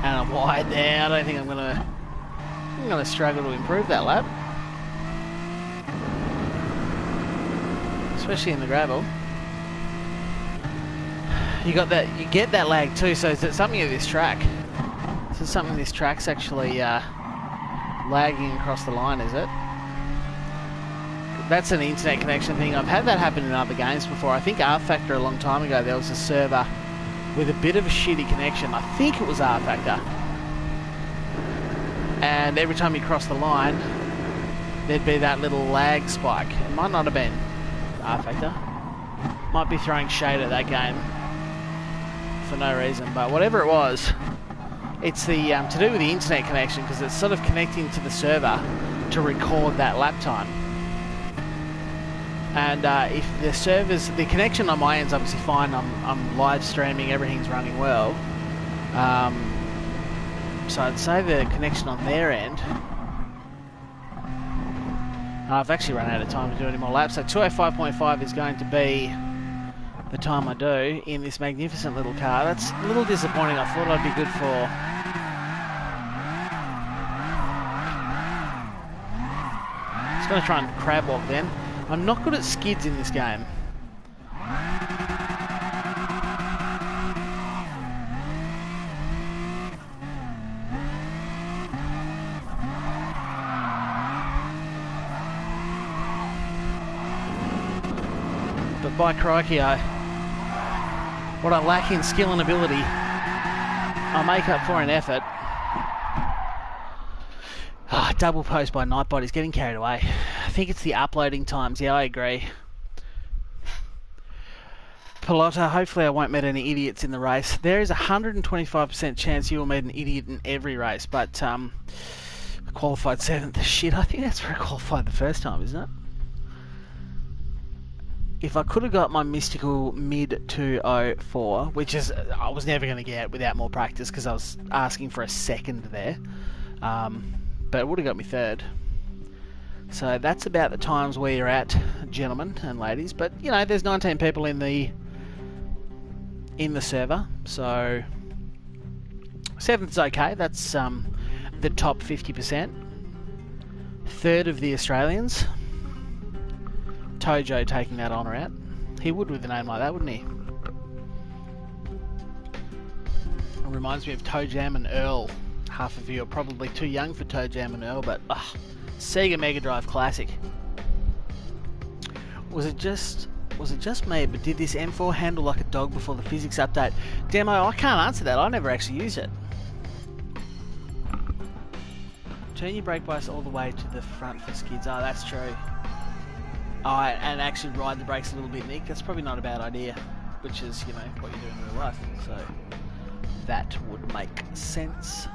S1: And I'm wide there. I don't think I'm gonna struggle to improve that lap. Especially in the gravel. You get that lag too, so is it something of this track? Is it something this track's actually lagging across the line, is it? that's an internet connection thing. I've had that happen in other games before. I think R Factor a long time ago, there was a server with a bit of a shitty connection. I think it was R Factor. And every time you cross the line, there'd be that little lag spike. It might not have been R Factor. Might be throwing shade at that game for no reason, but whatever it was, it's the to do with the internet connection, because it's sort of connecting to the server to record that lap time. And if the connection on my end is obviously fine, I'm live streaming, everything's running well. So I'd say the connection on their end. I've actually run out of time to do any more laps, so 205.5 is going to be the time I do in this magnificent little car. That's a little disappointing. I thought I'd be good for... Just going to try and crab walk then. I'm not good at skids in this game. But by crikey, what I lack in skill and ability, I make up for in effort. Double post by Nightbot is getting carried away. I think it's the uploading times. Yeah, I agree. Pelota, hopefully I won't meet any idiots in the race. There is a 125% chance you will meet an idiot in every race, but I qualified 7th. Shit, I think that's where I qualified the first time, isn't it? If I could have got my mystical mid 204, which is I was never going to get without more practice because I was asking for a second there, but it would have got me third. So that's about the times where you're at, gentlemen and ladies. But you know, there's 19 people in the server, so 7th is okay. That's the top 50%. Third of the Australians. Tojo taking that honour out. He would with a name like that, wouldn't he? It reminds me of Toe Jam and Earl. Half of you are probably too young for Toe Jam and Earl, but Sega Mega Drive classic. Was it just me, but did this M4 handle like a dog before the physics update? Demo, I can't answer that. I never actually used it. Turn your brake bias all the way to the front for skids. Oh, that's true. Oh, and actually ride the brakes a little bit, Nick. That's probably not a bad idea, which is, you know, what you do in real life. So that would make sense.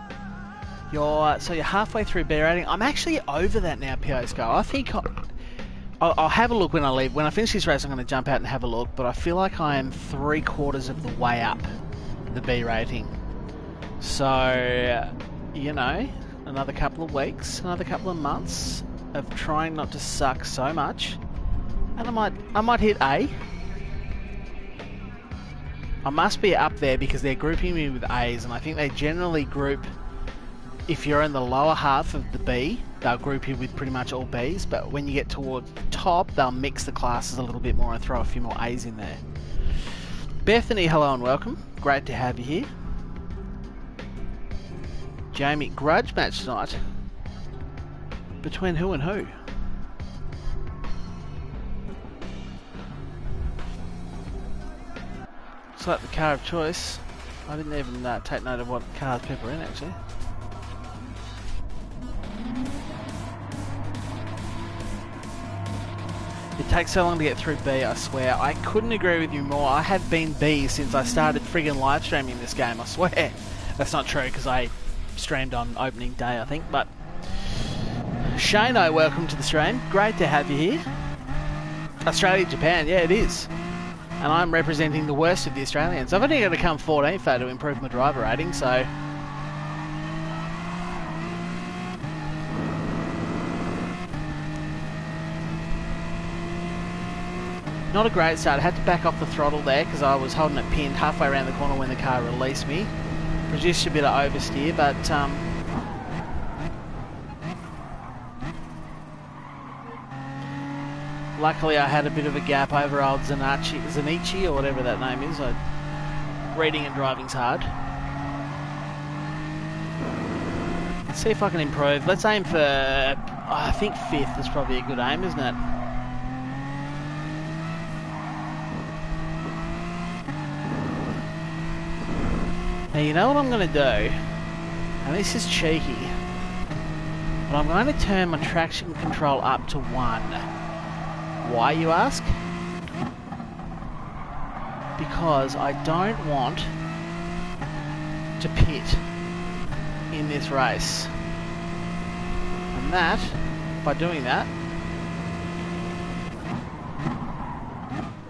S1: So you're halfway through B rating. I'm actually over that now, Piosco. I think I'll have a look when I leave. When I finish this race, I'm going to jump out and have a look. But I feel like I am 3/4 of the way up the B rating. So, you know, another couple of weeks, another couple of months of trying not to suck so much, and I might hit A. I must be up there because they're grouping me with A's, and I think they generally group, if you're in the lower half of the B, they'll group you with pretty much all B's, but when you get towards the top, they'll mix the classes a little bit more and throw a few more A's in there. Bethany, hello and welcome. Great to have you here. Jamie, grudge match tonight. Between who and who? It's like the car of choice. I didn't even take note of what cars people are in, actually. It takes so long to get through B, I swear. I couldn't agree with you more. I have been B since I started friggin' live streaming this game, I swear. That's not true, because I streamed on opening day, I think, but... Shano, welcome to the stream. Great to have you here. Australia, Japan, yeah, it is. And I'm representing the worst of the Australians. I've only got to come 14th though to improve my driver rating, so... Not a great start. I had to back off the throttle there because I was holding it pinned halfway around the corner when the car released me. Produced a bit of oversteer, but... luckily I had a bit of a gap over old Zanichi, or whatever that name is. Reading and driving's hard. Let's see if I can improve. Let's aim for, I think 5th is probably a good aim, isn't it? Now you know what I'm going to do, and this is cheeky, but I'm going to turn my traction control up to 1. Why, you ask? Because I don't want to pit in this race. And that, by doing that,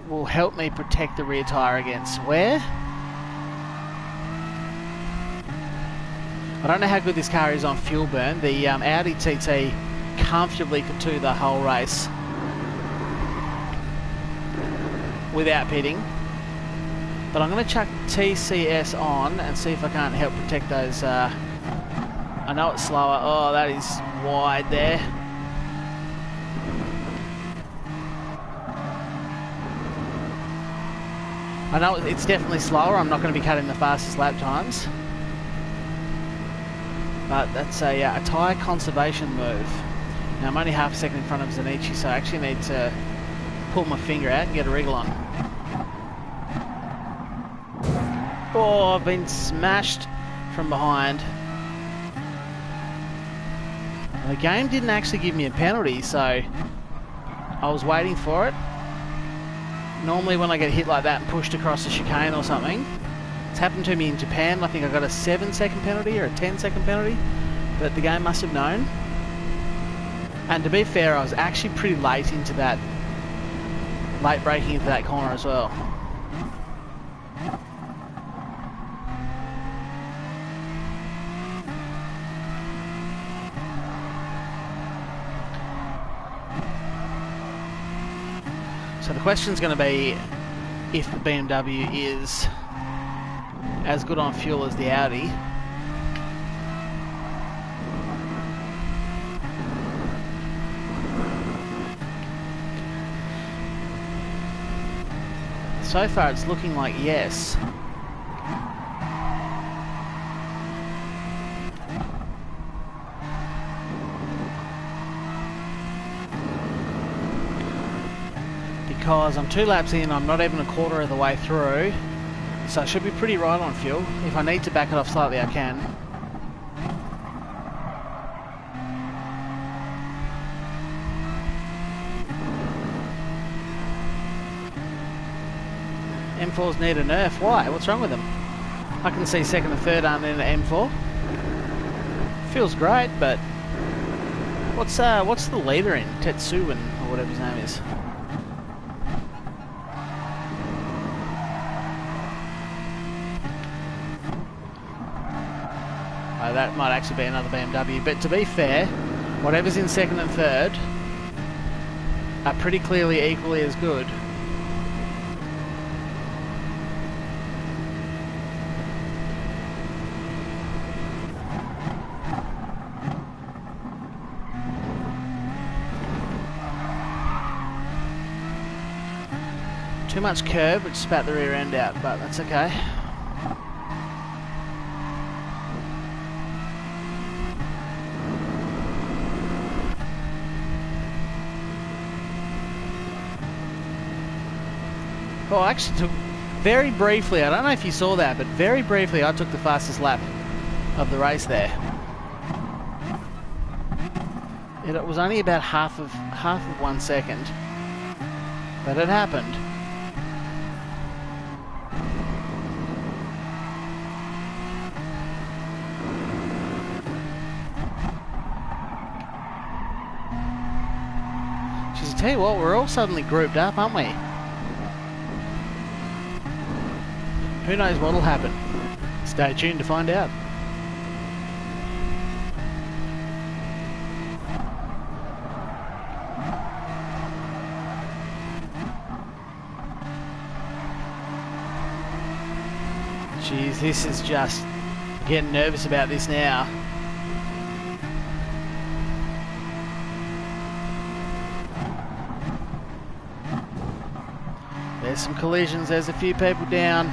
S1: will help me protect the rear tyre against wear. I don't know how good this car is on fuel burn. The Audi TT comfortably could do the whole race without pitting. But I'm going to chuck TCS on and see if I can't help protect those. I know it's slower. Oh, that is wide there. I know it's definitely slower. I'm not going to be cutting the fastest lap times. But that's a tyre conservation move. Now I'm only half a second in front of Zanichi, so I actually need to pull my finger out and get a wriggle on. Oh, I've been smashed from behind. The game didn't actually give me a penalty, so I was waiting for it. Normally when I get hit like that and pushed across the chicane or something, it's happened to me in Japan. I think I got a 7-second penalty or a 10-second penalty, but the game must have known. And to be fair, I was actually pretty late into that, late braking into that corner as well. So the question's going to be if the BMW is as good on fuel as the Audi. So far it's looking like yes. Because I'm 2 laps in, I'm not even a quarter of the way through, so I should be pretty right on fuel. If I need to back it off slightly, I can. M4s need a nerf. Why? What's wrong with them? I can see second and third aren't in an M4. Feels great, but what's the leader in? Tetsuin or whatever his name is. That might actually be another BMW, but to be fair, whatever's in second and third are pretty clearly equally as good. Too much curb, which spat the rear end out, but that's okay. Well, actually, very briefly, I don't know if you saw that, but very briefly I took the fastest lap of the race there. It was only about half of 1 second, but it happened. Jeez, I tell you what, we're all suddenly grouped up, aren't we? Who knows what'll happen? Stay tuned to find out. Jeez, this is just getting nervous about this now. There's some collisions, there's a few people down.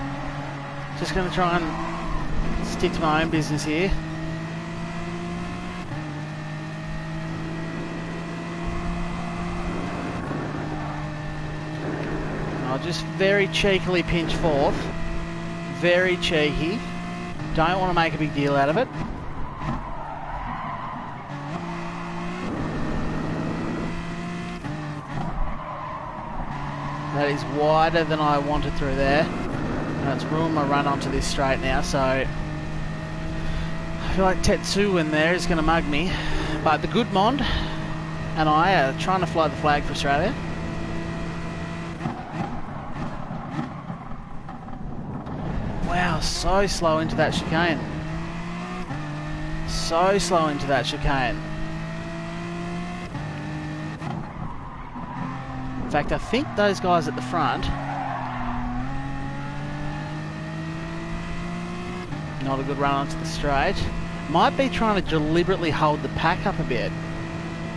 S1: Just going to try and stick to my own business here. I'll just very cheekily pinch fourth. Very cheeky. Don't want to make a big deal out of it. That is wider than I wanted through there. And it's ruined my run onto this straight now, so I feel like Tetsu in there is going to mug me. But the good Mond and I are trying to fly the flag for Australia. Wow, so slow into that chicane. So slow into that chicane. In fact, I think those guys at the front, not a good run onto the straight, might be trying to deliberately hold the pack up a bit.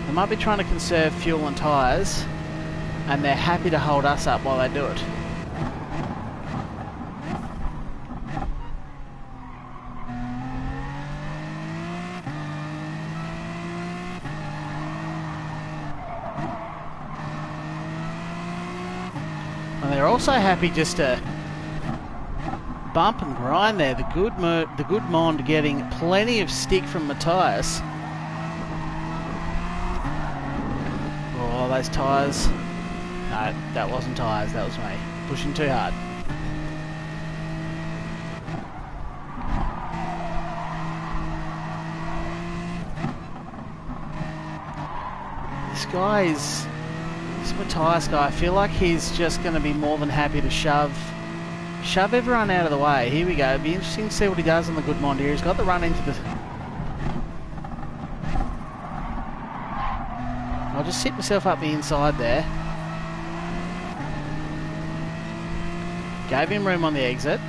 S1: They might be trying to conserve fuel and tyres, and they're happy to hold us up while they do it. And they're also happy just to bump and grind there. The good Mond getting plenty of stick from Matthias. Oh, those tyres. No, that wasn't tyres, that was me. Pushing too hard. This Matthias guy, I feel like he's just going to be more than happy to shove everyone out of the way. Here we go. It'll be interesting to see what he does on the good Mond here. He's got the run into the... I'll just sit myself up the inside there. Gave him room on the exit.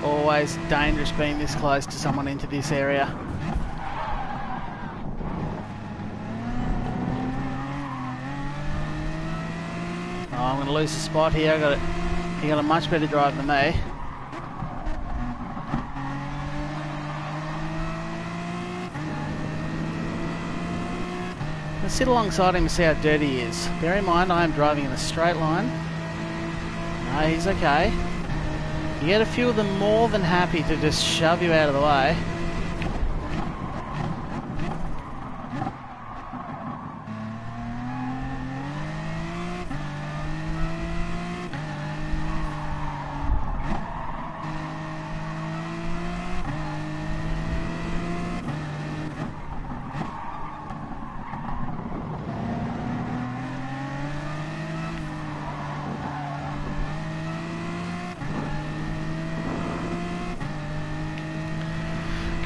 S1: Always dangerous being this close to someone into this area. Oh, I'm going to lose the spot here. He got a much better drive than me. Let's sit alongside him and see how dirty he is. Bear in mind, I am driving in a straight line. No, he's okay. You get a few of them more than happy to just shove you out of the way.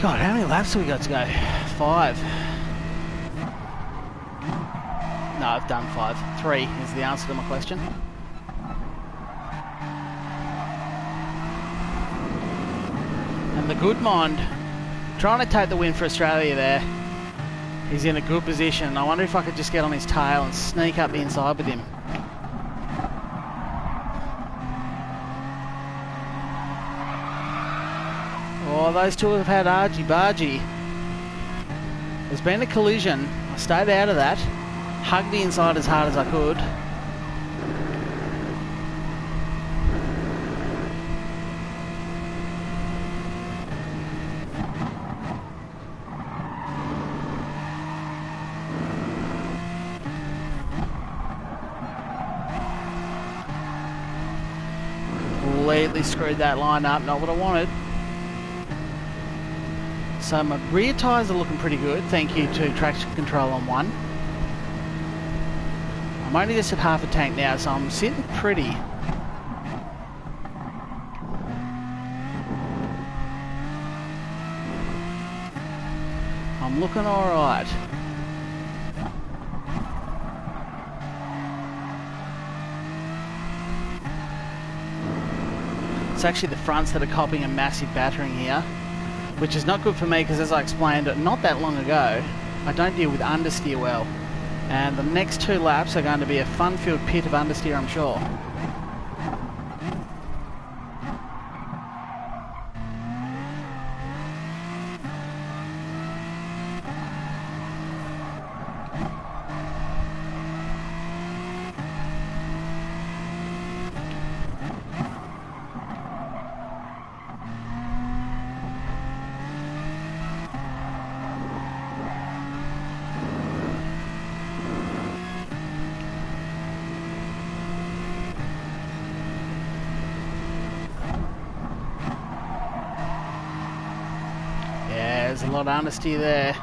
S1: God, how many laps have we got to go? 5. No, I've done 5. 3 is the answer to my question. And the good Mond, trying to take the win for Australia there. He's in a good position. I wonder if I could just get on his tail and sneak up the inside with him. Oh, those two have had argy-bargy. There's been a collision. I stayed out of that. Hugged the inside as hard as I could. Completely screwed that line up. Not what I wanted. So my rear tyres are looking pretty good, thank you to traction control on 1. I'm only just at half a tank now, so I'm sitting pretty. I'm looking alright. It's actually the fronts that are copying a massive battering here, which is not good for me because, as I explained not that long ago, I don't deal with understeer well. And the next 2 laps are going to be a fun-filled pit of understeer, I'm sure. There's a lot of understeer there.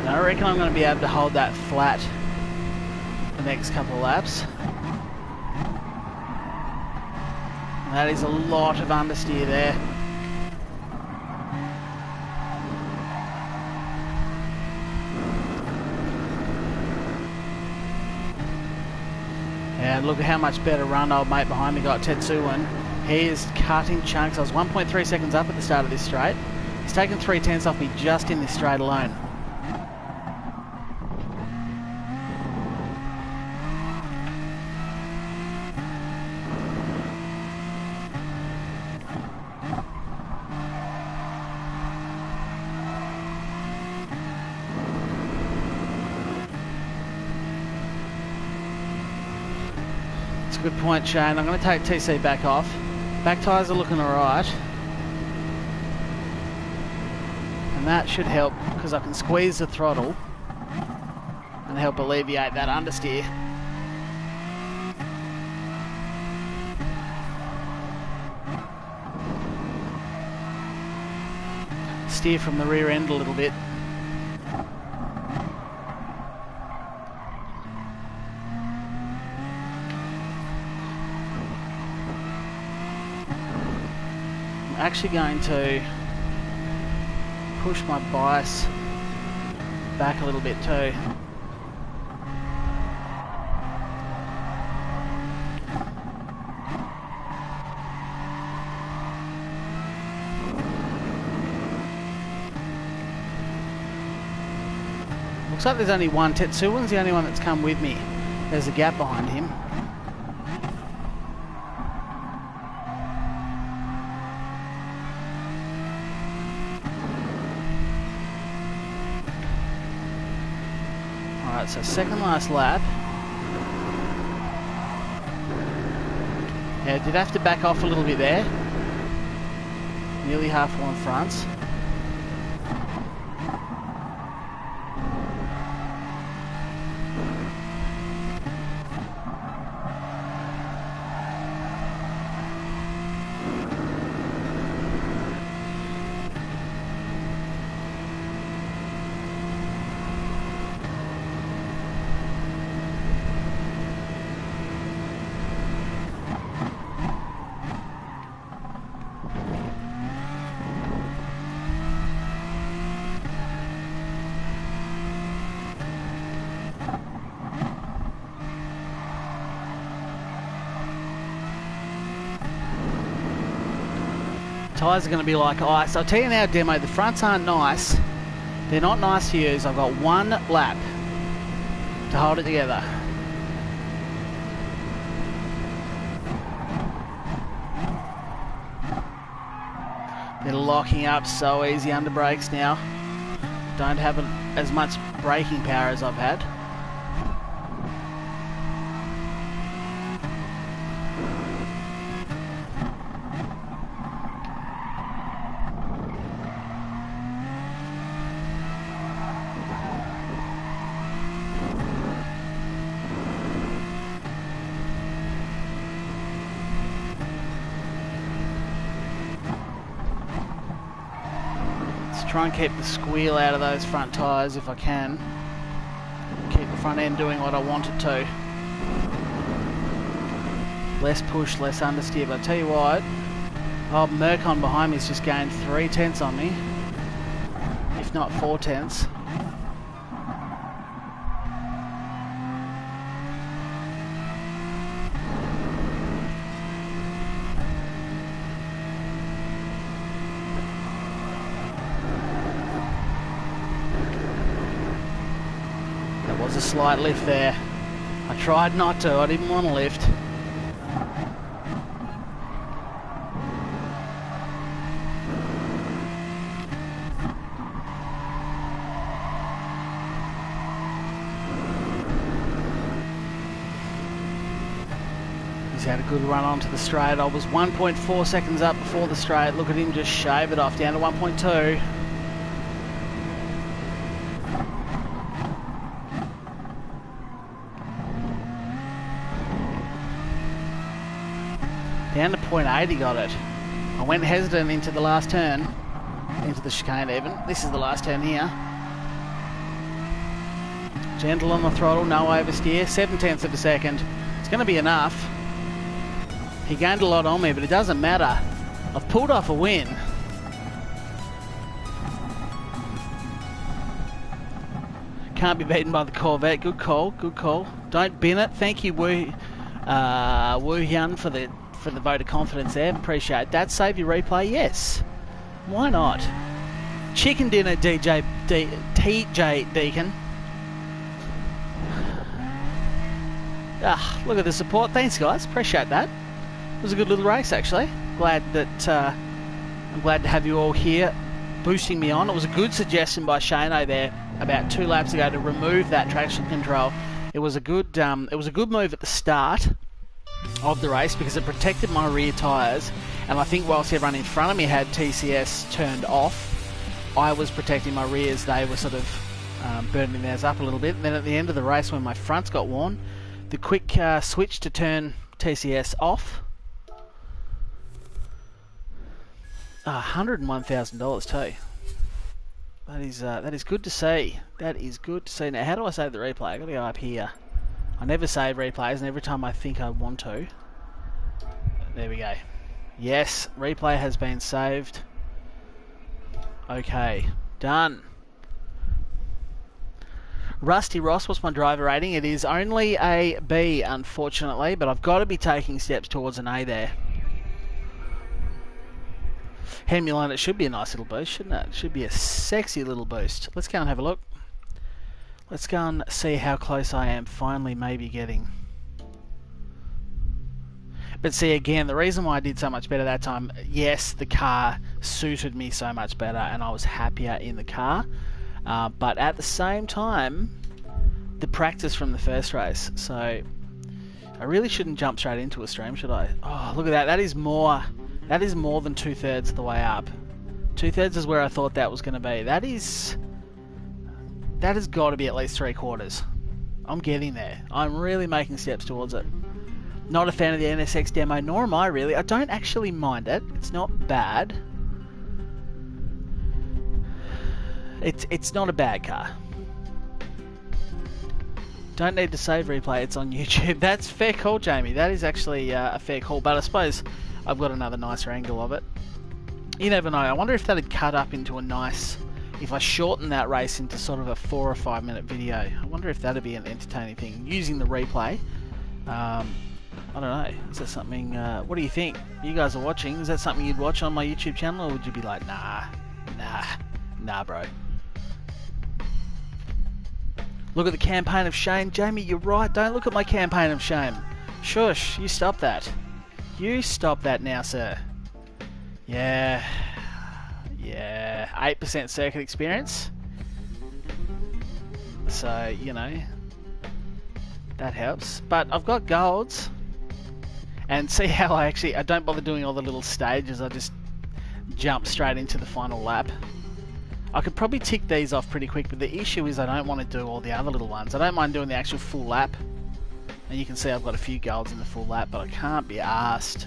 S1: I reckon I'm going to be able to hold that flat the next couple of laps. And that is a lot of understeer there. And look at how much better run old mate behind me got, Tetsuwan. He is cutting chunks. I was 1.3 seconds up at the start of this straight. He's taken 3/10 off me just in this straight alone. Good point, Shane. I'm going to take TC back off. Back tyres are looking alright. And that should help because I can squeeze the throttle and help alleviate that understeer. Steer from the rear end a little bit. Actually going to push my bias back a little bit too. Looks like there's only one. Tetsuwan's the only one that's come with me. There's a gap behind him. Alright, so second last lap. Yeah, did have to back off a little bit there. Nearly half on fronts. Tyres are going to be like ice. I'll tell you now, Demo, the fronts aren't nice. They're not nice to use. I've got one lap to hold it together. They're locking up so easy under brakes now. Don't have as much braking power as I've had. Try and keep the squeal out of those front tyres if I can. Keep the front end doing what I want it to. Less push, less understeer, but I tell you what, oh, Mercon behind me has just gained 3/10 on me, if not 4/10. There was a slight lift there. I tried not to, I didn't want to lift. He's had a good run onto the straight. I was 1.4 seconds up before the straight. Look at him just shave it off down to 1.2. Down to 0.8 he got it. I went hesitant into the last turn, into the chicane even. This is the last turn here. Gentle on the throttle, no oversteer, 7/10 of a second. It's going to be enough. He gained a lot on me, but it doesn't matter. I've pulled off a win. Can't be beaten by the Corvette. Good call, good call. Don't bin it. Thank you, Wu Hyun, for the vote of confidence there. Appreciate that. Save your replay, yes. Why not? Chicken dinner, TJ Deacon. Look at the support. Thanks, guys. Appreciate that. It was a good little race, actually. I'm glad to have you all here, boosting me on. It was a good suggestion by Shano there about 2 laps ago to remove that traction control. It was a good move at the start of the race because it protected my rear tyres, and I think whilst everyone in front of me had TCS turned off, I was protecting my rears. They were sort of burning theirs up a little bit, and then at the end of the race when my fronts got worn, the quick switch to turn TCS off, $101,000 too. That is good to see. That is good to see. Now, how do I save the replay? I got to go up here. I never save replays, and every time I think I want to, there we go. Yes, replay has been saved. Okay, done. Rusty Ross, what's my driver rating? It is only a B, unfortunately, but I've got to be taking steps towards an A there. Hemulon, it should be a nice little boost, shouldn't it? It should be a sexy little boost. Let's go and have a look. Let's go and see how close I am finally maybe getting. But see, again, the reason why I did so much better that time, yes, the car suited me so much better and I was happier in the car. But at the same time, the practice from the first race. So I really shouldn't jump straight into a stream, should I? Oh, look at that. That is more than 2/3 of the way up. 2/3 is where I thought that was going to be. That has got to be at least 3/4. I'm getting there. I'm really making steps towards it. Not a fan of the NSX demo, nor am I really. I don't actually mind it. It's not bad. It's not a bad car. Don't need to save replay. It's on YouTube. That's fair call, Jamie. That is actually a fair call. But I suppose I've got another nicer angle of it. You never know. I wonder if that'd cut up into a nice... If I shorten that race into sort of a 4 or 5 minute video, I wonder if that'd be an entertaining thing. Using the replay. I don't know. Is that something... what do you think? You guys are watching. Is that something you'd watch on my YouTube channel? Or would you be like, nah, bro. Look at the campaign of shame. Jamie, you're right. Don't look at my campaign of shame. Shush. You stop that. You stop that now, sir. Yeah. 8% circuit experience. So, you know, that helps. But I've got golds. And see how I don't bother doing all the little stages. I just jump straight into the final lap. I could probably tick these off pretty quick, but the issue is I don't want to do all the other little ones. I don't mind doing the actual full lap. And you can see I've got a few golds in the full lap, but I can't be arsed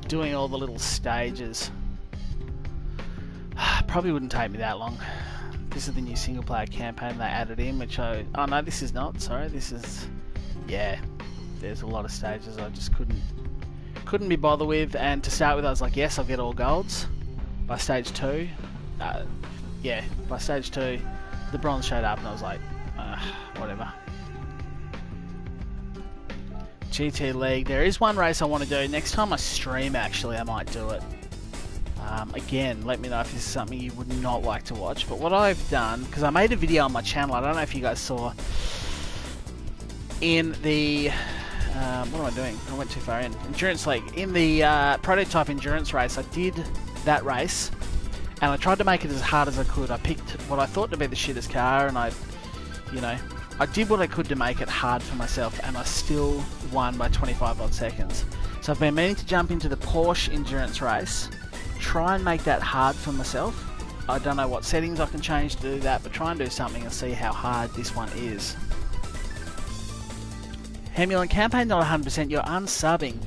S1: doing all the little stages. probably wouldn't take me that long. This is the new single player campaign they added in, which oh no, this is not, sorry, this is, yeah, there's a lot of stages I just couldn't be bothered with, and to start with I was like, yes, I'll get all golds. By stage 2, by stage 2, the bronze showed up and I was like, whatever. GT League, there is one race I want to do. Next time I stream, actually, I might do it. Again, let me know if this is something you would not like to watch. But what I've done, because I made a video on my channel, I don't know if you guys saw, in the, what am I doing? I went too far in. Endurance League. In the prototype endurance race, I did that race, and I tried to make it as hard as I could. I picked what I thought to be the shittest car, and I did what I could to make it hard for myself, and I still won by 25 odd seconds. So I've been meaning to jump into the Porsche endurance race, try and make that hard for myself. I don't know what settings I can change to do that, but try and do something and see how hard this one is. Hemulan, campaign not 100%, you're unsubbing.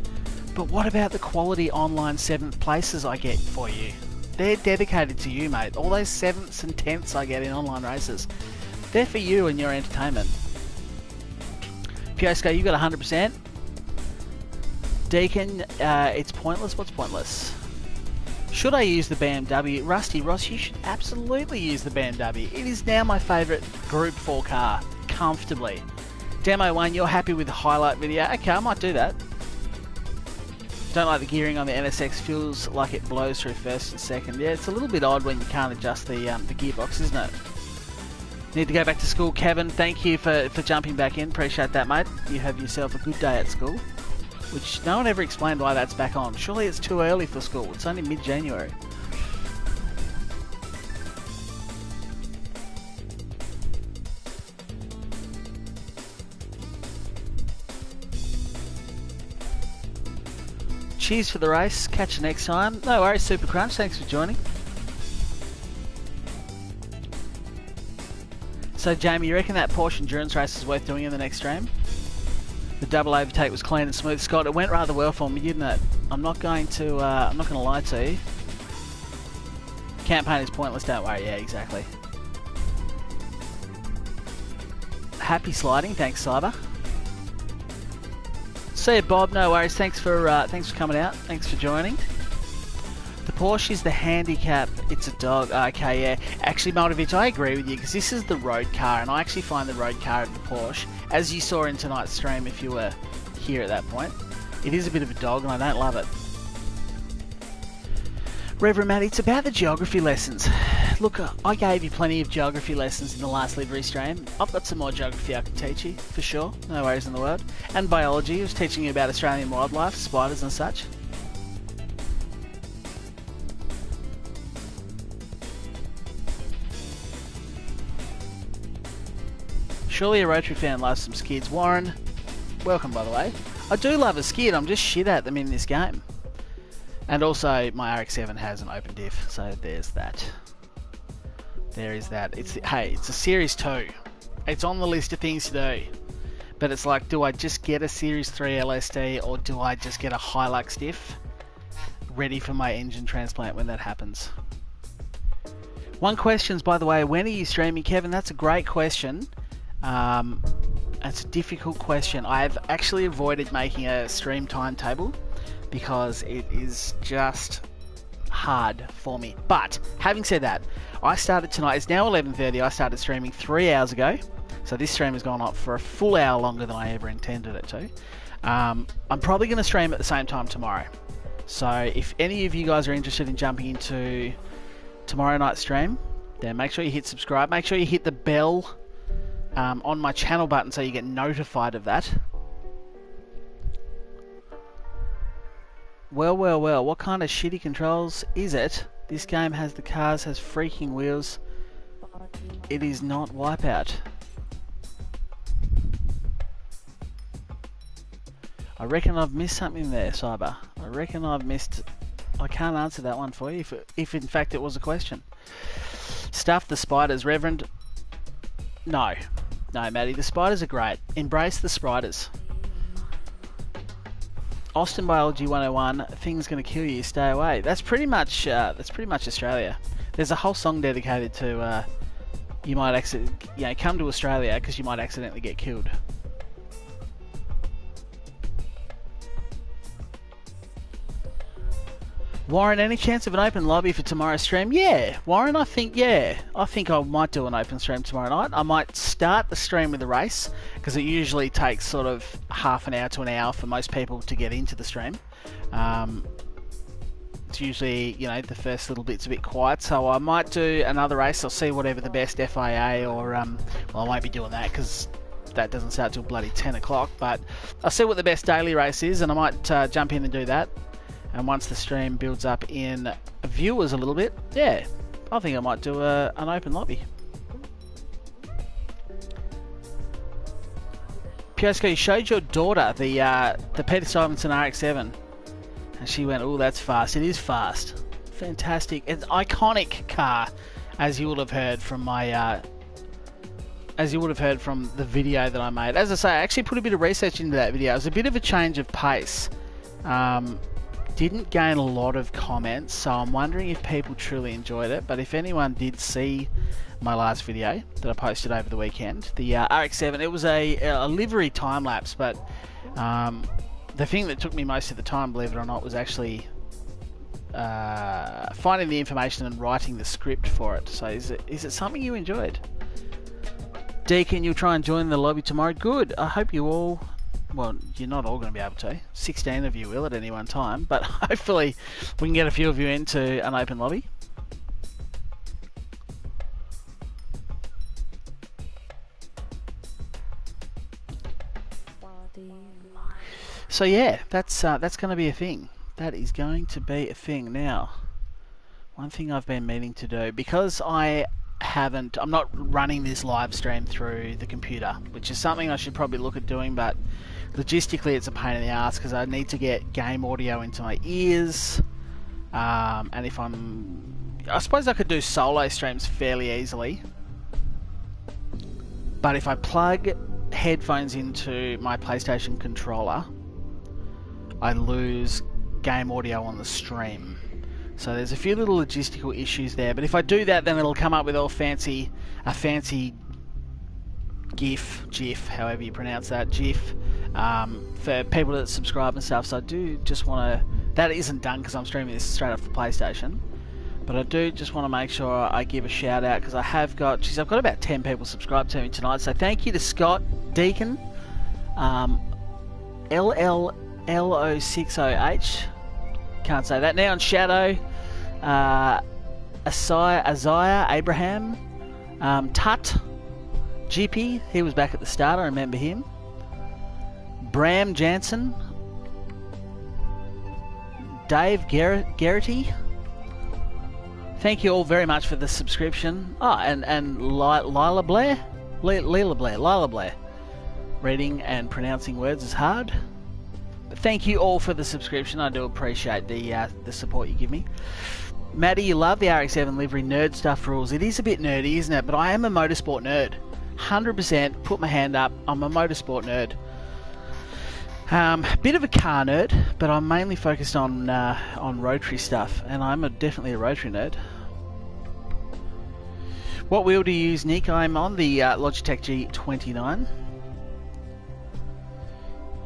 S1: But what about the quality online 7th places I get for you? They're dedicated to you, mate. All those 7ths and 10ths I get in online races, they're for you and your entertainment. Piosco, you got 100%. Deacon, it's pointless. What's pointless? Should I use the BMW? Rusty Ross, you should absolutely use the BMW. It is now my favourite Group 4 car, comfortably. Demo 1, you're happy with the highlight video? Okay, I might do that. Don't like the gearing on the NSX, feels like it blows through first and second. Yeah, it's a little bit odd when you can't adjust the gearbox, isn't it? Need to go back to school, Kevin. Thank you for jumping back in. Appreciate that, mate. You have yourself a good day at school. Which no one ever explained why that's back on. Surely it's too early for school. It's only mid-January. Cheers for the race. Catch you next time. No worries, Super Crunch. Thanks for joining. So, Jamie, you reckon that Porsche endurance race is worth doing in the next stream? The double overtake was clean and smooth. Scott, it went rather well for me, didn't it? I'm not going to lie to you. Campaign is pointless, don't worry. Yeah, exactly. Happy sliding. Thanks, Cyber. See you, Bob. No worries. Thanks for coming out. Thanks for joining. The Porsche is the handicap. It's a dog. Okay, yeah. Actually, Moldovich, I agree with you because this is the road car, and I actually find the road car of the Porsche, as you saw in tonight's stream if you were here at that point, it is a bit of a dog, and I don't love it. Reverend Matt, it's about the geography lessons. Look, I gave you plenty of geography lessons in the last livery stream. I've got some more geography I can teach you, for sure. No worries in the world. And biology, I was teaching you about Australian wildlife, spiders and such. Surely a Rotary fan loves some skids. Warren, welcome by the way. I do love a skid, I'm just shit at them in this game. And also, my RX-7 has an open diff, so there's that. There is that. Hey, it's a Series 2. It's on the list of things to do. But it's like, do I just get a Series 3 LSD, or do I just get a Hilux diff ready for my engine transplant when that happens? One question's, by the way, when are you streaming, Kevin? That's a great question. It's a difficult question. I've actually avoided making a stream timetable because it is just hard for me. But having said that, I started tonight. It's now 11:30. I started streaming 3 hours ago, so this stream has gone on for a full hour longer than I ever intended it to. I'm probably going to stream at the same time tomorrow, so if any of you guys are interested in jumping into tomorrow night's stream, then make sure you hit subscribe. Make sure you hit the bell on my channel button so you get notified of that. Well, what kind of shitty controls is it? This game has the cars, has freaking wheels. It is not Wipeout. I reckon I've missed something there, Cyber. I reckon I've missed... I can't answer that one for you, if in fact it was a question. Stuff the spiders, Reverend. No, Matty, the spiders are great. Embrace the spiders. Austin Biology 101, things gonna kill you, stay away. That's pretty much Australia. There's a whole song dedicated to you might come to Australia because you might accidentally get killed. Warren, any chance of an open lobby for tomorrow's stream? Yeah, Warren, I think I might do an open stream tomorrow night. I might start the stream with a race, because it usually takes sort of half an hour to an hour for most people to get into the stream. It's usually, the first little bit's a bit quiet, so I might do another race. I'll see whatever the best FIA or, well, I won't be doing that because that doesn't start till bloody 10 o'clock, but I'll see what the best daily race is, and I might jump in and do that. And once the stream builds up in viewers a little bit, yeah, I think I might do an open lobby. Piosco, you showed your daughter the Peter Stuyvesant RX-7, and she went, "Oh, that's fast." It is fast, fantastic. It's an iconic car, as you would have heard from my the video that I made. As I say, I actually put a bit of research into that video. It was a bit of a change of pace. Didn't gain a lot of comments, so I'm wondering if people truly enjoyed it. But if anyone did see my last video that I posted over the weekend, the RX-7, it was a livery time lapse, but the thing that took me most of the time, believe it or not, was actually finding the information and writing the script for it. So is it something you enjoyed? Deacon, you'll try and join the lobby tomorrow. Good. I hope you all... Well, you're not all going to be able to. 16 of you will at any one time, but hopefully we can get a few of you into an open lobby. So yeah, that's going to be a thing. That is going to be a thing. Now, one thing I've been meaning to do, because I'm not running this live stream through the computer, which is something I should probably look at doing, but logistically it's a pain in the ass because I need to get game audio into my ears, and I suppose I could do solo streams fairly easily, but if I plug headphones into my PlayStation controller, I lose game audio on the stream. So there's a few little logistical issues there, but if I do that, then it'll come up with a fancy GIF, however you pronounce that, GIF, for people that subscribe and stuff. So I do just want to, that isn't done because I'm streaming this straight off the PlayStation, but I do just want to make sure I give a shout out because I've got about 10 people subscribed to me tonight. So thank you to Scott, Deacon, LLLO60H, can't say that now, and Shadow, Isaiah, Abraham, Tut, GP, he was back at the start, I remember him, Bram Jansen, Dave Garrity, thank you all very much for the subscription. And Lila Blair, reading and pronouncing words is hard. Thank you all for the subscription. I do appreciate the support you give me. Maddie, you love the RX-7 livery. Nerd stuff rules. It is a bit nerdy, isn't it? But I am a motorsport nerd. 100%. Put my hand up. I'm a motorsport nerd. Bit of a car nerd, but I'm mainly focused on rotary stuff, and I'm definitely a rotary nerd. What wheel do you use, Nick? I'm on the Logitech G29.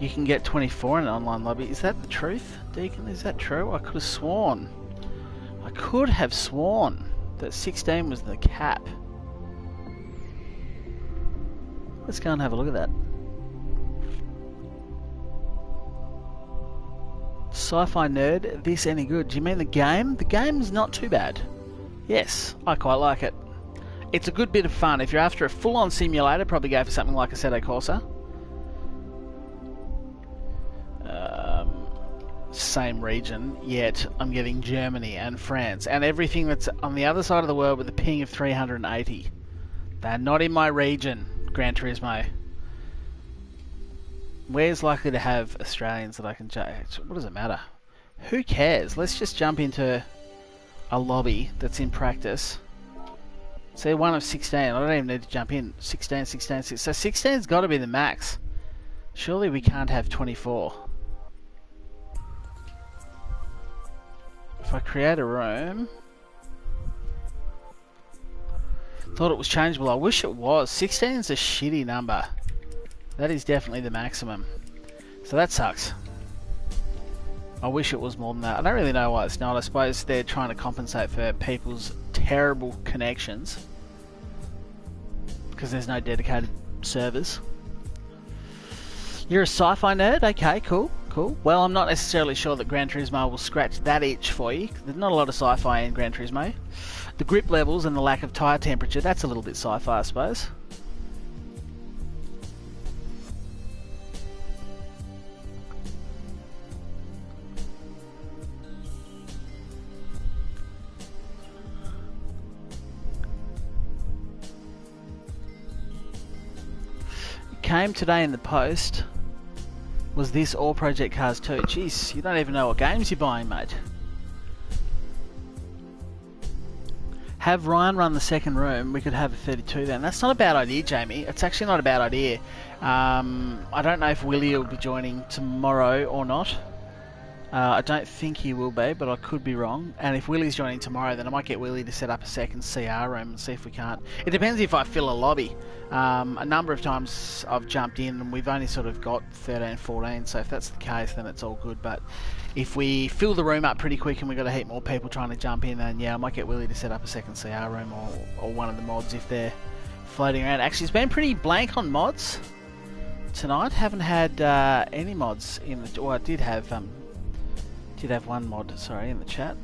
S1: You can get 24 in an online lobby. Is that the truth, Deacon? Is that true? I could have sworn that 16 was the cap. Let's go and have a look at that. Sci-fi nerd, this any good? Do you mean the game? The game's not too bad. Yes, I quite like it. It's a good bit of fun. If you're after a full-on simulator, probably go for something like Assetto Corsa. Same region, yet I'm getting Germany and France and everything that's on the other side of the world with a ping of 380. They're not in my region, Gran Turismo. Where's likely to have Australians that I can judge? What does it matter? Who cares? Let's just jump into a lobby that's in practice. See, one of 16. I don't even need to jump in. 16, 16, 16. So 16's got to be the max. Surely we can't have 24. if I create a room... Thought it was changeable. I wish it was. 16 is a shitty number. That is definitely the maximum. So that sucks. I wish it was more than that. I don't really know why it's not. I suppose they're trying to compensate for people's terrible connections. Because there's no dedicated servers. You're a sci-fi nerd? Okay, cool. Cool. Well, I'm not necessarily sure that Gran Turismo will scratch that itch for you. There's not a lot of sci-fi in Gran Turismo. The grip levels and the lack of tyre temperature, that's a little bit sci-fi, I suppose. It came today in the post. Was this all Project Cars 2? Jeez, you don't even know what games you're buying, mate. Have Ryan run the second room, we could have a 32 then. That's not a bad idea, Jamie. It's actually not a bad idea. I don't know if Willie will be joining tomorrow or not. I don't think he will be, but I could be wrong. And if Willie's joining tomorrow, then I might get Willie to set up a second CR room and see if we can't. It depends if I fill a lobby. A number of times I've jumped in and we've only sort of got 13, 14, so if that's the case, then it's all good. But if we fill the room up pretty quick and we've got a heap more people trying to jump in, then yeah, I might get Willie to set up a second CR room or one of the mods if they're floating around. Actually, it's been pretty blank on mods tonight. Haven't had any mods in the... Well, I did have one mod, sorry, in the chat.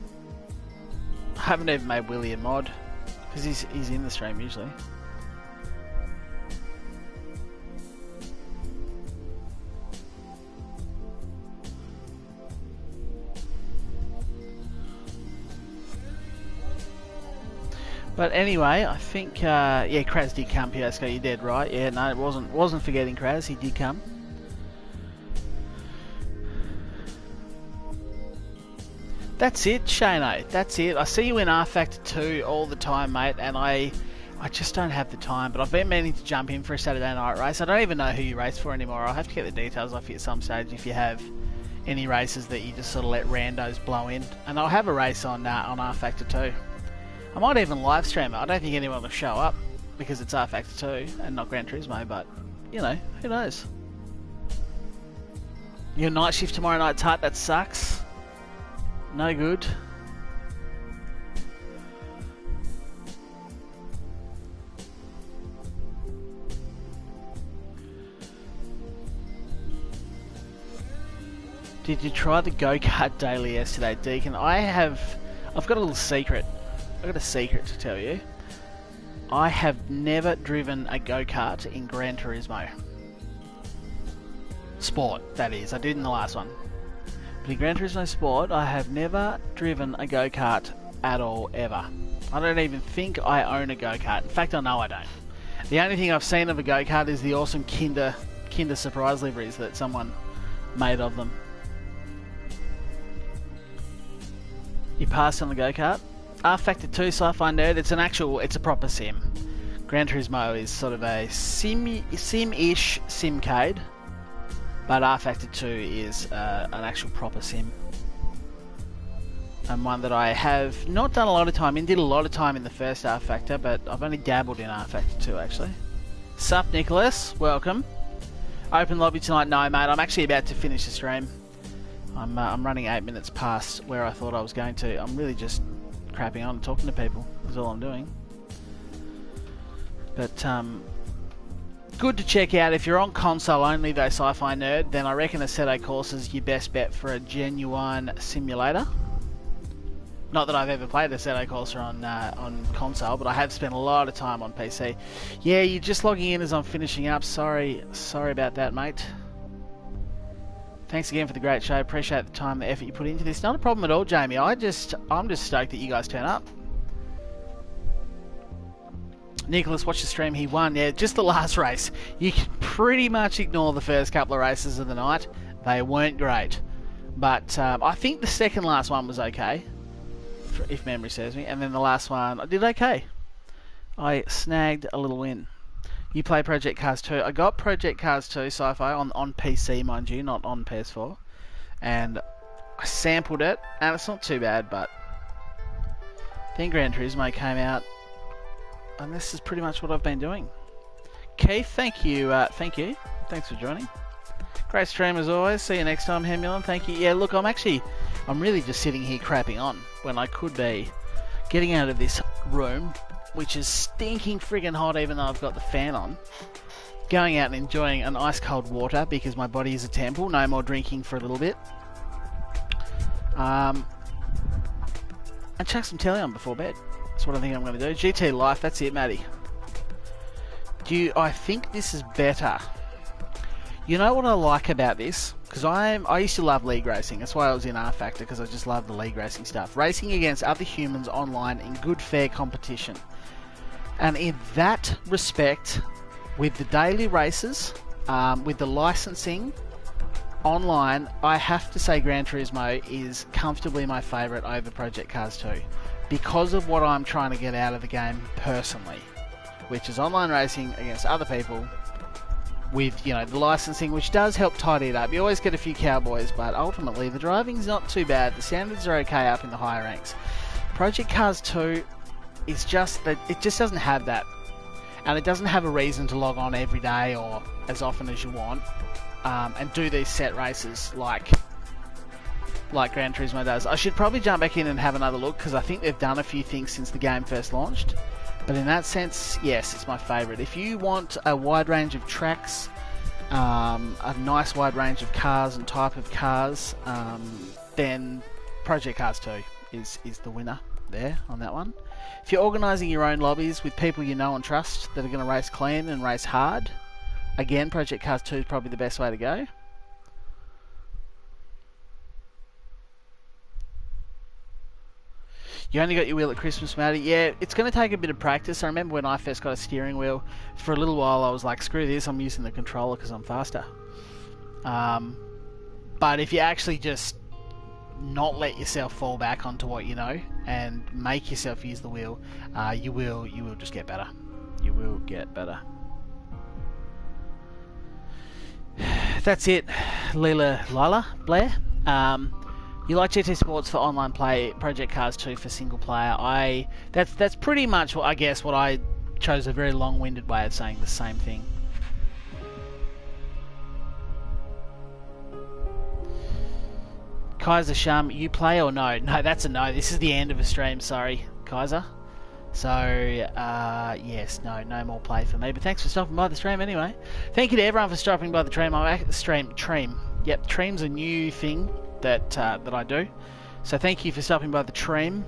S1: I haven't even made Willie a mod because he's in the stream usually. But anyway, I think yeah, Kraz did come, Piasco, you're dead right. Yeah, no, it wasn't forgetting Kraz, he did come. That's it, Shano. That's it. I see you in R Factor 2 all the time, mate, and I just don't have the time. But I've been meaning to jump in for a Saturday night race. I don't even know who you race for anymore. I'll have to get the details off you at some stage if you have any races that you just sort of let randos blow in. And I'll have a race on R Factor 2. I might even live stream it. I don't think anyone will show up because it's R Factor 2 and not Gran Turismo, but, you know, who knows. Your night shift tomorrow night, Tart, that sucks. No good. Did you try the go-kart daily yesterday, Deacon? I've got a little secret. I've got a secret to tell you. I have never driven a go-kart in Gran Turismo. Sport, that is. I did in the last one. But in Gran Turismo Sport, I have never driven a go-kart at all, ever. I don't even think I own a go-kart. In fact, I know I don't. The only thing I've seen of a go-kart is the awesome Kinder Surprise liveries that someone made of them. You passed on the go-kart? R Factor 2 Sci-Fi Nerd, it's a proper sim. Gran Turismo is sort of a sim-ish simcade, but R Factor 2 is an actual proper sim. And one that I have not done a lot of time in, did a lot of time in the first R Factor, but I've only dabbled in R Factor 2 actually. Sup Nicholas, welcome. Open lobby tonight? No mate, I'm actually about to finish the stream. I'm running 8 minutes past where I thought I was going to. I'm really just crapping on and talking to people, is all I'm doing. But good to check out. If you're on console only though, Sci-Fi Nerd, then I reckon Assetto Corsa is your best bet for a genuine simulator. Not that I've ever played Assetto Corsa on console, but I have spent a lot of time on PC. Yeah, you're just logging in as I'm finishing up. Sorry about that, mate. Thanks again for the great show. Appreciate the time, the effort you put into this. Not a problem at all, Jamie. I'm just stoked that you guys turn up. Nicholas, watch the stream. He won. Yeah, just the last race. You can pretty much ignore the first couple of races of the night. They weren't great. But I think the second last one was okay, if memory serves me. And then the last one, I did okay. I snagged a little win. You play Project Cars 2. I got Project Cars 2 Sci-Fi on PC, mind you, not on PS4. And I sampled it, and it's not too bad, but Then Gran Turismo came out, and this is pretty much what I've been doing. Keith, thank you. Thanks for joining. Great stream as always. See you next time, Hemulon. Thank you. Yeah, look, I'm really just sitting here crapping on when I could be getting out of this room, which is stinking friggin' hot even though I've got the fan on. Going out and enjoying an ice cold water because my body is a temple. No more drinking for a little bit. And chuck some telly on before bed. That's what I think I'm going to do. GT Life, that's it, Matty. I think this is better. You know what I like about this? Because I used to love league racing. That's why I was in R Factor, because I just love the league racing stuff. Racing against other humans online in good, fair competition. And in that respect, with the daily races, with the licensing online, I have to say Gran Turismo is comfortably my favourite over Project Cars 2. Because of what I'm trying to get out of the game personally. Which is online racing against other people. With, you know, the licensing, which does help tidy it up. You always get a few cowboys, but ultimately the driving's not too bad. The standards are okay up in the higher ranks. Project Cars 2 is just that it just doesn't have that, and it doesn't have a reason to log on every day or as often as you want, and do these set races like Gran Turismo does. I should probably jump back in and have another look because I think they've done a few things since the game first launched. But in that sense, yes, it's my favourite. If you want a wide range of tracks, a nice wide range of cars and type of cars, then Project Cars 2 is the winner there on that one. If you're organising your own lobbies with people you know and trust that are going to race clean and race hard, again, Project Cars 2 is probably the best way to go. You only got your wheel at Christmas, Matty. Yeah, it's going to take a bit of practice. I remember when I first got a steering wheel, for a little while I was like, screw this, I'm using the controller because I'm faster. But if you actually just not let yourself fall back onto what you know and make yourself use the wheel, you will just get better. You will get better. That's it, Lila Blair. You like GT Sports for online play, Project Cars 2 for single player. That's pretty much what I chose, a very long-winded way of saying the same thing. Kaiser Shum, you play or no? No, that's a no. This is the end of a stream, sorry, Kaiser. So, yes, no more play for me. But thanks for stopping by the stream anyway. Thank you to everyone for stopping by the stream. Yep, stream's a new thing that I do. So thank you for stopping by the stream.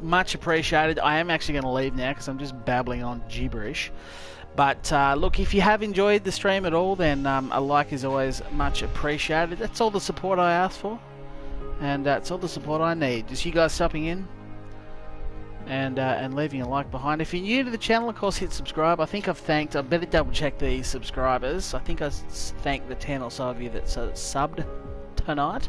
S1: Much appreciated. I am actually going to leave now because I'm just babbling on gibberish. But look, if you have enjoyed the stream at all, then a like is always much appreciated. That's all the support I ask for. And that's all the support I need. Just you guys stopping in and leaving a like behind. If you're new to the channel, of course, hit subscribe. I better double check the subscribers. I think I thanked the 10 or so of you that subbed tonight.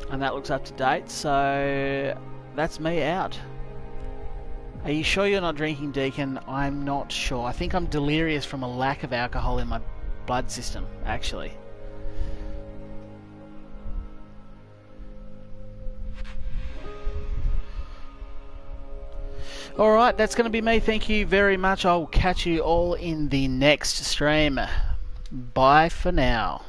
S1: And that looks up to date, so that's me out. Are you sure you're not drinking, Deacon? I'm not sure. I think I'm delirious from a lack of alcohol in my blood system, actually. Alright, that's going to be me. Thank you very much. I'll catch you all in the next stream. Bye for now.